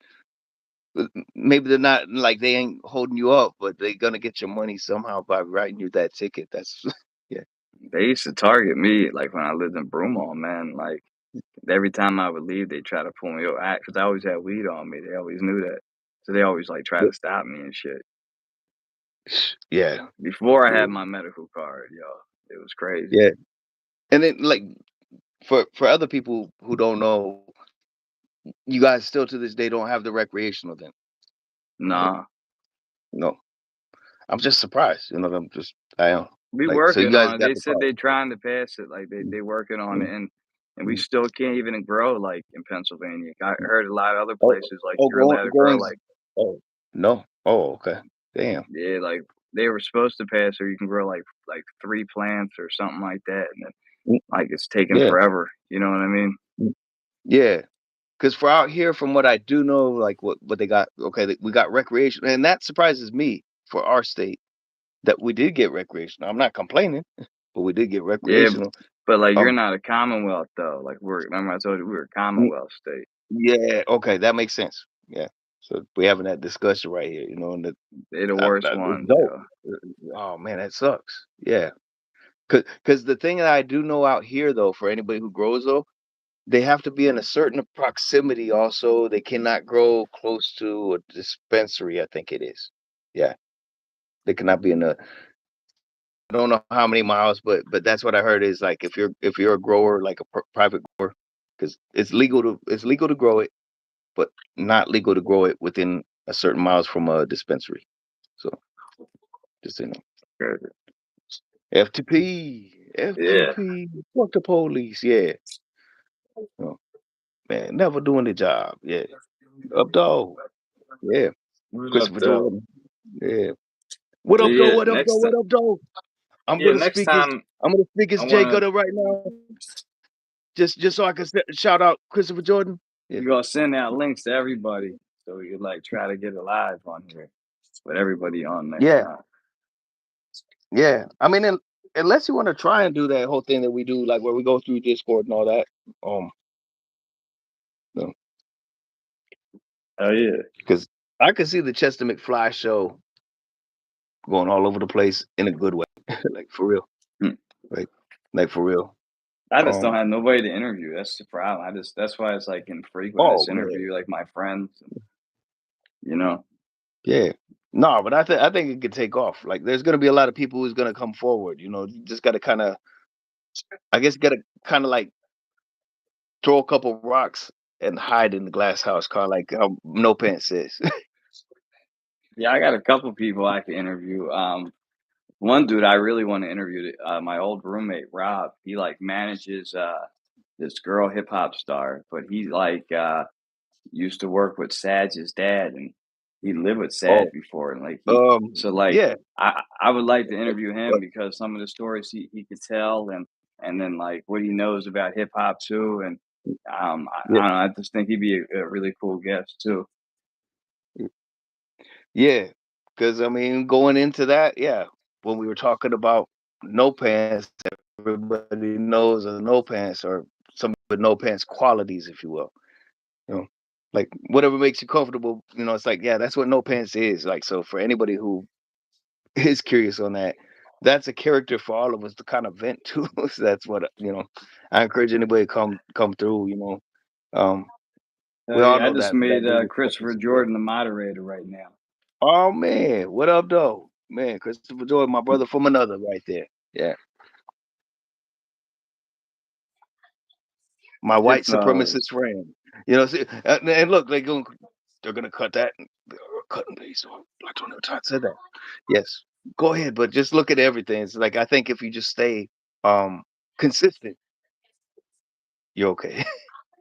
Speaker 1: maybe they're not like they ain't holding you up, but they gonna get your money somehow by writing you that ticket. That's yeah.
Speaker 2: They used to target me like when I lived in Broomall, man. Like every time I would leave, they try to pull me over because I always had weed on me. They always knew that, so they always like try
Speaker 1: Yeah.
Speaker 2: to stop me and shit.
Speaker 1: Yeah.
Speaker 2: Before I
Speaker 1: Yeah.
Speaker 2: had my medical card, yo, it was crazy.
Speaker 1: Yeah. And then like for other people who don't know, you guys still to this day don't have the recreational then, right?
Speaker 2: Nah,
Speaker 1: No. I'm just surprised, I am.
Speaker 2: we
Speaker 1: Like, so you
Speaker 2: working
Speaker 1: guys
Speaker 2: on it.
Speaker 1: got
Speaker 2: They
Speaker 1: the
Speaker 2: said
Speaker 1: car.
Speaker 2: they trying to pass it. Like they working on it,
Speaker 1: Mm,
Speaker 2: and we
Speaker 1: mm,
Speaker 2: still can't even grow like in Pennsylvania. I
Speaker 1: mm.
Speaker 2: heard a lot of other
Speaker 1: Oh,
Speaker 2: places like
Speaker 1: oh,
Speaker 2: you're allowed to grow
Speaker 1: goings.
Speaker 2: like
Speaker 1: Oh, no. Oh, okay. Damn.
Speaker 2: yeah, like they were supposed to pass or you can grow like three plants or something like that, and then
Speaker 1: Mm,
Speaker 2: like it's taking
Speaker 1: yeah.
Speaker 2: forever. You know what I mean?
Speaker 1: Mm, yeah. Because for out here, from what I do know, like what they got, okay, we got recreation, and that surprises me for our state that we did get recreational. I'm not complaining, but we did get
Speaker 2: Yeah,
Speaker 1: recreational.
Speaker 2: but like you're
Speaker 1: Um,
Speaker 2: not a Commonwealth though. Like we're remember I told you we were a
Speaker 1: mm,
Speaker 2: Commonwealth state.
Speaker 1: yeah, okay, that makes sense. Yeah. So we're having that discussion right here, and
Speaker 2: They're the worst
Speaker 1: it's
Speaker 2: ones,
Speaker 1: dope.
Speaker 2: yo.
Speaker 1: Oh man, that sucks. Yeah. Cause the thing that I do know out here though, for anybody who grows though, they have to be in a certain proximity also. They cannot grow close to a dispensary, I think it is. Yeah. They cannot be in a I don't know how many miles, but that's what I heard is like if you're a grower, like a private grower, because it's legal to grow it, but not legal to grow it within a certain miles from a dispensary. So just
Speaker 2: Crazy.
Speaker 1: FTP,
Speaker 2: Yeah.
Speaker 1: FTP, fuck the police. Yeah. Oh, man, never doing the job. Yeah. Up dog. Yeah.
Speaker 2: What up
Speaker 1: Christopher
Speaker 2: though?
Speaker 1: Jordan. Yeah. What
Speaker 2: So
Speaker 1: up, though?
Speaker 2: yeah,
Speaker 1: What up, though? What up, though? I'm
Speaker 2: yeah,
Speaker 1: gonna
Speaker 2: next
Speaker 1: speak his.
Speaker 2: time
Speaker 1: I'm gonna speak his
Speaker 2: I
Speaker 1: Jay
Speaker 2: wanna
Speaker 1: Gutter right now, just so I can shout out Christopher Jordan. Yeah,
Speaker 2: we're gonna send out links to everybody so we could like try to get it live on here with everybody on next
Speaker 1: yeah,
Speaker 2: time.
Speaker 1: yeah. I mean, unless you want to try and do that whole thing that we do, like where we go through Discord and all that, no,
Speaker 2: Oh yeah.
Speaker 1: because I can see the Chester McFly show going all over the place in a good way, like for real,
Speaker 2: Hmm.
Speaker 1: like like for real.
Speaker 2: I just don't
Speaker 1: Um,
Speaker 2: have nobody to interview. That's the problem. That's why it's like infrequent. I
Speaker 1: oh
Speaker 2: just
Speaker 1: man,
Speaker 2: interview like my friends, you know.
Speaker 1: yeah. No, but I think it could take off. Like, there's gonna be a lot of people who's gonna come forward. You just gotta kind of, I guess, gotta kind of like throw a couple rocks and hide in the glass house, kind of like how No Pants says.
Speaker 2: Yeah, I got a couple people I can interview. One dude I really want to interview, my old roommate Rob. He like manages this girl hip hop star, but he like used to work with Sad's dad, and he lived with
Speaker 1: Oh,
Speaker 2: SADS before, and like he so like
Speaker 1: yeah.
Speaker 2: I would like to interview him
Speaker 1: But
Speaker 2: because some of the stories he could tell, and then like what he knows about hip hop too, and
Speaker 1: yeah,
Speaker 2: I don't know, I just think he'd be a really cool guest too.
Speaker 1: yeah. Because I mean, going into that, yeah, when we were talking about no pants, everybody knows a no pants or some with no pants qualities, if you will. You know, like whatever makes you comfortable. It's like, yeah, that's what no pants is. Like, so for anybody who is curious on that, that's a character for all of us to kind of vent to. So that's what I encourage anybody to come through. We all
Speaker 2: Yeah, I
Speaker 1: know
Speaker 2: just
Speaker 1: that
Speaker 2: made
Speaker 1: biggest
Speaker 2: Christopher
Speaker 1: focus. Yeah.
Speaker 2: Jordan the moderator right now.
Speaker 1: Oh man, what up though? Man, Christopher Joy, my brother from another right there. Yeah. My white
Speaker 2: If
Speaker 1: supremacist friend. See, and look, they're gonna cut that. Cut and paste on Blatonino said that. Yes. Go ahead, but just look at everything. It's like I think if you just stay consistent, you're okay.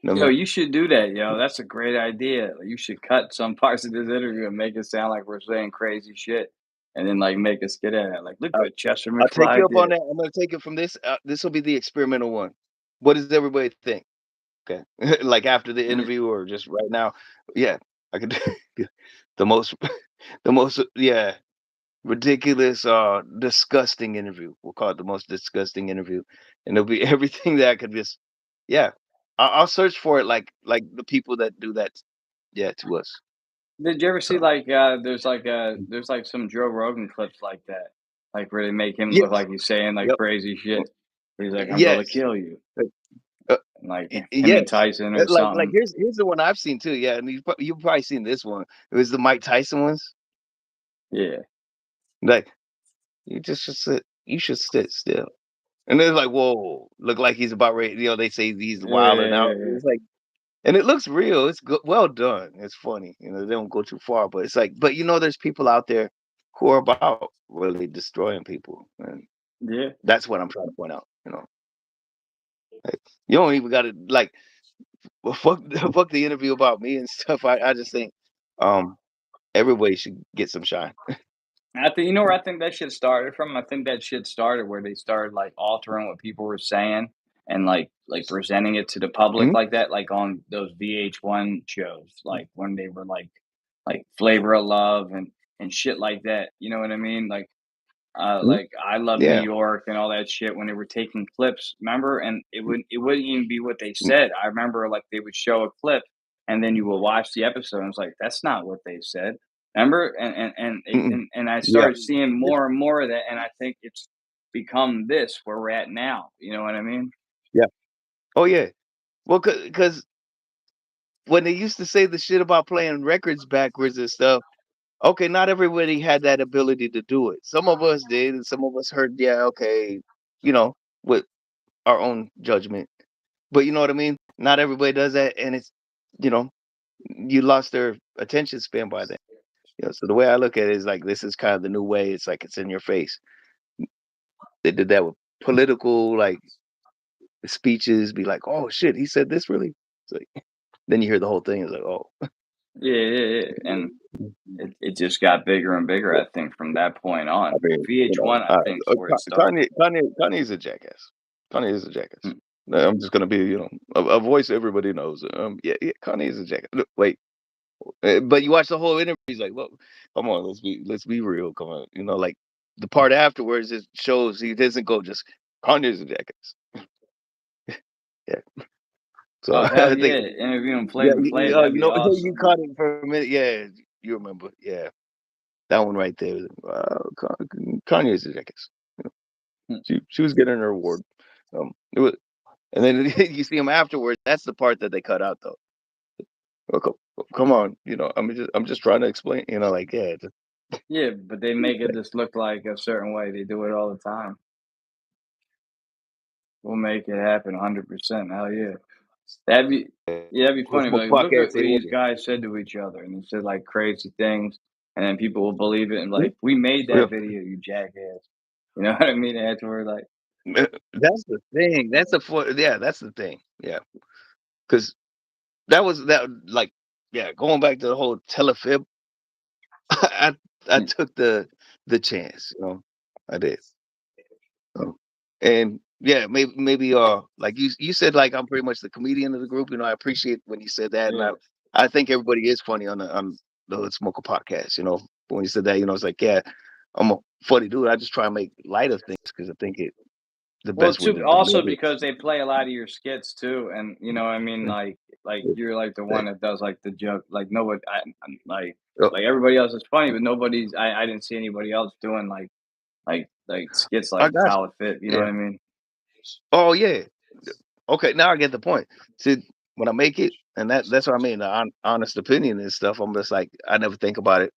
Speaker 1: I
Speaker 2: yo,
Speaker 1: mean,
Speaker 2: you should do that, yo. That's a great idea. You should cut some parts of this interview and make it sound like we're saying crazy shit, and then like make us get at it. Like, look
Speaker 1: I'll,
Speaker 2: what Chester
Speaker 1: I'll take you
Speaker 2: McFly
Speaker 1: up on
Speaker 2: did.
Speaker 1: that. I'm gonna take it from this. This will be the experimental one. What does everybody think? Okay. Like after the
Speaker 2: Yeah,
Speaker 1: interview or just right now. Yeah, I could do the most yeah, ridiculous, disgusting interview. We'll call it the most disgusting interview. And it'll be everything that I could just yeah. I'll search for it like the people that do that yeah to us.
Speaker 2: did you ever see
Speaker 1: So
Speaker 2: like there's like some Joe Rogan clips like that, like where they make him look
Speaker 1: yes.
Speaker 2: like he's saying like
Speaker 1: Yep.
Speaker 2: crazy
Speaker 1: Mm,
Speaker 2: shit. He's like, "I'm gonna
Speaker 1: yes.
Speaker 2: kill you,"
Speaker 1: Uh, uh,
Speaker 2: and like him and
Speaker 1: yes.
Speaker 2: Tyson or
Speaker 1: Like
Speaker 2: something.
Speaker 1: here's the one I've seen too. Yeah, and you've probably seen this one. It was the Mike Tyson ones.
Speaker 2: Yeah,
Speaker 1: Like you should sit still. And they're like, "Whoa, look like he's about ready." They say he's
Speaker 2: yeah, yeah,
Speaker 1: wilding out.
Speaker 2: yeah, yeah.
Speaker 1: It's like, and it looks real. It's good, well done. It's funny. They don't go too far, but it's like, but there's people out there who are about really destroying people, and
Speaker 2: Yeah.
Speaker 1: that's what I'm trying to point out. Like, you don't even got to like, well, fuck, fuck the interview about me and stuff. I just think, um, everybody should get some shine.
Speaker 2: I think you know where I think that shit started from? I think that shit started where they started, like, altering what people were saying and, like, presenting it to the public
Speaker 1: Mhm,
Speaker 2: like that, like, on those VH1 shows, like, when they were, like, Flavor of Love and shit like that, you know what I mean?
Speaker 1: mhm,
Speaker 2: Like I Love New
Speaker 1: yeah,
Speaker 2: York and all that shit when they were taking clips, remember? And it wouldn't even be what they
Speaker 1: mm,
Speaker 2: said. I remember like they would show a clip and then you would watch the episode and it's like that's not what they said. Remember?
Speaker 1: mm-mm,
Speaker 2: And I
Speaker 1: yeah,
Speaker 2: started seeing
Speaker 1: yeah,
Speaker 2: more and more of that and I think it's become this where we're at now. You know what I mean?
Speaker 1: yeah. Oh yeah. Well, because when they used to say the shit about playing records backwards and stuff, okay, not everybody had that ability to do it. Some of us did, and some of us heard, yeah, okay, you know, with our own judgment. But you know what I mean? Not everybody does that, and you know, you lost their attention span by then. So the way I look at it is like this is kind of the new way. It's like it's in your face. They did that with political like speeches. Be like, oh shit, he said this really. It's like then you hear the whole thing. It's like, oh,
Speaker 2: Yeah, yeah, yeah. And it just got bigger and bigger, I think, from that point
Speaker 1: I
Speaker 2: on.
Speaker 1: mean,
Speaker 2: VH1, I think, is where it started.
Speaker 1: Kanye is a jackass. Kanye is a jackass.
Speaker 2: Mm.
Speaker 1: I'm just gonna be, a voice everybody knows. Yeah, yeah, Kanye is a jackass. Look, wait, but you watch the whole interview. He's like, well, come on, let's be real. Come on, like the part afterwards, it shows he doesn't go just Kanye's a jackass. Yeah, so
Speaker 2: Oh, hell
Speaker 1: I think,
Speaker 2: yeah. Interviewing
Speaker 1: yeah,
Speaker 2: Flavor Flav, that'd be
Speaker 1: you
Speaker 2: awesome.
Speaker 1: caught it for a minute. Yeah, you remember. Yeah, that one right there. Kanye's a jackass. She was getting her reward. It was, and then you see him afterwards. That's the part that they cut out, though. Oh, come on, I'm just trying to explain. Like yeah,
Speaker 2: Yeah, but they make it just look like a certain way. They do it all the time. We'll make it happen 100%. Hell yeah. That'd be yeah, that'd be funny.
Speaker 1: como
Speaker 2: Like,
Speaker 1: fuck
Speaker 2: look at
Speaker 1: ese
Speaker 2: what these
Speaker 1: oye.
Speaker 2: guys said to each other, and they said like crazy things, and then people will believe it and
Speaker 1: Mm,
Speaker 2: like, we made
Speaker 1: yeah.
Speaker 2: that video, you jackass. You know what I mean? Afterward, like,
Speaker 1: That's the thing. Yeah, that's the thing. Yeah, because that was that like yeah, going back to the whole telefib. I I took the chance, I did. Um, and yeah, maybe like you said, like I'm pretty much the comedian of the group. I appreciate when you said that, and
Speaker 2: Yeah.
Speaker 1: I think everybody is funny on the Hood Smoker podcast. But when you said that, it's like, yeah, I'm a funny dude. I just try and make light of things because I think it the
Speaker 2: Well,
Speaker 1: best way
Speaker 2: too
Speaker 1: to
Speaker 2: also
Speaker 1: deliver it.
Speaker 2: because they play a lot of your skits too, and you know what I mean,
Speaker 1: Yeah,
Speaker 2: like
Speaker 1: yeah,
Speaker 2: you're like the
Speaker 1: yeah.
Speaker 2: one that does like the joke, like nobody, I'm
Speaker 1: Oh,
Speaker 2: like everybody else is funny, but nobody's. I didn't see anybody else doing like skits
Speaker 1: I
Speaker 2: like
Speaker 1: got
Speaker 2: how
Speaker 1: you.
Speaker 2: it fit. You know
Speaker 1: Yeah.
Speaker 2: what I mean?
Speaker 1: Oh yeah. Okay, now I get the point. See, when I make it, and that's what I mean. The honest opinion and stuff. I'm just like I never think about it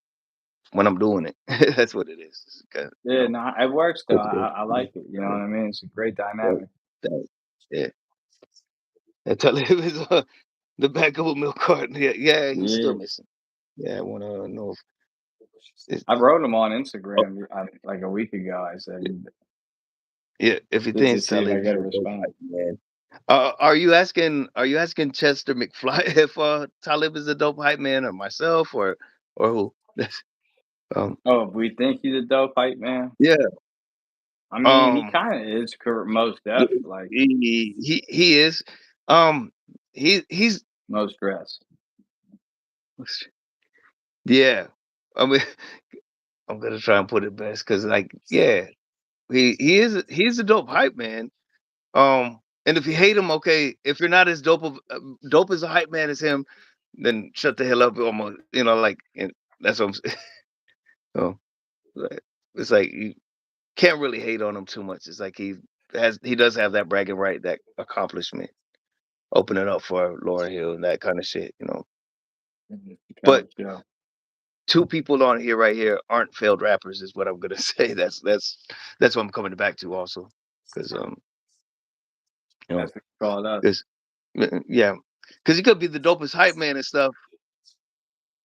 Speaker 1: when I'm doing it. That's what it is. 'Cause,
Speaker 2: Yeah, no, it works though. I
Speaker 1: yeah,
Speaker 2: like it. You know what I mean? It's a great
Speaker 1: yeah,
Speaker 2: dynamic.
Speaker 1: that- yeah. And tell him it's the back of a milk carton. Yeah, yeah, he's still
Speaker 2: Yeah,
Speaker 1: missing. Yeah, I want to know if it's,
Speaker 2: I wrote him on
Speaker 1: oh,
Speaker 2: Instagram like a week ago. I said
Speaker 1: yeah, if he
Speaker 2: just to
Speaker 1: thinks
Speaker 2: see if I
Speaker 1: Talib is
Speaker 2: get a
Speaker 1: a dope
Speaker 2: response.
Speaker 1: hype man. Are you asking Chester McFly if Talib is a dope hype man or myself or who? um
Speaker 2: Oh, if we think he's a dope hype man.
Speaker 1: yeah.
Speaker 2: I mean, he
Speaker 1: Um
Speaker 2: kind of is, most def, like
Speaker 1: he is. Um he's
Speaker 2: most dress.
Speaker 1: yeah. I mean I'm gonna try and put it best because like yeah, he's a dope hype man. And if you hate him, okay. If you're not as dope as a hype man as him, then shut the hell up. Almost, like and that's what I'm saying. So, like, it's like you can't really hate on him too much. It's like he does have that bragging right, that accomplishment, opening up for Laura Hill and that kind of shit.
Speaker 2: Mhm.
Speaker 1: But
Speaker 2: Become a show.
Speaker 1: two people on here right here aren't failed rappers, is what I'm gonna say. That's what I'm coming back to also, because you know,
Speaker 2: That's what you call us.
Speaker 1: because yeah, because you could be the dopest hype man and stuff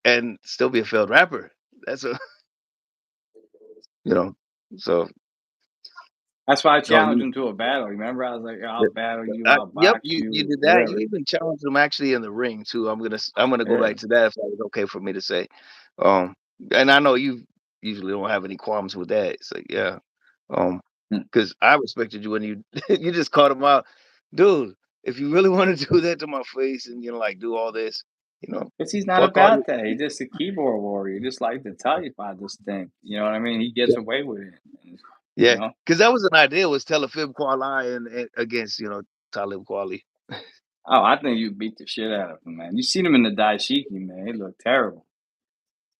Speaker 1: and still be a failed rapper. That's a you know. So
Speaker 2: That's why I challenged
Speaker 1: you,
Speaker 2: him to a battle. Remember, I was like, "I'll battle you. I'll
Speaker 1: yep,
Speaker 2: box
Speaker 1: you
Speaker 2: you,
Speaker 1: did that. You
Speaker 2: whatever."
Speaker 1: even challenged him actually in the ring too. I'm gonna go
Speaker 2: Yeah.
Speaker 1: back to that if that was okay for me to say. Um, and I know you usually don't have any qualms with that. So yeah. Um,
Speaker 2: Hmm.
Speaker 1: because I respected you when you you just called him out, dude. If you really want to do that to my face and like do all this, you know,
Speaker 2: Because he's not
Speaker 1: fuck all
Speaker 2: about
Speaker 1: you.
Speaker 2: that. He's just a keyboard warrior. He just like to tell you about this thing. You know what I mean? He gets away with it. And, you
Speaker 1: Yeah,
Speaker 2: know.
Speaker 1: because that was an idea, was Telefib Kuala and against, Talib Kweli.
Speaker 2: Oh, I think you beat the shit out of him, man. You seen him in the daishiki, man. He looked terrible.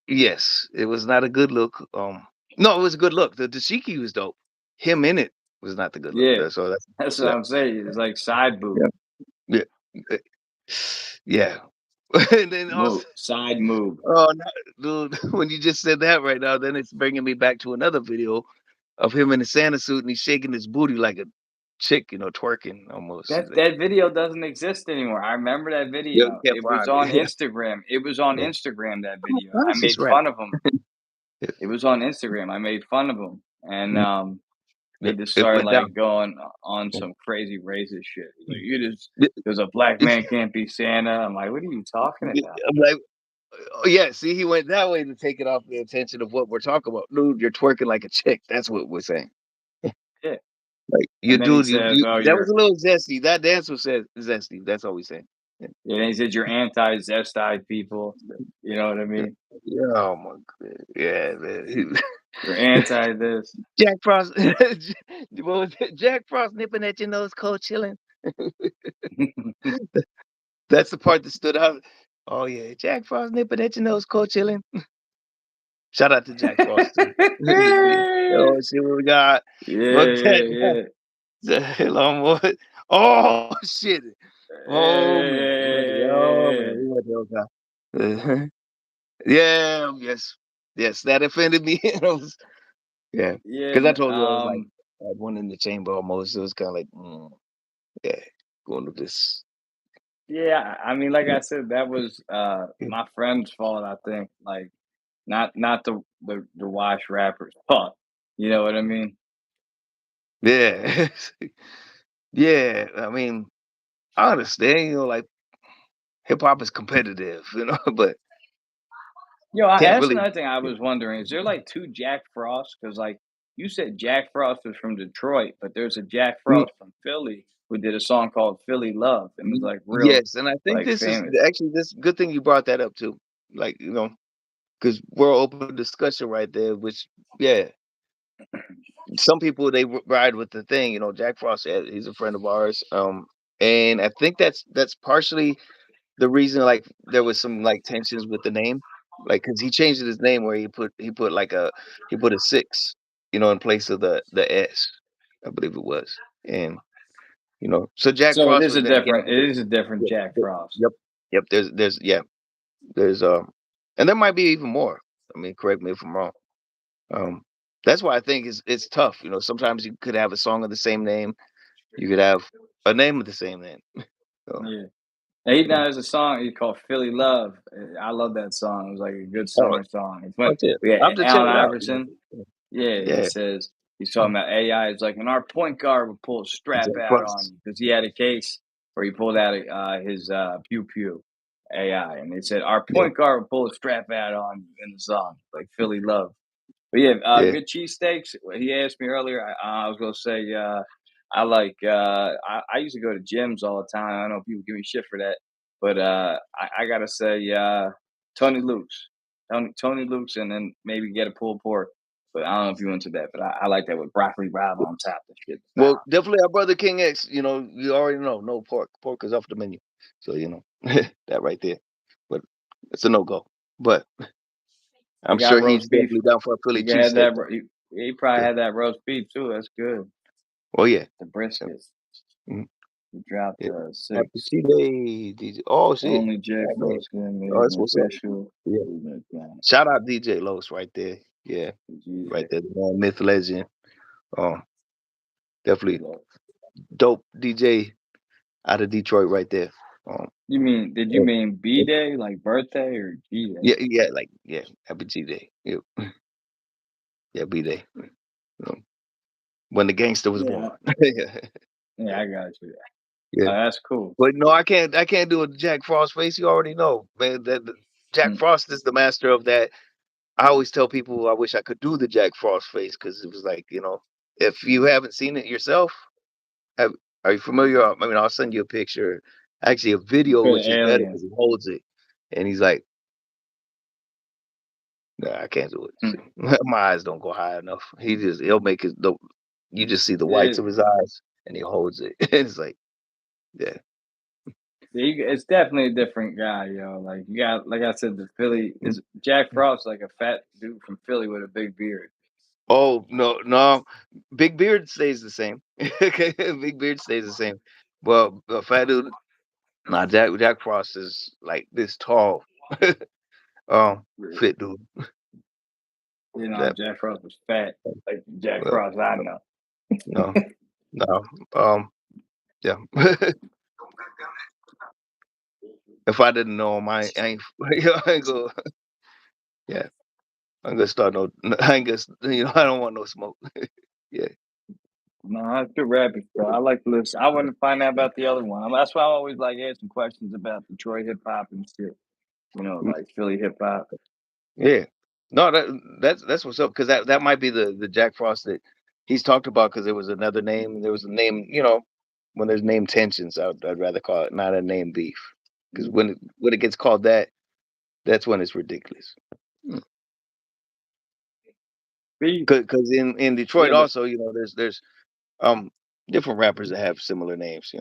Speaker 1: Yes, it was not a good look. No, it was a good look. The dashiki was dope. Him in it was not the good look.
Speaker 2: Yeah,
Speaker 1: So that's
Speaker 2: that's what
Speaker 1: yeah,
Speaker 2: I'm saying. It's like side
Speaker 1: yeah,
Speaker 2: boob,
Speaker 1: yeah, eh, yeah. And then also,
Speaker 2: side moob.
Speaker 1: oh no, dude, when you just said that right now, then it's bringing me back to another video of him in a Santa suit and he's shaking his booty like a chick, twerking almost. It's like,
Speaker 2: That video doesn't exist anymore. I remember that
Speaker 1: yeah, you
Speaker 2: video.
Speaker 1: can't
Speaker 2: It was
Speaker 1: find
Speaker 2: on
Speaker 1: it.
Speaker 2: Instagram. It was on
Speaker 1: Yeah,
Speaker 2: Instagram, that
Speaker 1: I'm a
Speaker 2: video. I
Speaker 1: conscious
Speaker 2: made
Speaker 1: rapper.
Speaker 2: fun of him.
Speaker 1: Yeah,
Speaker 2: It was on Instagram. I made fun of him, and,
Speaker 1: yeah, yeah.
Speaker 2: he just
Speaker 1: It
Speaker 2: started,
Speaker 1: went down.
Speaker 2: like, going on
Speaker 1: Yeah.
Speaker 2: some crazy racist shit. He's like, "You just
Speaker 1: Yeah,
Speaker 2: 'cause a black man can't be Santa." I'm like, "What are you talking
Speaker 1: yeah,
Speaker 2: about?"
Speaker 1: I'm like, oh, yeah, see, he went that way to take it off the attention of what we're talking about. Dude, you're twerking like a chick. That's what we're saying.
Speaker 2: Yeah,
Speaker 1: Like, you
Speaker 2: and then he
Speaker 1: dude,
Speaker 2: says, "Oh,
Speaker 1: that was
Speaker 2: you're"
Speaker 1: a little zesty. That dance was zesty. That's all we saying. Yeah.
Speaker 2: yeah, and he said, "You're anti-zest-eyed people." You know what I
Speaker 1: Yeah.
Speaker 2: mean?
Speaker 1: Yeah, oh my god. Yeah, man.
Speaker 2: "You're anti this."
Speaker 1: Jack Frost. What was it? Jack Frost nipping at your nose, cold chilling. That's the part that stood out. Oh yeah, Jack Frost nipping at your nose, cold chilling. Shout out to Jack Frost too. Oh shit, what we got?
Speaker 2: Yeah,
Speaker 1: Fuck
Speaker 2: yeah,
Speaker 1: that.
Speaker 2: yeah.
Speaker 1: The hell on what? Oh shit. Oh man. Oh man.
Speaker 2: Eh,
Speaker 1: We went there, okay. Yeah, yes. Yes, that offended me. It was, yeah.
Speaker 2: yeah,
Speaker 1: Because I told you I was like, I had one in the chamber almost. It was kind of like, yeah, going to this.
Speaker 2: yeah, I mean, like
Speaker 1: Yeah.
Speaker 2: I said, that was, my friend's fault, I think, like, not the wash rapper's fault, you know what I mean?
Speaker 1: Yeah. Yeah. I mean, I understand, like hip hop is competitive, but
Speaker 2: Yo,
Speaker 1: Can't
Speaker 2: that's
Speaker 1: really.
Speaker 2: another thing I was wondering. Is there like two Jack Frosts? Because like you said, Jack Frost was from Detroit, but there's a Jack
Speaker 1: Mm,
Speaker 2: Frost from Philly who did a song called "Philly Love" and was like real,
Speaker 1: yes, and I think
Speaker 2: like
Speaker 1: this is
Speaker 2: famous.
Speaker 1: actually this good thing you brought that up too. Like, because we're open discussion right there. Which, yeah, some people they ride with the thing. Jack Frost, he's a friend of ours. And I think that's partially the reason. Like, there was some like tensions with the name, like because he changed his name where he put like he put a six, in place of the S, I believe it was, and so Jack
Speaker 2: So it
Speaker 1: Frost
Speaker 2: is
Speaker 1: was
Speaker 2: a
Speaker 1: then he
Speaker 2: different,
Speaker 1: added it.
Speaker 2: it is a different
Speaker 1: Yep,
Speaker 2: Jack
Speaker 1: yep,
Speaker 2: Frost.
Speaker 1: yep, yep. There's yeah, there's and there might be even more. I mean, correct me if I'm wrong. Um, that's why I think it's tough. Sometimes you could have a song of the same name. You could have a name of the same name. So,
Speaker 2: Yeah. Now, he
Speaker 1: you know.
Speaker 2: now there's a song he called "Philly Love." I love that song. It was like a good
Speaker 1: Oh,
Speaker 2: summer song. It's when
Speaker 1: that's it.
Speaker 2: we had
Speaker 1: I have to check
Speaker 2: Allen
Speaker 1: it out.
Speaker 2: Iverson. Yeah, he
Speaker 1: Yeah,
Speaker 2: says he's talking about AI. It's like, and our point guard would pull a strap
Speaker 1: Jack
Speaker 2: out on
Speaker 1: Frost.
Speaker 2: you because he had a case where he pulled out his pew pew AI, and they said our
Speaker 1: Yeah,
Speaker 2: point guard would pull a strap out on you in the song, like Philly Love. But yeah,
Speaker 1: yeah.
Speaker 2: good cheesesteaks. He asked me earlier. I was gonna say I like. I used to go to gyms all the time. I know people give me shit for that, but I gotta say Tony Luke's, Tony Luke's, and then maybe get a pulled pork. But I don't know if you into that. But I like that with broccoli rabe on top. That shit.
Speaker 1: Well, definitely our brother King X. You already know, no pork. Pork is off the menu. So that right there. But it's a no go. But
Speaker 2: He
Speaker 1: I'm
Speaker 2: got
Speaker 1: sure he's
Speaker 2: roast beef.
Speaker 1: definitely down for a Philly
Speaker 2: He had
Speaker 1: cheesesteak
Speaker 2: that.
Speaker 1: though.
Speaker 2: He probably
Speaker 1: Yeah.
Speaker 2: had that roast beef too. That's good.
Speaker 1: Oh yeah.
Speaker 2: The
Speaker 1: Yeah.
Speaker 2: brisket.
Speaker 1: Mhm.
Speaker 2: He dropped
Speaker 1: Yeah. Happy
Speaker 2: six.
Speaker 1: Tea Day, DJ. Oh shit.
Speaker 2: Only J
Speaker 1: Oh man.
Speaker 2: Frost can
Speaker 1: Oh,
Speaker 2: make
Speaker 1: that's
Speaker 2: me
Speaker 1: what's up.
Speaker 2: special.
Speaker 1: Yeah.
Speaker 2: Like
Speaker 1: Shout out DJ Los right there. Yeah. Right
Speaker 2: that.
Speaker 1: there. The man, myth legend. Um, definitely
Speaker 2: Yeah.
Speaker 1: dope DJ out of Detroit right there. Um,
Speaker 2: Did you
Speaker 1: and-
Speaker 2: mean B Day, like birthday, or G Day?
Speaker 1: yeah, yeah, like yeah, Happy Tea Day. Yeah, yeah, B Day. When the gangster was
Speaker 2: Yeah.
Speaker 1: born. Yeah,
Speaker 2: Yeah, I got you.
Speaker 1: yeah.
Speaker 2: That's cool.
Speaker 1: But no, I can't do a Jack Frost face. You already know, man. That Jack
Speaker 2: Mm.
Speaker 1: Frost is the master of that. I always tell people I wish I could do the Jack Frost face because it was like, if you haven't seen it yourself, have, are you familiar? I mean, I'll send you a picture, actually a video,
Speaker 2: For the
Speaker 1: which is better
Speaker 2: alien.
Speaker 1: because he holds it and he's like, "Nah, I can't do it.
Speaker 2: Mm.
Speaker 1: See, my eyes don't go high enough." He'll make it. You just see the whites
Speaker 2: It,
Speaker 1: of his eyes, and he holds it. It's like, yeah,
Speaker 2: it's definitely a different guy, yo. Like you got, like I said, the Philly
Speaker 1: mm,
Speaker 2: is Jack
Speaker 1: mm.
Speaker 2: Frost, like a fat dude from Philly with a big beard.
Speaker 1: Oh no, no, Big Beard stays the same. Okay, Big Beard stays the same. Well, fat dude, nah, Jack Frost is like this tall,
Speaker 2: Yeah.
Speaker 1: fit dude. That
Speaker 2: Jack Frost was fat, like Jack
Speaker 1: well,
Speaker 2: Frost I
Speaker 1: no,
Speaker 2: know.
Speaker 1: no, no. Yeah. If I didn't know him, I ain't, I ain't go. Yeah, I'm gonna start no. I ain't gonna. I don't want no smoke. Yeah.
Speaker 2: No, that's good rapping, bro. I like to listen. I want to find out about the other one. That's why I always like asking questions about Detroit hip hop and shit. Like Philly hip hop.
Speaker 1: Yeah. No, that's what's up because that might be the Jack Frost that he's talked about because there was another name. There was a name, when there's name tensions, I'd rather call it not a name beef because when it gets called that, that's when it's ridiculous.
Speaker 2: Beef.
Speaker 1: Because in Detroit
Speaker 2: Yeah, but
Speaker 1: also, there's um different rappers that have similar names.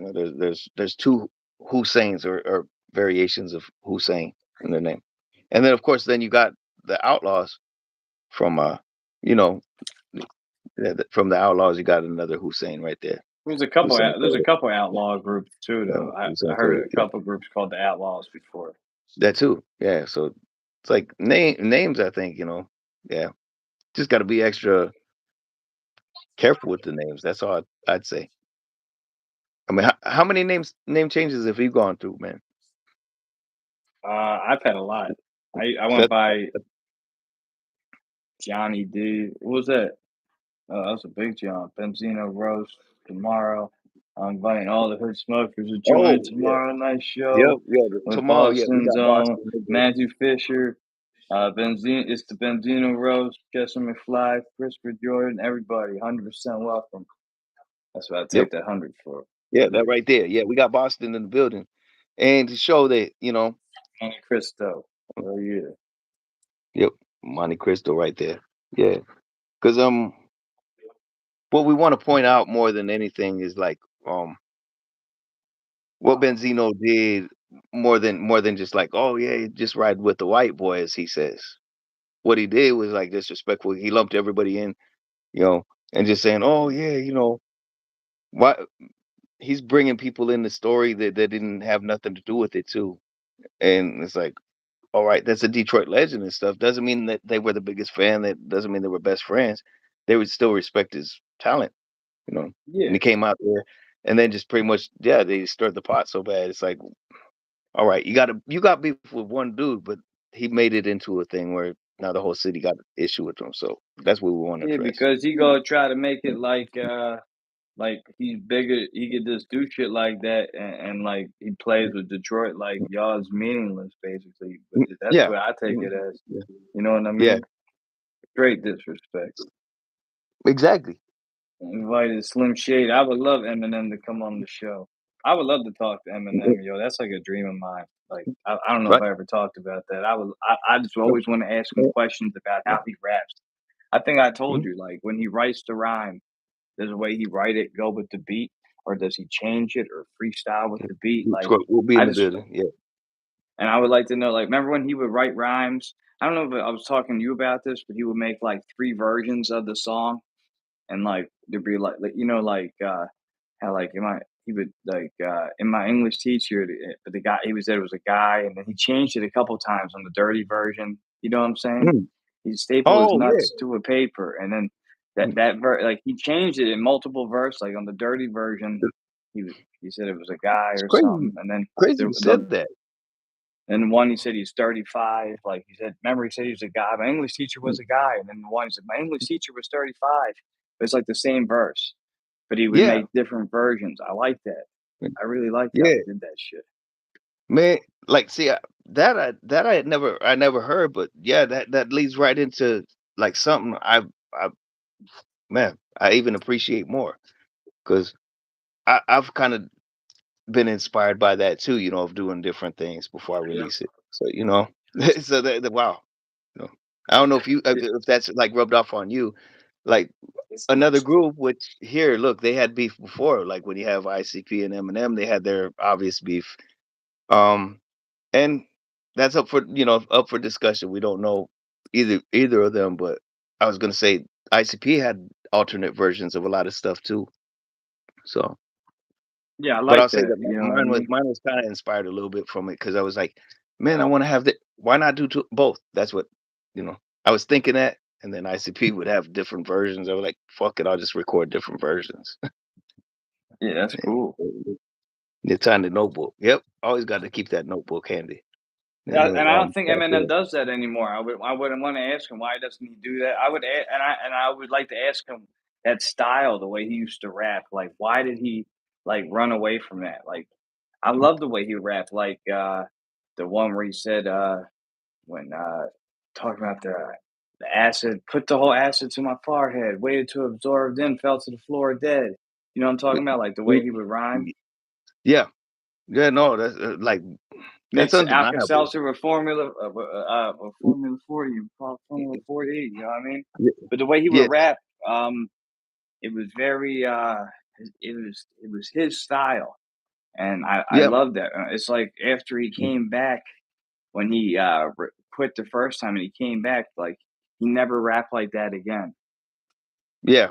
Speaker 1: There's two Husseins or variations of Hussein in their name, and then of course then you got the Outlaws from you know from the Outlaws, you got another Hussein right there. Hussein
Speaker 2: there's a
Speaker 1: Credit.
Speaker 2: couple outlaw groups too though. I
Speaker 1: Hussein
Speaker 2: heard
Speaker 1: Credit.
Speaker 2: of a
Speaker 1: Yeah.
Speaker 2: couple groups called the Outlaws before.
Speaker 1: That too. Yeah. So it's like names. I think Yeah. Just got to be extra careful with the names. That's all I'd say. I mean, how many name changes have you gone through, man?
Speaker 2: I've had a lot. I went
Speaker 1: That,
Speaker 2: by Johnny D. What was that? That was a big John. Benzino Roast tomorrow. I'm inviting all the hood smokers to
Speaker 1: oh
Speaker 2: join
Speaker 1: yeah.
Speaker 2: tomorrow night
Speaker 1: Yep.
Speaker 2: show
Speaker 1: Yeah.
Speaker 2: with
Speaker 1: Tomorrow, yeah, we
Speaker 2: Boston's
Speaker 1: got
Speaker 2: own
Speaker 1: Boston. Nigga.
Speaker 2: Matthew Fisher. Benzino, it's the Benzino Rose, Chestermcfly, Christopher Jordan, everybody, 100% welcome. That's what I
Speaker 1: Yep.
Speaker 2: take that 100 for.
Speaker 1: Yeah, that
Speaker 2: Yeah.
Speaker 1: right there. Yeah, we got Boston in the building, and to show that
Speaker 2: Monte Cristo. Oh, yeah.
Speaker 1: yep, Monte Cristo right there. Yeah, because what we want to point out more than anything is like what Benzino did more than just like, oh yeah, just ride with the white boy, as he says. What he did was like disrespectful. He lumped everybody in, you know, and just saying, oh yeah, why he's bringing people in the story that didn't have nothing to do with it too. And it's like, all right, that's a Detroit legend and stuff. Doesn't mean that they were the biggest fan. That doesn't mean they were best friends. They would still respect his talent, you know. And
Speaker 2: Yeah.
Speaker 1: he came out there, and then just pretty much, yeah, they stirred the pot so bad. It's like, all right, you got beef with one dude, but he made it into a thing where now the whole city got an issue with him. So that's what we want to
Speaker 2: Yeah,
Speaker 1: address.
Speaker 2: because he gonna try to make it like he's bigger. He could just do shit like that, and like he plays with Detroit like y'all's meaningless, basically. But that's
Speaker 1: Yeah,
Speaker 2: what I take
Speaker 1: mm,
Speaker 2: it as.
Speaker 1: yeah,
Speaker 2: You know what I
Speaker 1: yeah,
Speaker 2: mean? Straight disrespect.
Speaker 1: exactly.
Speaker 2: Invited Slim Shady. I would love Eminem to come on the show. I would love to talk to Eminem, yo. That's like a dream of mine. Like I don't know if
Speaker 1: Right.
Speaker 2: I ever talked about that. I just always want to ask him questions about how he raps. I think I told
Speaker 1: Mhm.
Speaker 2: you, like when he writes the rhyme, there's a way he write it, go with the beat, or does he change it or freestyle with the beat? Like
Speaker 1: Detroit will be in
Speaker 2: I
Speaker 1: the
Speaker 2: just
Speaker 1: building. Yeah.
Speaker 2: and I would like to know, like, remember when he would write rhymes? I don't know if I was talking to you about this, but he would make like three versions of the song and like there'd be like how like in my he would like in my English teacher, but the guy he was said it was a guy, and then he changed it a couple times on the dirty version. You know what I'm saying?
Speaker 1: Mm.
Speaker 2: He stapled his
Speaker 1: Oh yeah.
Speaker 2: nuts to a paper, and then
Speaker 1: Mm.
Speaker 2: like he changed it in multiple verse. Like on the dirty version, he was he said it was a guy
Speaker 1: It's
Speaker 2: or
Speaker 1: crazy.
Speaker 2: something, and then
Speaker 1: Crazy
Speaker 2: the
Speaker 1: you
Speaker 2: the
Speaker 1: said that.
Speaker 2: and one he said he's 35. Like he said, remember he said he was a guy. My English teacher
Speaker 1: Mm.
Speaker 2: was a guy, and then the one he said my English teacher was 35. It's like the same verse, but he would
Speaker 1: Yeah.
Speaker 2: make different versions. I like that.
Speaker 1: Mm.
Speaker 2: I really liked how
Speaker 1: Yeah.
Speaker 2: he did that shit.
Speaker 1: Man, like, see, that I had never heard, but yeah, that leads right into like something I man, I even appreciate more because I've kind of been inspired by that too, of doing different things before I
Speaker 2: Yeah.
Speaker 1: release it. So, so wow, you know, I don't know if you if that's like rubbed off on you, like another group which here, look, they had beef before, like when you have ICP and Eminem, they had their obvious beef. Um, and that's up for discussion. We don't know either of them, but I was gonna say ICP had alternate versions of a lot of stuff too. So,
Speaker 2: Yeah, I
Speaker 1: but
Speaker 2: like
Speaker 1: I'll say
Speaker 2: that.
Speaker 1: that
Speaker 2: You know what I
Speaker 1: mine was
Speaker 2: mean?
Speaker 1: mine was kind of inspired a little bit from it because I was like, man, I want to have that. Why not do both? That's what you know. I was thinking that, and then ICP would have different versions. I was like, fuck it, I'll just record different versions.
Speaker 2: Yeah, that's cool.
Speaker 1: It's on the notebook. Yep, always got to keep that notebook handy. And
Speaker 2: Yeah,
Speaker 1: then
Speaker 2: and I don't think
Speaker 1: back
Speaker 2: Eminem
Speaker 1: there.
Speaker 2: does that anymore. I wouldn't want to ask him why doesn't he do that. I would like to ask him that style, the way he used to rap. Like, why did he like run away from that? Like, I love the way he rapped. Like the one where he said when talking about the acid, put the whole acid to my forehead, waited to absorb, then fell to the floor dead. You know what I'm talking about? Like the way he would rhyme.
Speaker 1: Yeah, yeah, no, that's like that's
Speaker 2: Mix Alka
Speaker 1: undeniable.
Speaker 2: Seltzer with Formula 40, Formula 40. You know what I mean?
Speaker 1: Yeah,
Speaker 2: But the way he would
Speaker 1: yes,
Speaker 2: rap, it was very, it was his style, and I
Speaker 1: yeah,
Speaker 2: love that. It's like after he came back when he quit the first time and he came back, like he never rapped like that again.
Speaker 1: yeah.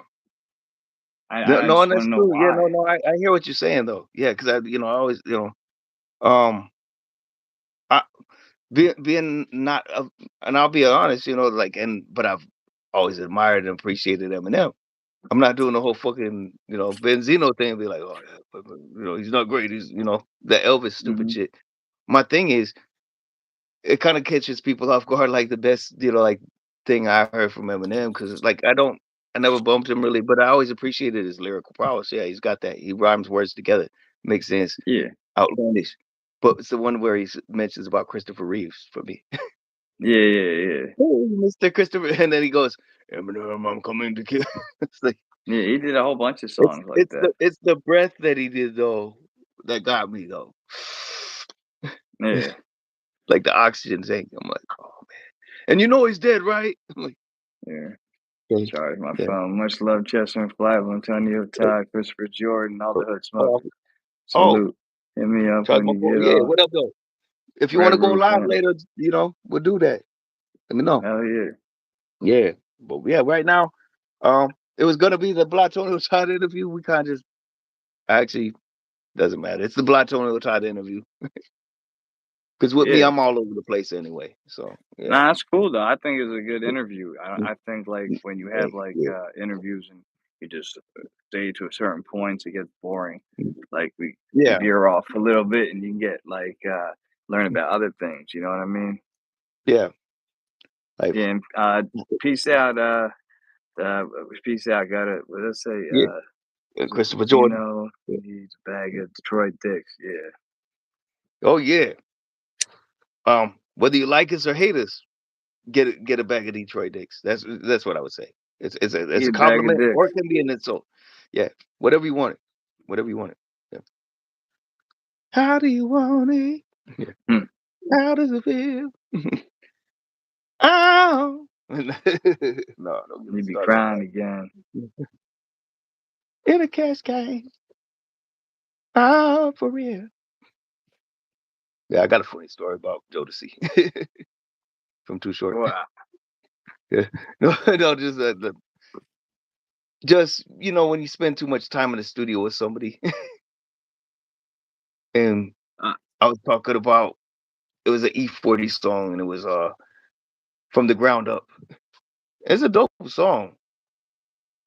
Speaker 1: No,
Speaker 2: I
Speaker 1: no,
Speaker 2: just
Speaker 1: and
Speaker 2: want
Speaker 1: that's
Speaker 2: to know
Speaker 1: true. Yeah,
Speaker 2: why.
Speaker 1: no, no, I hear what you're saying though. Yeah, because I always, um, I being not, and I'll be honest, like, but I've always admired and appreciated Eminem. I'm not doing the whole fucking, Benzino thing. And be like, oh, yeah, but, he's not great. He's, the Elvis stupid
Speaker 2: Hmm.
Speaker 1: shit. My thing is, it kind of catches people off guard, like the best, like thing I heard from Eminem, because like I never bumped him really, but I always appreciated his lyrical prowess. Yeah, he's got that. He rhymes words together, makes sense,
Speaker 2: Yeah,
Speaker 1: outlandish. But it's the one where he mentions about Christopher Reeves for me.
Speaker 2: Yeah.
Speaker 1: "Hey, Mr. Christopher," and then he goes, "Eminem, I'm coming to kill." It's like
Speaker 2: Yeah, he did a whole bunch of songs like that.
Speaker 1: it's the breath that he did though that got me though.
Speaker 2: Yeah,
Speaker 1: Like the oxygen tank. I'm like, "Oh man." And you know he's dead, right? I'm like,
Speaker 2: yeah.
Speaker 1: "Okay,
Speaker 2: Charge my
Speaker 1: yeah,
Speaker 2: phone. Much love, Chestermcfly, Antonio
Speaker 1: oh,
Speaker 2: Todd, Christopher Jordan, all the
Speaker 1: oh,
Speaker 2: hood
Speaker 1: oh,
Speaker 2: smokers.
Speaker 1: oh,
Speaker 2: Salute. Hit me up
Speaker 1: charge
Speaker 2: when
Speaker 1: my
Speaker 2: you
Speaker 1: phone.
Speaker 2: get
Speaker 1: Yeah,
Speaker 2: off.
Speaker 1: what up though? If you want
Speaker 2: Red
Speaker 1: to go
Speaker 2: Roof
Speaker 1: live
Speaker 2: in.
Speaker 1: later, we'll do that. Let me know.
Speaker 2: Hell yeah.
Speaker 1: Yeah, but yeah, right now, it was gonna be the Blatonio Todd interview. We kind of just actually doesn't matter. It's the Blatonio Todd interview because with me,
Speaker 2: Yeah.
Speaker 1: I'm all over the place anyway. So yeah,
Speaker 2: Nah, that's cool though. I think it's a good interview. I think like when you have
Speaker 1: hey,
Speaker 2: like
Speaker 1: yeah,
Speaker 2: interviews and you just stay to a certain point, it gets boring. Like we
Speaker 1: yeah,
Speaker 2: veer off a little bit and you can get like learn about other things. You know what I mean?
Speaker 1: yeah, like
Speaker 2: Yeah. And, peace out. Peace out. Got it. What did I say?
Speaker 1: yeah,
Speaker 2: Was it
Speaker 1: Christopher Jordan.
Speaker 2: Blatonino?
Speaker 1: Yeah.
Speaker 2: Needs a bag of Detroit dicks. Yeah.
Speaker 1: Oh yeah. Whether you like us or hate us, get a bag of Detroit dicks. That's what I would say. It's a
Speaker 2: Need a bag of
Speaker 1: compliment or
Speaker 2: dicks.
Speaker 1: it can be an insult. Yeah, whatever you want it, whatever you want it. Yeah. How do you want it? Yeah.
Speaker 2: Hmm.
Speaker 1: How does it feel? Oh, no, don't get me
Speaker 2: You be
Speaker 1: started on
Speaker 2: crying
Speaker 1: that.
Speaker 2: again.
Speaker 1: In a cascade. Oh, for real. Yeah, I got a funny story about Jodeci from Too Short.
Speaker 2: Well,
Speaker 1: Yeah. No, no, just when you spend too much time in the studio with somebody, and
Speaker 2: uh,
Speaker 1: I was talking about it was an E40 song, and it was from the ground up. It's a dope song,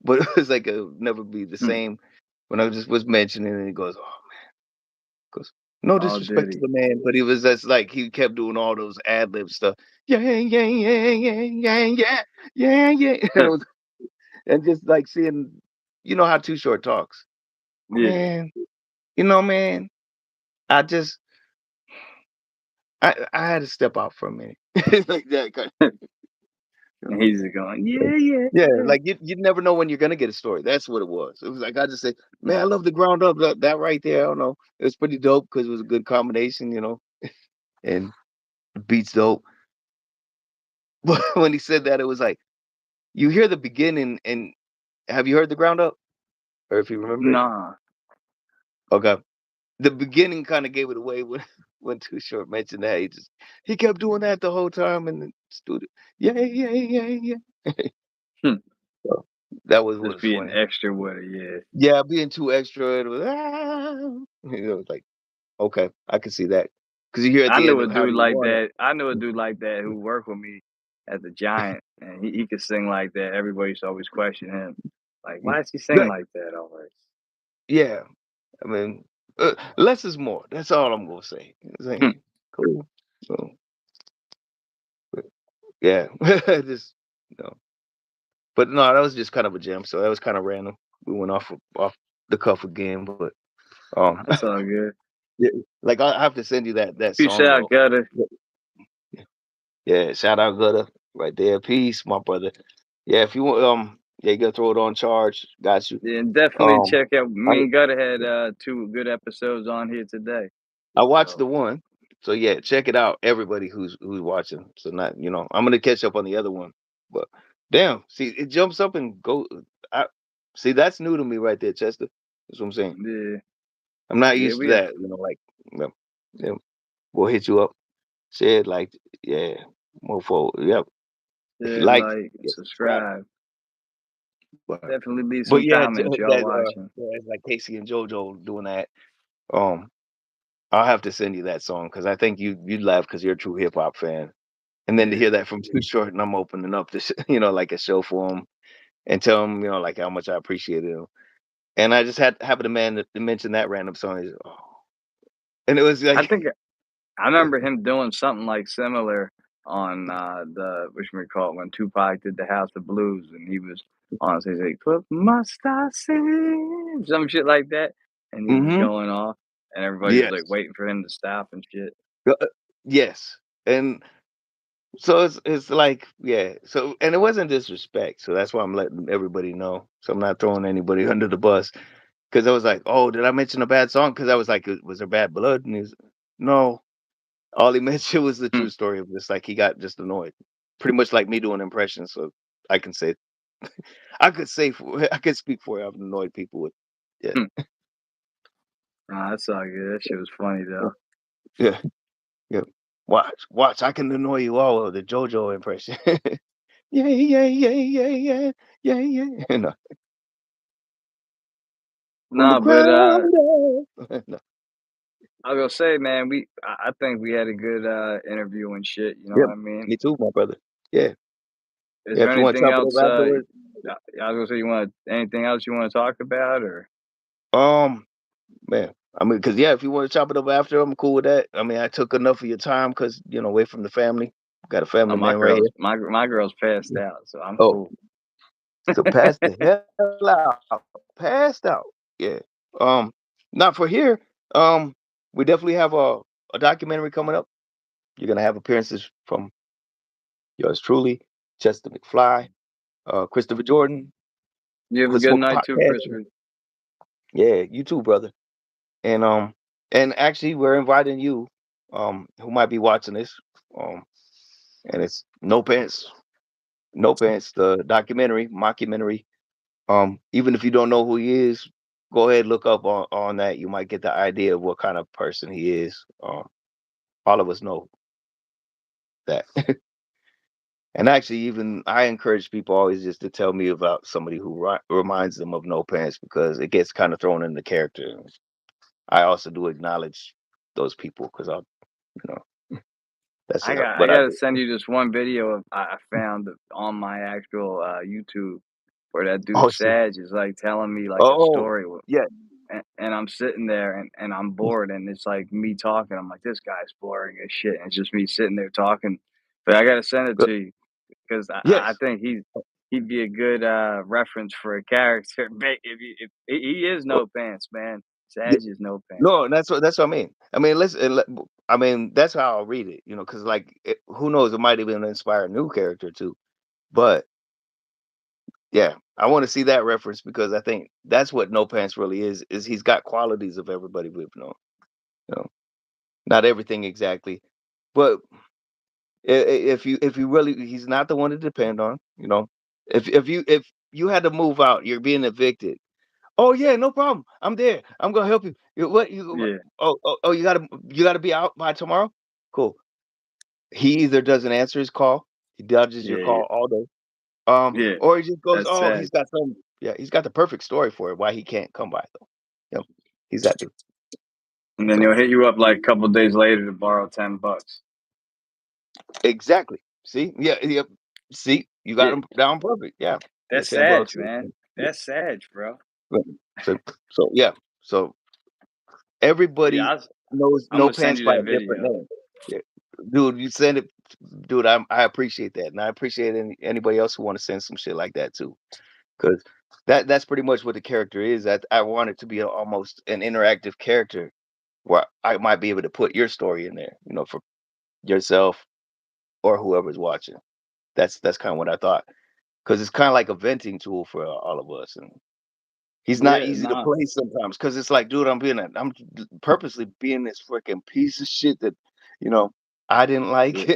Speaker 1: but it was like it'll never be the
Speaker 2: hmm.
Speaker 1: same. When I just was mentioning, and he goes, no
Speaker 2: Oh,
Speaker 1: disrespect to
Speaker 2: Diddy.
Speaker 1: the man, but he was just like he kept doing all those ad lib stuff. Yeah, yeah, yeah, yeah, yeah, yeah, yeah, yeah. And, and just like seeing, how Too Short talks.
Speaker 2: Yeah.
Speaker 1: Man, man, I just I had to step out for a minute. Like that kind of,
Speaker 2: And he's just going,
Speaker 1: like,
Speaker 2: yeah,
Speaker 1: yeah,
Speaker 2: yeah.
Speaker 1: like you never know when you're gonna get a story. That's what it was. It was like I just say, man, I
Speaker 2: Nah,
Speaker 1: love the ground up that right there. I don't know. It was pretty dope because it was a good combination, and the beats dope. But when he said that, it was like you hear the beginning, and have you heard the ground up, or if you remember it?
Speaker 2: nah.
Speaker 1: Okay, the beginning kind of gave it away when when Too Short mentioned that he kept doing that the whole time in the studio. Yeah, yeah, yeah, yeah.
Speaker 2: Hmm.
Speaker 1: So, that was
Speaker 2: Just being
Speaker 1: funny.
Speaker 2: extra with it, yeah.
Speaker 1: Yeah, being too extra, it was, it was like, okay, I can see that. Because you hear at
Speaker 2: I
Speaker 1: the end
Speaker 2: knew a
Speaker 1: of How
Speaker 2: dude
Speaker 1: Do You
Speaker 2: like
Speaker 1: Want It?
Speaker 2: that. I knew a dude like that who worked with me at the Giant, and he could sing like that. Everybody used to always question him, like,
Speaker 1: Mm.
Speaker 2: why is he singing
Speaker 1: But,
Speaker 2: like that always?
Speaker 1: yeah, I mean, less is more. That's all I'm gonna say. It's like,
Speaker 2: Hmm.
Speaker 1: cool. So, but, yeah, just no. But no, that was just kind of a jam. So that was kind of random. We went off the cuff again, but
Speaker 2: That's all good.
Speaker 1: yeah, like I have to send you that
Speaker 2: Peace
Speaker 1: song
Speaker 2: out,
Speaker 1: though.
Speaker 2: gutter.
Speaker 1: Yeah, shout out Gutter right there. Peace, my brother. Yeah, if you want, yeah, you gotta throw it on charge. Got you.
Speaker 2: Yeah, and definitely
Speaker 1: Um,
Speaker 2: check out.
Speaker 1: I
Speaker 2: Me and Gutter had two good episodes on here today.
Speaker 1: I watched the
Speaker 2: So
Speaker 1: one, so yeah, check it out. Everybody who's watching. So not, I'm gonna catch up on the other one. But damn, see, it jumps up and go. I see that's new to me right there, Chester. That's what I'm saying.
Speaker 2: yeah,
Speaker 1: I'm not
Speaker 2: yeah,
Speaker 1: used to
Speaker 2: we
Speaker 1: that. Like, you know, yeah, we'll hit you up. Share it, like, yeah, move forward. Yep. If you
Speaker 2: should
Speaker 1: like,
Speaker 2: like,
Speaker 1: yeah, subscribe.
Speaker 2: subscribe.
Speaker 1: But
Speaker 2: Definitely leave
Speaker 1: but
Speaker 2: some
Speaker 1: yeah,
Speaker 2: comments, y'all
Speaker 1: that
Speaker 2: watching.
Speaker 1: yeah, it's like Casey and JoJo doing that. Um, I'll have to send you that song because I think you'd laugh because you're a true hip hop fan. And then to
Speaker 2: Yeah,
Speaker 1: hear that from Too Short, and I'm opening up this, like a show for him and tell him, like how much I appreciated him. And I just happened to to mention that random song. Oh. And it was
Speaker 2: I
Speaker 1: like,
Speaker 2: think I remember him doing something like similar on the call when Tupac did the House of Blues, and he was on stage like "What must I say?" some shit like that, and he was
Speaker 1: mm-hmm,
Speaker 2: going off, and everybody was like
Speaker 1: yes,
Speaker 2: waiting for him to stop and shit.
Speaker 1: uh, uh, yes, and So it's like, yeah. So and it wasn't disrespect. So that's why I'm letting everybody know. So I'm not throwing anybody under the bus. Because I was like, oh, did I mention a bad song? Because I was like, was there bad blood? And he's no. All he mentioned was the
Speaker 2: Hmm.
Speaker 1: true story of this. Like he got just annoyed. Pretty much like me doing impressions. So I can say I could say for I could speak for it. I've annoyed people with yeah.
Speaker 2: Hmm. Nah, that's all good. That shit was funny though.
Speaker 1: Yeah. Yeah. Watch, I can annoy you all with the JoJo impression. Yeah, yeah, yeah, yeah, yeah, yeah, yeah. No. On the
Speaker 2: No, but
Speaker 1: ground. No.
Speaker 2: I was gonna say, man, I think we had a good interview and shit. You know
Speaker 1: Yep.
Speaker 2: what I mean?
Speaker 1: Me too, my brother. Yeah.
Speaker 2: Is
Speaker 1: Yeah.
Speaker 2: there
Speaker 1: If you want to
Speaker 2: anything
Speaker 1: chop it up
Speaker 2: else?
Speaker 1: afterwards,
Speaker 2: I was gonna say, you want anything else you want to talk about, or
Speaker 1: um, man. I mean, cause yeah, if you want to chop it up after, I'm cool with that. I mean, I took enough of your time, cause away from the family. Got a
Speaker 2: oh,
Speaker 1: family
Speaker 2: my
Speaker 1: man right
Speaker 2: girl's
Speaker 1: here.
Speaker 2: my girl's passed out, so I'm
Speaker 1: Oh,
Speaker 2: cool.
Speaker 1: so pass the hell out. Passed out. Yeah. Um, not for here. Um, we definitely have a documentary coming up. You're gonna have appearances from yours truly, Chestermcfly, Christopher Jordan,
Speaker 2: You have a
Speaker 1: Quit
Speaker 2: good
Speaker 1: Smoking
Speaker 2: night too,
Speaker 1: Podcast.
Speaker 2: Christopher.
Speaker 1: Yeah, you too, brother. And actually we're inviting you, who might be watching this. Um, and it's No Pants, No Pants, the documentary, mockumentary. Even if you don't know who he is, go ahead look up on that. You might get the idea of what kind of person he is. All of us know that. And actually, even I encourage people always just to tell me about somebody who reminds them of No Pants because it gets kind of thrown in the character. I also do acknowledge those people because you know, that's
Speaker 2: I
Speaker 1: what I
Speaker 2: gotta
Speaker 1: do.
Speaker 2: send you this one video of I found on my actual YouTube where that dude
Speaker 1: Oh shit.
Speaker 2: Sag is like telling me like a
Speaker 1: Oh
Speaker 2: story
Speaker 1: yeah.
Speaker 2: and I'm sitting there and I'm bored and it's like me talking. I'm like, this guy's boring as shit. And it's just me sitting there talking. But I gotta send it
Speaker 1: Uh,
Speaker 2: to you because I
Speaker 1: yes.
Speaker 2: think he'd be a good reference for a character. If he is
Speaker 1: Uh,
Speaker 2: no pants, man.
Speaker 1: yeah.
Speaker 2: Sag is no pants.
Speaker 1: No, that's what I mean. I mean, I mean, that's how I'll read it. Because like, who knows? It might even inspire a new character too. But yeah, I want to see that reference because I think that's what No Pants really is. Is he's got qualities of everybody we've known. You know, not everything exactly, but if you really, he's not the one to depend on. If you had to move out, you're being evicted. Oh yeah, no problem. I'm there. I'm gonna help you. What you?
Speaker 2: Yeah,
Speaker 1: Oh, you gotta be out by tomorrow. Cool. He either doesn't answer his call, he dodges your
Speaker 2: yeah, yeah,
Speaker 1: call all day,
Speaker 2: yeah.
Speaker 1: or he just goes,
Speaker 2: That's
Speaker 1: oh,
Speaker 2: Sag.
Speaker 1: he's got some. Yeah, he's got the perfect story for it. Why he can't come by though. Yep, he's that dude.
Speaker 2: And then
Speaker 1: So
Speaker 2: he'll hit you up like a couple days later to borrow $10.
Speaker 1: exactly. See, yeah, yep. See, you got
Speaker 2: Yeah,
Speaker 1: him down perfect. Yeah, yeah,
Speaker 2: that's Sag,
Speaker 1: $10.
Speaker 2: man.
Speaker 1: Yeah.
Speaker 2: That's Sag, bro.
Speaker 1: Right. So, so yeah, so
Speaker 2: Yeah,
Speaker 1: everybody knows
Speaker 2: I'm
Speaker 1: No
Speaker 2: gonna send
Speaker 1: Pants
Speaker 2: you
Speaker 1: by
Speaker 2: that
Speaker 1: a different
Speaker 2: video.
Speaker 1: name. Yeah. Dude, you send it, dude. I appreciate that, and I appreciate anybody else who want to send some shit like that too, because that's pretty much what the character is. I want it to be almost an interactive character where I might be able to put your story in there, for yourself or whoever's watching. That's kind of what I thought, because it's kind of like a venting tool for all of us, and he's not
Speaker 2: Yeah,
Speaker 1: easy to
Speaker 2: nah.
Speaker 1: play sometimes because it's like, dude, I'm purposely being this freaking piece of shit that, you know, I didn't
Speaker 2: Yeah,
Speaker 1: like.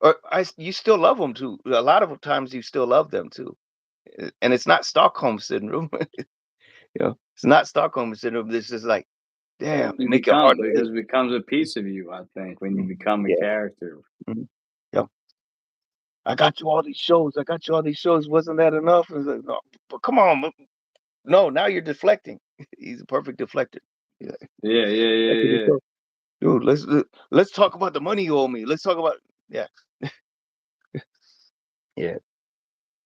Speaker 1: Or you still love them too. A lot of times you still love them too. And it's not Stockholm syndrome. It's not Stockholm syndrome. It's just like, damn,
Speaker 2: you
Speaker 1: make it hard
Speaker 2: become
Speaker 1: to
Speaker 2: because
Speaker 1: hate.
Speaker 2: it becomes a piece of you. I think when you become a
Speaker 1: Yeah.
Speaker 2: character.
Speaker 1: Mhm. Yep. I got you all these shows. I got you all these shows. Wasn't that enough? It's like, no, but come on. No, now you're deflecting. He's a perfect deflector. Yeah.
Speaker 2: Yeah, yeah,
Speaker 1: That's what he
Speaker 2: yeah, yeah.
Speaker 1: does. Dude, let's talk about the money you owe me. Let's talk about yeah, yeah.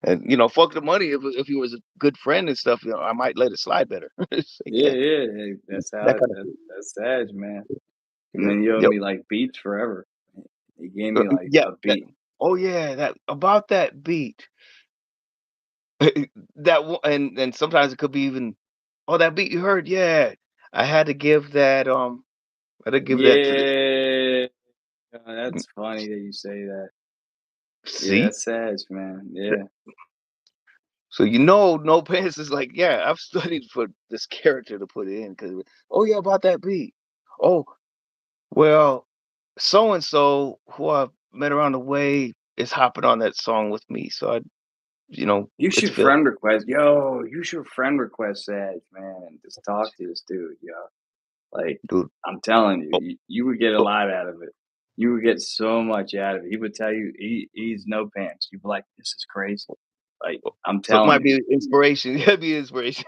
Speaker 1: And fuck the money. If he was a good friend and stuff, I might let it slide better. It's like,
Speaker 2: Yeah,
Speaker 1: yeah,
Speaker 2: yeah. Hey, that's
Speaker 1: that
Speaker 2: how
Speaker 1: kind of
Speaker 2: that,
Speaker 1: shit.
Speaker 2: that's Sag, man. And
Speaker 1: Yeah.
Speaker 2: then you owe
Speaker 1: Yep.
Speaker 2: me like beats forever. He gave me like
Speaker 1: Yeah.
Speaker 2: a beat.
Speaker 1: Oh yeah. That about that beat. And sometimes it could be even. Oh, that beat you heard. Yeah. I had to give that. I had to give that to this.
Speaker 2: Yeah, that's funny that you say that. Yeah,
Speaker 1: See?
Speaker 2: that's sad, man. Yeah.
Speaker 1: So no pants is like, yeah, I've studied for this character to put it in because oh yeah, about that beat. Oh, well, so and so who I met around the way is hopping on that song with me. So
Speaker 2: You
Speaker 1: it's
Speaker 2: should
Speaker 1: Phil.
Speaker 2: friend request. Yo, you should friend request Sag, man, and just talk to this dude, yo. Like,
Speaker 1: Dude.
Speaker 2: I'm telling you,
Speaker 1: Oh,
Speaker 2: you would get a
Speaker 1: oh,
Speaker 2: lot out of it. You would get so much out of it. He would tell you he's no pants. You'd be like, this is crazy. Like,
Speaker 1: oh.
Speaker 2: I'm
Speaker 1: So it
Speaker 2: telling
Speaker 1: might
Speaker 2: you,
Speaker 1: be inspiration. It could be inspiration.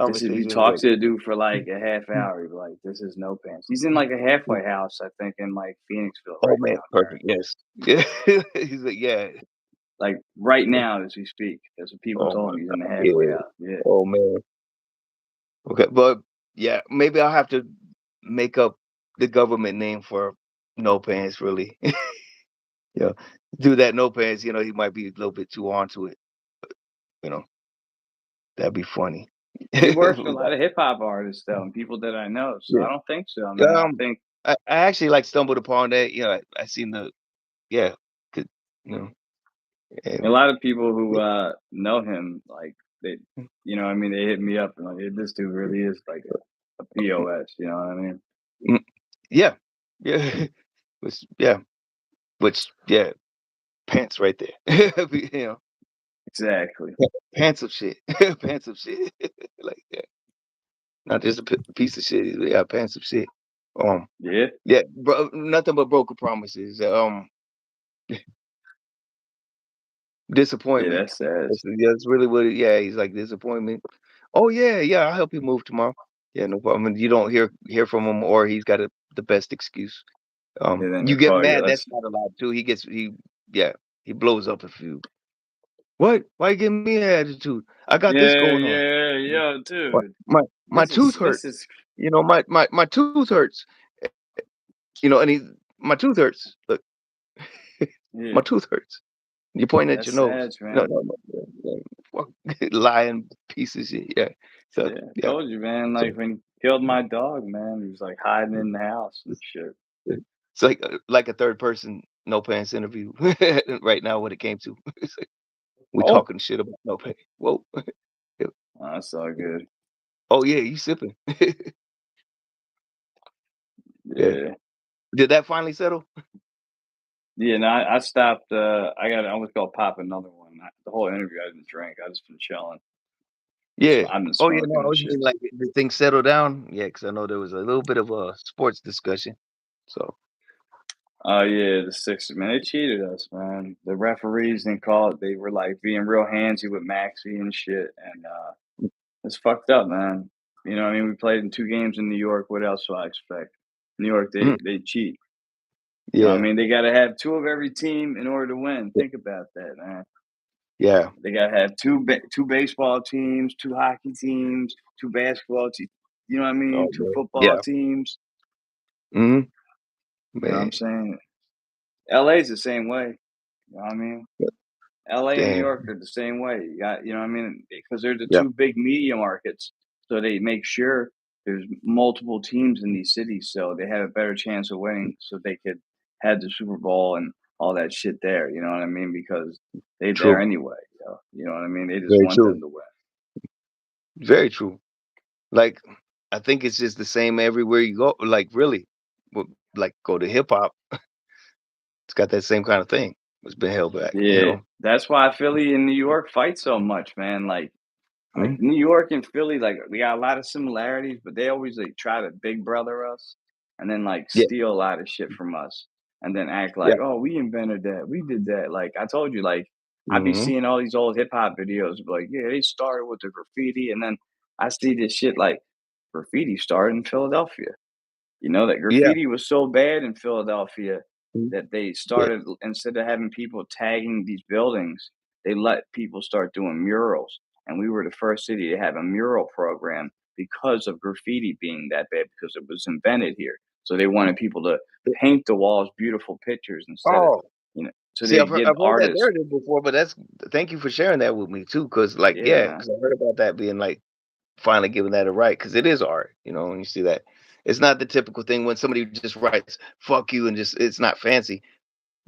Speaker 2: this is you
Speaker 1: Conversation is
Speaker 2: talk
Speaker 1: like,
Speaker 2: to the dude for like a half hour. You'd be like, this is no pants. He's in like a halfway house, I think, in like Phoenixville
Speaker 1: oh
Speaker 2: right
Speaker 1: man,
Speaker 2: now,
Speaker 1: perfect. Yes. Yeah. He's like, yeah.
Speaker 2: like right now as we speak. That's what people
Speaker 1: Oh
Speaker 2: told
Speaker 1: my
Speaker 2: me. He's in the
Speaker 1: God.
Speaker 2: halfway
Speaker 1: Yeah.
Speaker 2: house. Yeah.
Speaker 1: Oh man. Okay, but yeah, maybe I'll have to make up the government name for no pants. Really, yeah, do that no pants. He might be a little bit too onto it. You know, that'd be funny.
Speaker 2: He works with a lot of hip hop artists though, and people that I know. So
Speaker 1: Yeah.
Speaker 2: I don't think so, man. I think
Speaker 1: I actually like stumbled upon that. I seen the yeah, could, you know,
Speaker 2: a
Speaker 1: and
Speaker 2: lot of people who know him, like they, I mean, they hit me up and like, "Hey, this dude really is like a POS." You know what I mean?
Speaker 1: mm, yeah, yeah, yeah, yeah, pants right there. you know,
Speaker 2: Exactly.
Speaker 1: pants of shit, pants of shit, like that. Not just a piece of shit. Yeah, pants of shit. Um,
Speaker 2: Yeah.
Speaker 1: yeah, bro, nothing but broken promises.
Speaker 2: Yeah.
Speaker 1: Disappointment.
Speaker 2: That's sad.
Speaker 1: That's really what. Yeah, he's like disappointment. Oh yeah, yeah, I'll help you move tomorrow. Yeah, no problem. And you don't hear from him, or he's got the best excuse.
Speaker 2: And then
Speaker 1: You
Speaker 2: he'll
Speaker 1: get
Speaker 2: call you.
Speaker 1: mad. That's
Speaker 2: Let's.
Speaker 1: not allowed too. Yeah, he blows up if you. What? Why you giving me an attitude? I got this
Speaker 2: Yeah.
Speaker 1: going on.
Speaker 2: Yeah. Yo,
Speaker 1: My
Speaker 2: dude.
Speaker 1: my tooth
Speaker 2: This
Speaker 1: hurts.
Speaker 2: is.
Speaker 1: My tooth hurts. And my tooth hurts. Look,
Speaker 2: Yeah.
Speaker 1: my tooth hurts. You're pointing at your
Speaker 2: That's
Speaker 1: nose.
Speaker 2: sad,
Speaker 1: No,
Speaker 2: man.
Speaker 1: no, no. Fuck, lying piece of shit. Yeah. So
Speaker 2: Yeah. I
Speaker 1: yeah.
Speaker 2: told you, man.
Speaker 1: So
Speaker 2: Like when he killed my dog, man, he was like hiding in the house and shit.
Speaker 1: it's like a third person no pants interview right now. What it came to, it's like we
Speaker 2: Oh,
Speaker 1: talking shit about no pants. Whoa.
Speaker 2: that's all good.
Speaker 1: Oh yeah, you sipping. Yeah.
Speaker 2: Yeah.
Speaker 1: Did that finally settle?
Speaker 2: Yeah, no, I stopped. I was gonna pop another one. The whole interview, I didn't drink. I just been chilling.
Speaker 1: Yeah.
Speaker 2: I've been
Speaker 1: Oh yeah. No,
Speaker 2: smoking
Speaker 1: I
Speaker 2: and
Speaker 1: was
Speaker 2: shit.
Speaker 1: mean like the thing settled down. Yeah, because I know there was a little bit of a sports discussion. So
Speaker 2: Oh yeah, the Sixers, man, they cheated us, man. The referees didn't call it. They were like being real handsy with Maxie and shit, and it's fucked up, man. You know, what I mean, we played in 2 games in New York. What else do I expect? New York,
Speaker 1: mm,
Speaker 2: they cheat. You know, what I
Speaker 1: yeah.
Speaker 2: mean, they got to have two of every team in order to win. Think about that, man.
Speaker 1: Yeah.
Speaker 2: They got to have two baseball teams, two hockey teams, two basketball teams. You know what I mean?
Speaker 1: Oh
Speaker 2: Two
Speaker 1: man.
Speaker 2: football
Speaker 1: Yeah.
Speaker 2: teams.
Speaker 1: Hmm.
Speaker 2: You know what I'm
Speaker 1: Man.
Speaker 2: saying? LA's the same way. You know what I mean? LA and New
Speaker 1: Damn.
Speaker 2: York are the same way. You got, you know what I mean? Because they're the
Speaker 1: Yeah.
Speaker 2: two big media markets. So they make sure there's multiple teams in these cities so they have a better chance of winning so they could have the Super Bowl and all that shit there. You know what I mean? Because they're there
Speaker 1: True.
Speaker 2: anyway. You know what I mean? They just
Speaker 1: Very
Speaker 2: want
Speaker 1: true.
Speaker 2: them to win.
Speaker 1: Very true. Like, I think it's just the same everywhere you go. Like, really, like go to hip hop, it's got that same kind of thing. It's been held back, you
Speaker 2: Yeah.
Speaker 1: know.
Speaker 2: That's why Philly and New York fight so much, man. Like
Speaker 1: Mhm.
Speaker 2: New York and Philly, like we got a lot of similarities, but they always like try to big brother us and then like
Speaker 1: Yeah,
Speaker 2: steal a lot of shit from us and then act
Speaker 1: yeah.
Speaker 2: like, oh, we invented that, we did that. Like I told you, like I be
Speaker 1: Hmm.
Speaker 2: seeing all these old hip hop videos, like yeah, they started with the graffiti, and then I see this shit like graffiti started in Philadelphia. You know that
Speaker 1: Yeah,
Speaker 2: graffiti was so bad in Philadelphia
Speaker 1: mhm,
Speaker 2: that they
Speaker 1: yeah.
Speaker 2: started instead of having people tagging these buildings, they let people start doing murals. And we were the first city to have a mural program because of graffiti being that bad because it was invented here. So they wanted people to paint the walls beautiful pictures instead of,
Speaker 1: Oh,
Speaker 2: so
Speaker 1: see,
Speaker 2: they give
Speaker 1: I've heard that
Speaker 2: artists.
Speaker 1: narrative before, but that's thank you for sharing that with me too. Cause like,
Speaker 2: Yeah,
Speaker 1: yeah,
Speaker 2: man.
Speaker 1: because I heard about that being like finally giving that a right, cause it is art, when you see that. It's not the typical thing when somebody just writes "fuck you" and just it's not fancy.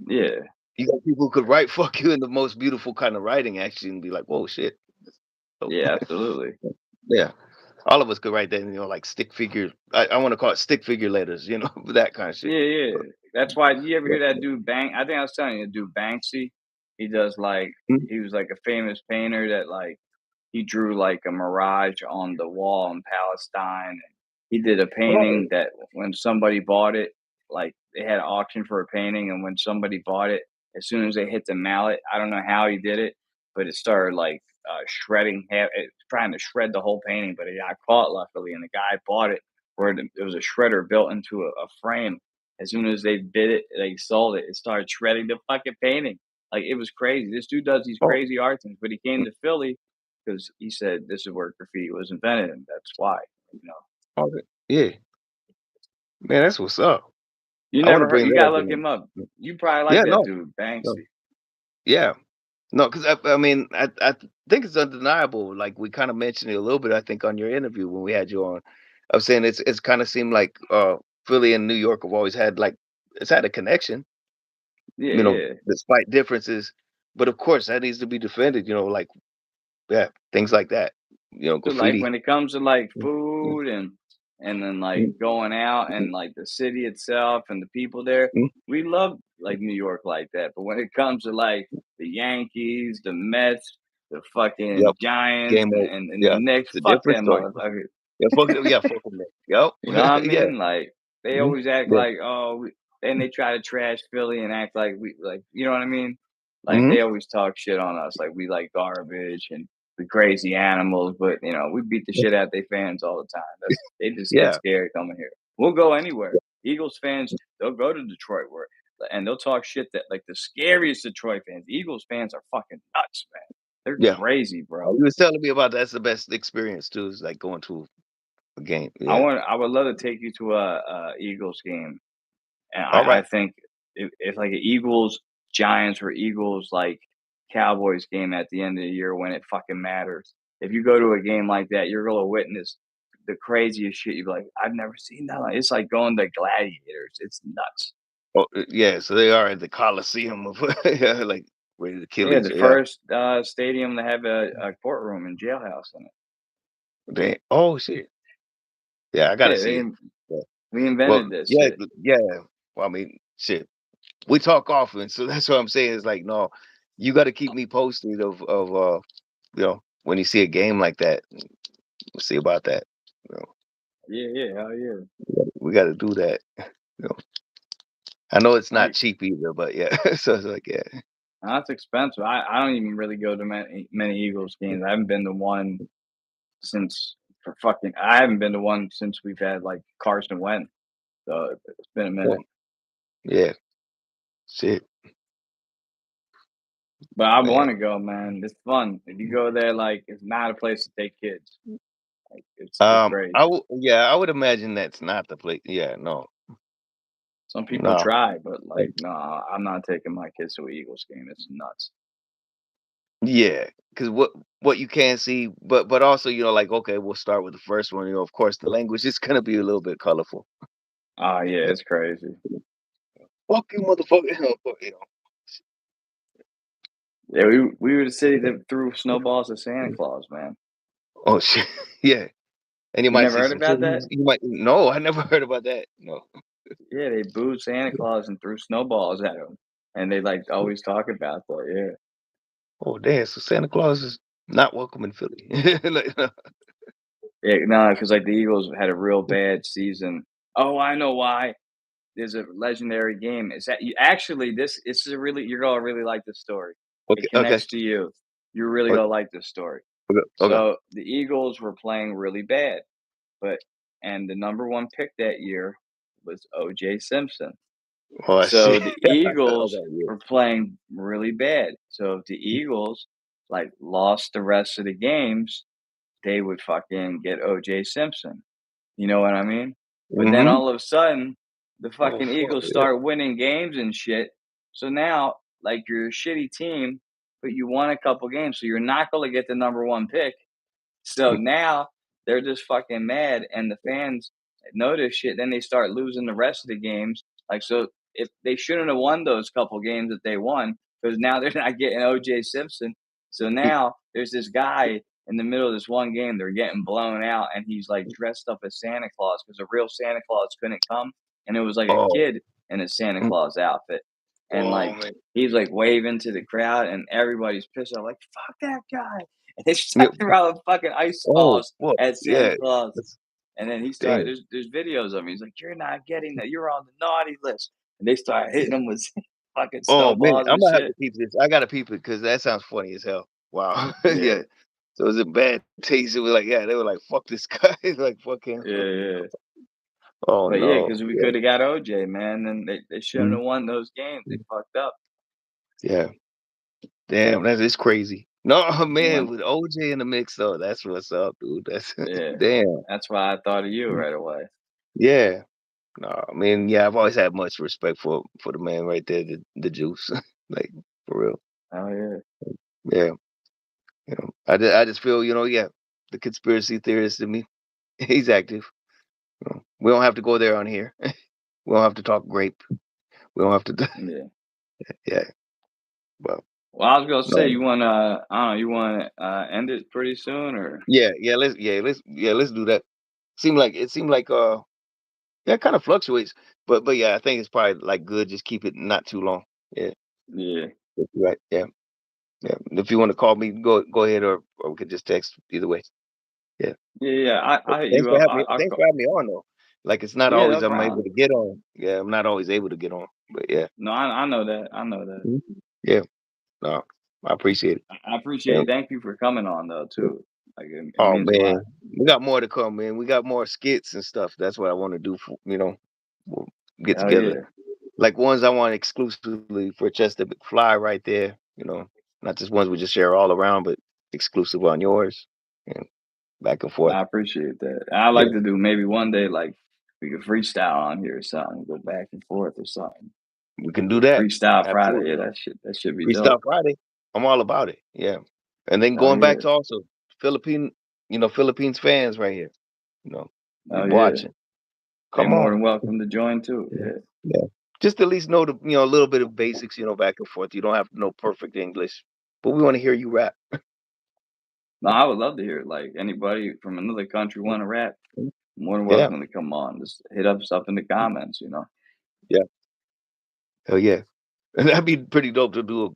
Speaker 2: Yeah.
Speaker 1: You got people who could write "fuck you" in the most beautiful kind of writing, actually, and be like, "Whoa, shit." Oh,
Speaker 2: Yeah, absolutely.
Speaker 1: yeah. All of us could write that, like stick figure. I want to call it stick figure letters, that kind of shit.
Speaker 2: Yeah, yeah. That's why you ever
Speaker 1: Yeah.
Speaker 2: hear that dude Bank? I think I was telling you, dude Banksy. He does like
Speaker 1: Mhm.
Speaker 2: he was like a famous painter that like he drew like a mirage on the wall in Palestine. He did a
Speaker 1: Oh,
Speaker 2: painting that when somebody bought it, like they had an auction for a painting, and when somebody bought it, as soon as they hit the mallet, I don't know how he did it, but it started like shredding, trying to shred the whole painting, but it got caught luckily, and the guy bought it where it was a shredder built into a frame. As soon as they bid it, they sold it. It started shredding the fucking painting. Like it was crazy. This dude does these
Speaker 1: oh,
Speaker 2: crazy art things, but he came to Philly because he said this is where graffiti was invented, and that's why. You know,
Speaker 1: okay. Yeah, man, that's what's up.
Speaker 2: you
Speaker 1: I want to
Speaker 2: never heard.
Speaker 1: bring
Speaker 2: You
Speaker 1: that
Speaker 2: gotta
Speaker 1: up
Speaker 2: look
Speaker 1: in
Speaker 2: him up. You probably like
Speaker 1: Yeah,
Speaker 2: that
Speaker 1: no,
Speaker 2: dude,
Speaker 1: no,
Speaker 2: Banksy.
Speaker 1: yeah, no, because I mean, I think it's undeniable. Like we kind of mentioned it a little bit, I think, on your interview when we had you on. I was saying it's kind of seemed like Philly and New York have always had it's had a connection,
Speaker 2: Yeah, yeah.
Speaker 1: despite differences. But of course, that needs to be defended. Like yeah, things like that.
Speaker 2: So like
Speaker 1: Graffiti.
Speaker 2: when it comes to like
Speaker 1: Mm, mm,
Speaker 2: food and then like
Speaker 1: mm,
Speaker 2: going out
Speaker 1: mm,
Speaker 2: and like the city itself and the people there,
Speaker 1: mm.
Speaker 2: we love like New York like that. But when it comes to like the Yankees, the Mets, the
Speaker 1: Yep.
Speaker 2: fucking Giants
Speaker 1: Game over.
Speaker 2: and the
Speaker 1: Yeah,
Speaker 2: Knicks,
Speaker 1: it's a
Speaker 2: fuck
Speaker 1: different
Speaker 2: them
Speaker 1: story.
Speaker 2: motherfuckers.
Speaker 1: Yeah, fuck them. Yep.
Speaker 2: You know what I
Speaker 1: Yeah.
Speaker 2: mean? Like they
Speaker 1: Mhm.
Speaker 2: always act
Speaker 1: Yeah.
Speaker 2: like, oh, and they try to trash Philly and act like we like, you know what I mean? Like
Speaker 1: Mhm.
Speaker 2: they always talk shit on us, like we like garbage and we crazy animals, but we beat the shit out of their fans all the time. They just get
Speaker 1: Yeah.
Speaker 2: scared coming here. We'll go anywhere. Eagles fans, they'll go to Detroit where and they'll talk shit that like the scariest Detroit fans. Eagles fans are fucking nuts, man. They're
Speaker 1: Yeah.
Speaker 2: crazy,
Speaker 1: Oh,
Speaker 2: bro.
Speaker 1: you was telling me about that's the best experience too, is like going to a game. Yeah.
Speaker 2: I would love to take you to a Eagles game. And
Speaker 1: All
Speaker 2: I
Speaker 1: right.
Speaker 2: think if like an Eagles Giants or Eagles like Cowboys game at the end of the year when it fucking matters. If you go to a game like that, you're gonna witness the craziest shit. You're like, I've never seen that. It's like going to gladiators. It's nuts.
Speaker 1: Oh, yeah. So they are at the Coliseum of yeah, like where the kill
Speaker 2: Yeah,
Speaker 1: each
Speaker 2: the
Speaker 1: other. Yeah.
Speaker 2: first stadium to have a courtroom and jailhouse in it.
Speaker 1: Oh shit. Yeah, I gotta
Speaker 2: Yeah,
Speaker 1: see it. Yeah.
Speaker 2: we
Speaker 1: Well,
Speaker 2: invented this
Speaker 1: yeah,
Speaker 2: shit.
Speaker 1: yeah. Well, I mean, shit. We talk often, so that's what I'm saying. Is like, no, you got to keep me posted of when you see a game like that. We'll see about that. You know,
Speaker 2: Yeah, yeah, hell yeah.
Speaker 1: we got to do that. You know, I know it's not
Speaker 2: Like,
Speaker 1: cheap either, but yeah. So it's like, yeah,
Speaker 2: that's expensive. I don't even really go to many Eagles games. I haven't been to one since for fucking I haven't been to one since we've had like Carson Wentz. So it's been a
Speaker 1: oh,
Speaker 2: minute.
Speaker 1: yeah, shit,
Speaker 2: But I
Speaker 1: man.
Speaker 2: want to go, man. It's fun. If you go there, like it's not a place to take kids. Like it's crazy.
Speaker 1: Yeah, I would imagine that's not the place. Yeah, no,
Speaker 2: Some people
Speaker 1: no,
Speaker 2: try, but
Speaker 1: like,
Speaker 2: like no, I'm not taking my kids to an Eagles game. It's nuts.
Speaker 1: yeah, because what you can see, but also like okay, we'll start with the first one. Of course, the language is gonna be a little bit colorful.
Speaker 2: Oh yeah,
Speaker 1: Yeah.
Speaker 2: it's crazy.
Speaker 1: Fuck you, motherfucker.
Speaker 2: Yeah, we were the city that threw snowballs at Santa Claus, man.
Speaker 1: Oh shit, yeah. And you
Speaker 2: You
Speaker 1: might
Speaker 2: never
Speaker 1: see
Speaker 2: heard
Speaker 1: some
Speaker 2: about that?
Speaker 1: titties. You might no, I never heard about that. No.
Speaker 2: Yeah, they booed Santa Claus and threw snowballs at him, and they like always talk about that. Yeah.
Speaker 1: Oh damn, so Santa Claus is not welcome in Philly. Like,
Speaker 2: Yeah, no, because like the Eagles had a real bad season. Oh, I know why. There's a legendary game. Is that you actually this is a really you're gonna really like this story. It
Speaker 1: okay, okay,
Speaker 2: connects to you. You're really
Speaker 1: okay,
Speaker 2: gonna like this story.
Speaker 1: okay, okay.
Speaker 2: So the Eagles were playing really bad, but and the number one pick that year was OJ Simpson.
Speaker 1: Oh
Speaker 2: So
Speaker 1: shit.
Speaker 2: the Eagles
Speaker 1: Okay, yeah.
Speaker 2: were playing really bad. So if the Eagles like lost the rest of the games, they would fucking get OJ Simpson. You know what I mean? But then
Speaker 1: Mm-hmm.
Speaker 2: all of a sudden, the
Speaker 1: Oh
Speaker 2: fucking
Speaker 1: fuck
Speaker 2: Eagles
Speaker 1: yeah.
Speaker 2: start winning games and shit. So now, like, you're a shitty team, but you won a couple games, so you're not going to get the number one pick. So now they're just fucking mad, and the fans know this shit. Then they start losing the rest of the games. Like, so if they shouldn't have won those couple games that they won, because now they're not getting OJ Simpson. So now there's this guy in the middle of this one game, they're getting blown out, and he's like dressed up as Santa Claus because a real Santa Claus couldn't come, and it was like a
Speaker 1: Oh,
Speaker 2: kid in a Santa Claus outfit, and
Speaker 1: oh
Speaker 2: like
Speaker 1: man.
Speaker 2: he's like waving to the crowd, and everybody's pissed off, like "fuck that guy," and they
Speaker 1: Yeah.
Speaker 2: start throwing fucking ice
Speaker 1: Oh,
Speaker 2: balls
Speaker 1: well,
Speaker 2: at Santa
Speaker 1: yeah.
Speaker 2: Claus.
Speaker 1: That's,
Speaker 2: And then he started.
Speaker 1: damn.
Speaker 2: There's videos of him. He's like, "You're not getting that. You're on the naughty list." And they start hitting him with fucking
Speaker 1: Oh man,
Speaker 2: snowballs
Speaker 1: I'm
Speaker 2: and
Speaker 1: gonna have
Speaker 2: shit.
Speaker 1: to peep this. I gotta peep it because that sounds funny as hell. Wow.
Speaker 2: Yeah,
Speaker 1: Yeah. So it was a bad taste. It was like, yeah, they were like, fuck this guy. Like, fuck him.
Speaker 2: yeah, yeah.
Speaker 1: Oh
Speaker 2: But yeah,
Speaker 1: no.
Speaker 2: because we
Speaker 1: Yeah.
Speaker 2: could have got OJ, man, and they shouldn't
Speaker 1: Mhm.
Speaker 2: have won those games. They fucked up.
Speaker 1: Yeah. Damn, that is crazy. No,
Speaker 2: They
Speaker 1: man,
Speaker 2: went.
Speaker 1: with OJ in the mix though, that's what's up, dude. That's
Speaker 2: Yeah,
Speaker 1: damn.
Speaker 2: that's why I thought of you right away.
Speaker 1: Yeah. No, I mean, yeah, I've always had much respect for the man right there, the juice. Like for real.
Speaker 2: Oh yeah,
Speaker 1: Yeah. I just feel, yeah, the conspiracy theorist in me, he's active. We don't have to go there on here. We don't have to talk grape. We don't have to.
Speaker 2: yeah.
Speaker 1: Yeah. Well,
Speaker 2: Well, I was gonna say,
Speaker 1: no.
Speaker 2: you wanna, I don't know, you wanna end it pretty soon, or
Speaker 1: Yeah. Let's do that. It seemed like yeah, it kind of fluctuates, but yeah, I think it's probably like good. Just keep it not too long. Yeah.
Speaker 2: yeah,
Speaker 1: Right. Yeah. Yeah. If you want to call me, go ahead, or we could just text either way. Yeah.
Speaker 2: yeah, yeah. I hit
Speaker 1: Thanks
Speaker 2: you
Speaker 1: for
Speaker 2: up.
Speaker 1: having me.
Speaker 2: I'll
Speaker 1: Thanks
Speaker 2: call.
Speaker 1: for having me on though. Like it's not
Speaker 2: Yeah,
Speaker 1: always
Speaker 2: no
Speaker 1: I'm able
Speaker 2: problem.
Speaker 1: to get on. Yeah, I'm not always able to get on. But yeah.
Speaker 2: No, I know that. I know that.
Speaker 1: Mhm. Yeah. No, I appreciate it.
Speaker 2: I appreciate
Speaker 1: Yeah.
Speaker 2: it. Thank you for coming on though too. Like it
Speaker 1: Oh
Speaker 2: means a lot.
Speaker 1: man, we got more to come, man. We got more skits and stuff. That's what I want to do. We'll get
Speaker 2: Hell
Speaker 1: together.
Speaker 2: yeah.
Speaker 1: Like ones I want exclusively for Chester McFly right there. Not just ones we just share all around, but exclusive on yours and back and forth.
Speaker 2: I appreciate that. I
Speaker 1: Yeah,
Speaker 2: like to do maybe one day like we could freestyle on here or something, go back and forth or something.
Speaker 1: we can do that.
Speaker 2: Freestyle Friday. Yeah,
Speaker 1: Absolutely.
Speaker 2: that should be
Speaker 1: Freestyle
Speaker 2: dope.
Speaker 1: Friday. I'm all about it. Yeah. And then
Speaker 2: Oh
Speaker 1: going back
Speaker 2: yeah.
Speaker 1: to also Philippine, Philippines fans right here. You know,
Speaker 2: Oh
Speaker 1: you
Speaker 2: yeah.
Speaker 1: watching.
Speaker 2: They're
Speaker 1: Come
Speaker 2: more
Speaker 1: on.
Speaker 2: than welcome to join too. Yeah.
Speaker 1: Yeah. Just at least know a little bit of basics, back and forth. You don't have to know perfect English, but we want to hear you rap.
Speaker 2: No, I would love to hear it. Like anybody from another country want to rap, more than
Speaker 1: Yeah.
Speaker 2: welcome to come on. Just hit us up in the comments, you know.
Speaker 1: Yeah. Hell yeah. And that'd be pretty dope to do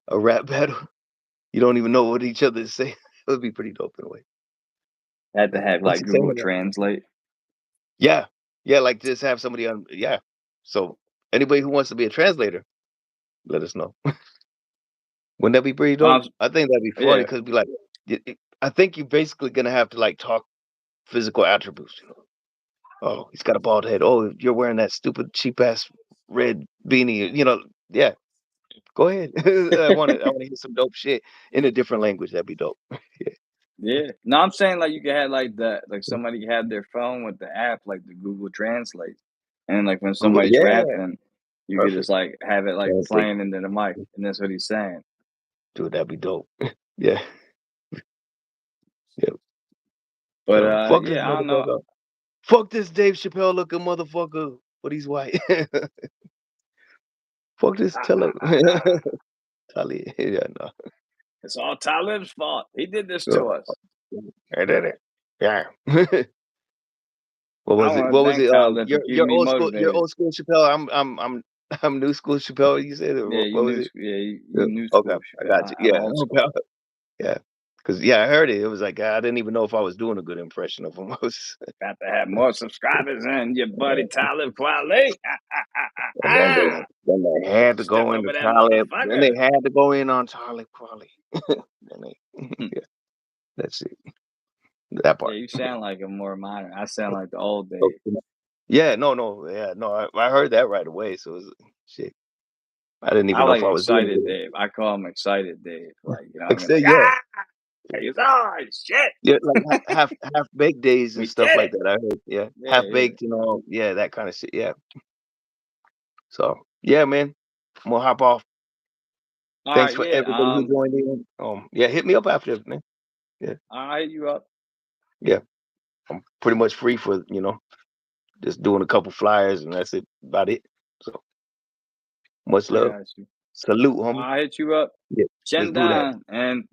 Speaker 1: a rap battle. You don't even know what each other is saying. It would be pretty dope in a way.
Speaker 2: Had to have
Speaker 1: What's
Speaker 2: like
Speaker 1: he saying
Speaker 2: Google
Speaker 1: about?
Speaker 2: Translate.
Speaker 1: Yeah. Yeah, like just have somebody on. Yeah. So anybody who wants to be a translator, let us know. Wouldn't that be pretty dope?
Speaker 2: Um,
Speaker 1: I think that'd be funny
Speaker 2: yeah,
Speaker 1: because be like, I think you're basically gonna have to like talk physical attributes. Oh, he's got a bald head. Oh, you're wearing that stupid cheap ass red beanie. Yeah. Go ahead. I wanna hear some dope shit in a different language. That'd be dope. Yeah.
Speaker 2: yeah. No, I'm saying like you could have like like somebody had their phone with the app like the Google Translate, and like when
Speaker 1: Google.
Speaker 2: somebody's
Speaker 1: Yeah.
Speaker 2: rapping, you could just
Speaker 1: Perfect.
Speaker 2: like have it like
Speaker 1: Translate.
Speaker 2: playing into the mic, and that's what he's saying.
Speaker 1: Dude, that'd be dope. Yeah. Yeah.
Speaker 2: But
Speaker 1: Fuck this
Speaker 2: yeah, I don't know.
Speaker 1: motherfucker. Fuck this Dave Chappelle looking motherfucker. But he's white. Fuck this
Speaker 2: Ah,
Speaker 1: tele.
Speaker 2: ah, ah, ah.
Speaker 1: Tali. Yeah, no.
Speaker 2: It's all Talib's fault. He did this to
Speaker 1: Oh,
Speaker 2: us.
Speaker 1: I did it. Yeah. What
Speaker 2: I
Speaker 1: was it?
Speaker 2: want to
Speaker 1: What was
Speaker 2: thank
Speaker 1: it?
Speaker 2: Talib for
Speaker 1: Your
Speaker 2: keeping
Speaker 1: your
Speaker 2: me
Speaker 1: old school
Speaker 2: motivated.
Speaker 1: Chappelle. I'm new school Chappelle. You said or
Speaker 2: Yeah,
Speaker 1: what,
Speaker 2: you
Speaker 1: what was it?
Speaker 2: you
Speaker 1: Yeah.
Speaker 2: new
Speaker 1: Okay,
Speaker 2: school
Speaker 1: I
Speaker 2: Chappelle.
Speaker 1: got you.
Speaker 2: I'm
Speaker 1: Yeah.
Speaker 2: old
Speaker 1: Okay.
Speaker 2: school.
Speaker 1: Yeah. Because yeah, I heard it. It was like I didn't even know if I was doing a good impression of him. I was,
Speaker 2: Got to have more subscribers than your buddy Talib Kweli.
Speaker 1: and then they had to
Speaker 2: Step
Speaker 1: go into
Speaker 2: over that
Speaker 1: Talib. Then
Speaker 2: motherfucker.
Speaker 1: they had to go in on Talib Kweli. Then they, yeah, that's it. That
Speaker 2: Yeah,
Speaker 1: part.
Speaker 2: you sound like a more modern. I sound like the old
Speaker 1: So,
Speaker 2: days.
Speaker 1: yeah. No. Yeah. No. I heard that right away. So it was, shit. I didn't
Speaker 2: I
Speaker 1: even know if
Speaker 2: like
Speaker 1: I was doing
Speaker 2: excited
Speaker 1: it.
Speaker 2: Dave. I call him excited Dave. Like, you know what I
Speaker 1: Like
Speaker 2: mean?
Speaker 1: say
Speaker 2: Like,
Speaker 1: yeah.
Speaker 2: he's oh shit.
Speaker 1: Yeah, like half baked days and
Speaker 2: We
Speaker 1: stuff
Speaker 2: did
Speaker 1: like
Speaker 2: it.
Speaker 1: that. I heard, yeah,
Speaker 2: Yeah,
Speaker 1: half
Speaker 2: yeah.
Speaker 1: baked and all, yeah, that kind of shit. Yeah. So yeah, man, I'm gonna hop off.
Speaker 2: All
Speaker 1: Thanks
Speaker 2: right,
Speaker 1: for
Speaker 2: yeah.
Speaker 1: everybody who joined in. Yeah, hit me up after, man. Yeah,
Speaker 2: I'll hit you up.
Speaker 1: yeah. I'm pretty much free for just doing a couple flyers and that's it. About it. So Much
Speaker 2: I
Speaker 1: love.
Speaker 2: got you.
Speaker 1: Salute, homie.
Speaker 2: I'll hit you up.
Speaker 1: Yeah, let's
Speaker 2: Chin
Speaker 1: do that.
Speaker 2: down and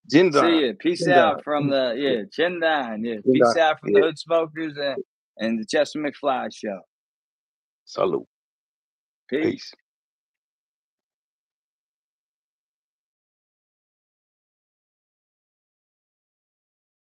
Speaker 2: see
Speaker 1: Jindan.
Speaker 2: ya. Peace
Speaker 1: Jindan.
Speaker 2: out from the chin down. Yeah, peace
Speaker 1: Jindan.
Speaker 2: out from the
Speaker 1: Yeah.
Speaker 2: Hood Smokers and the Chestermcfly show.
Speaker 1: Salute.
Speaker 2: Peace.
Speaker 1: Peace.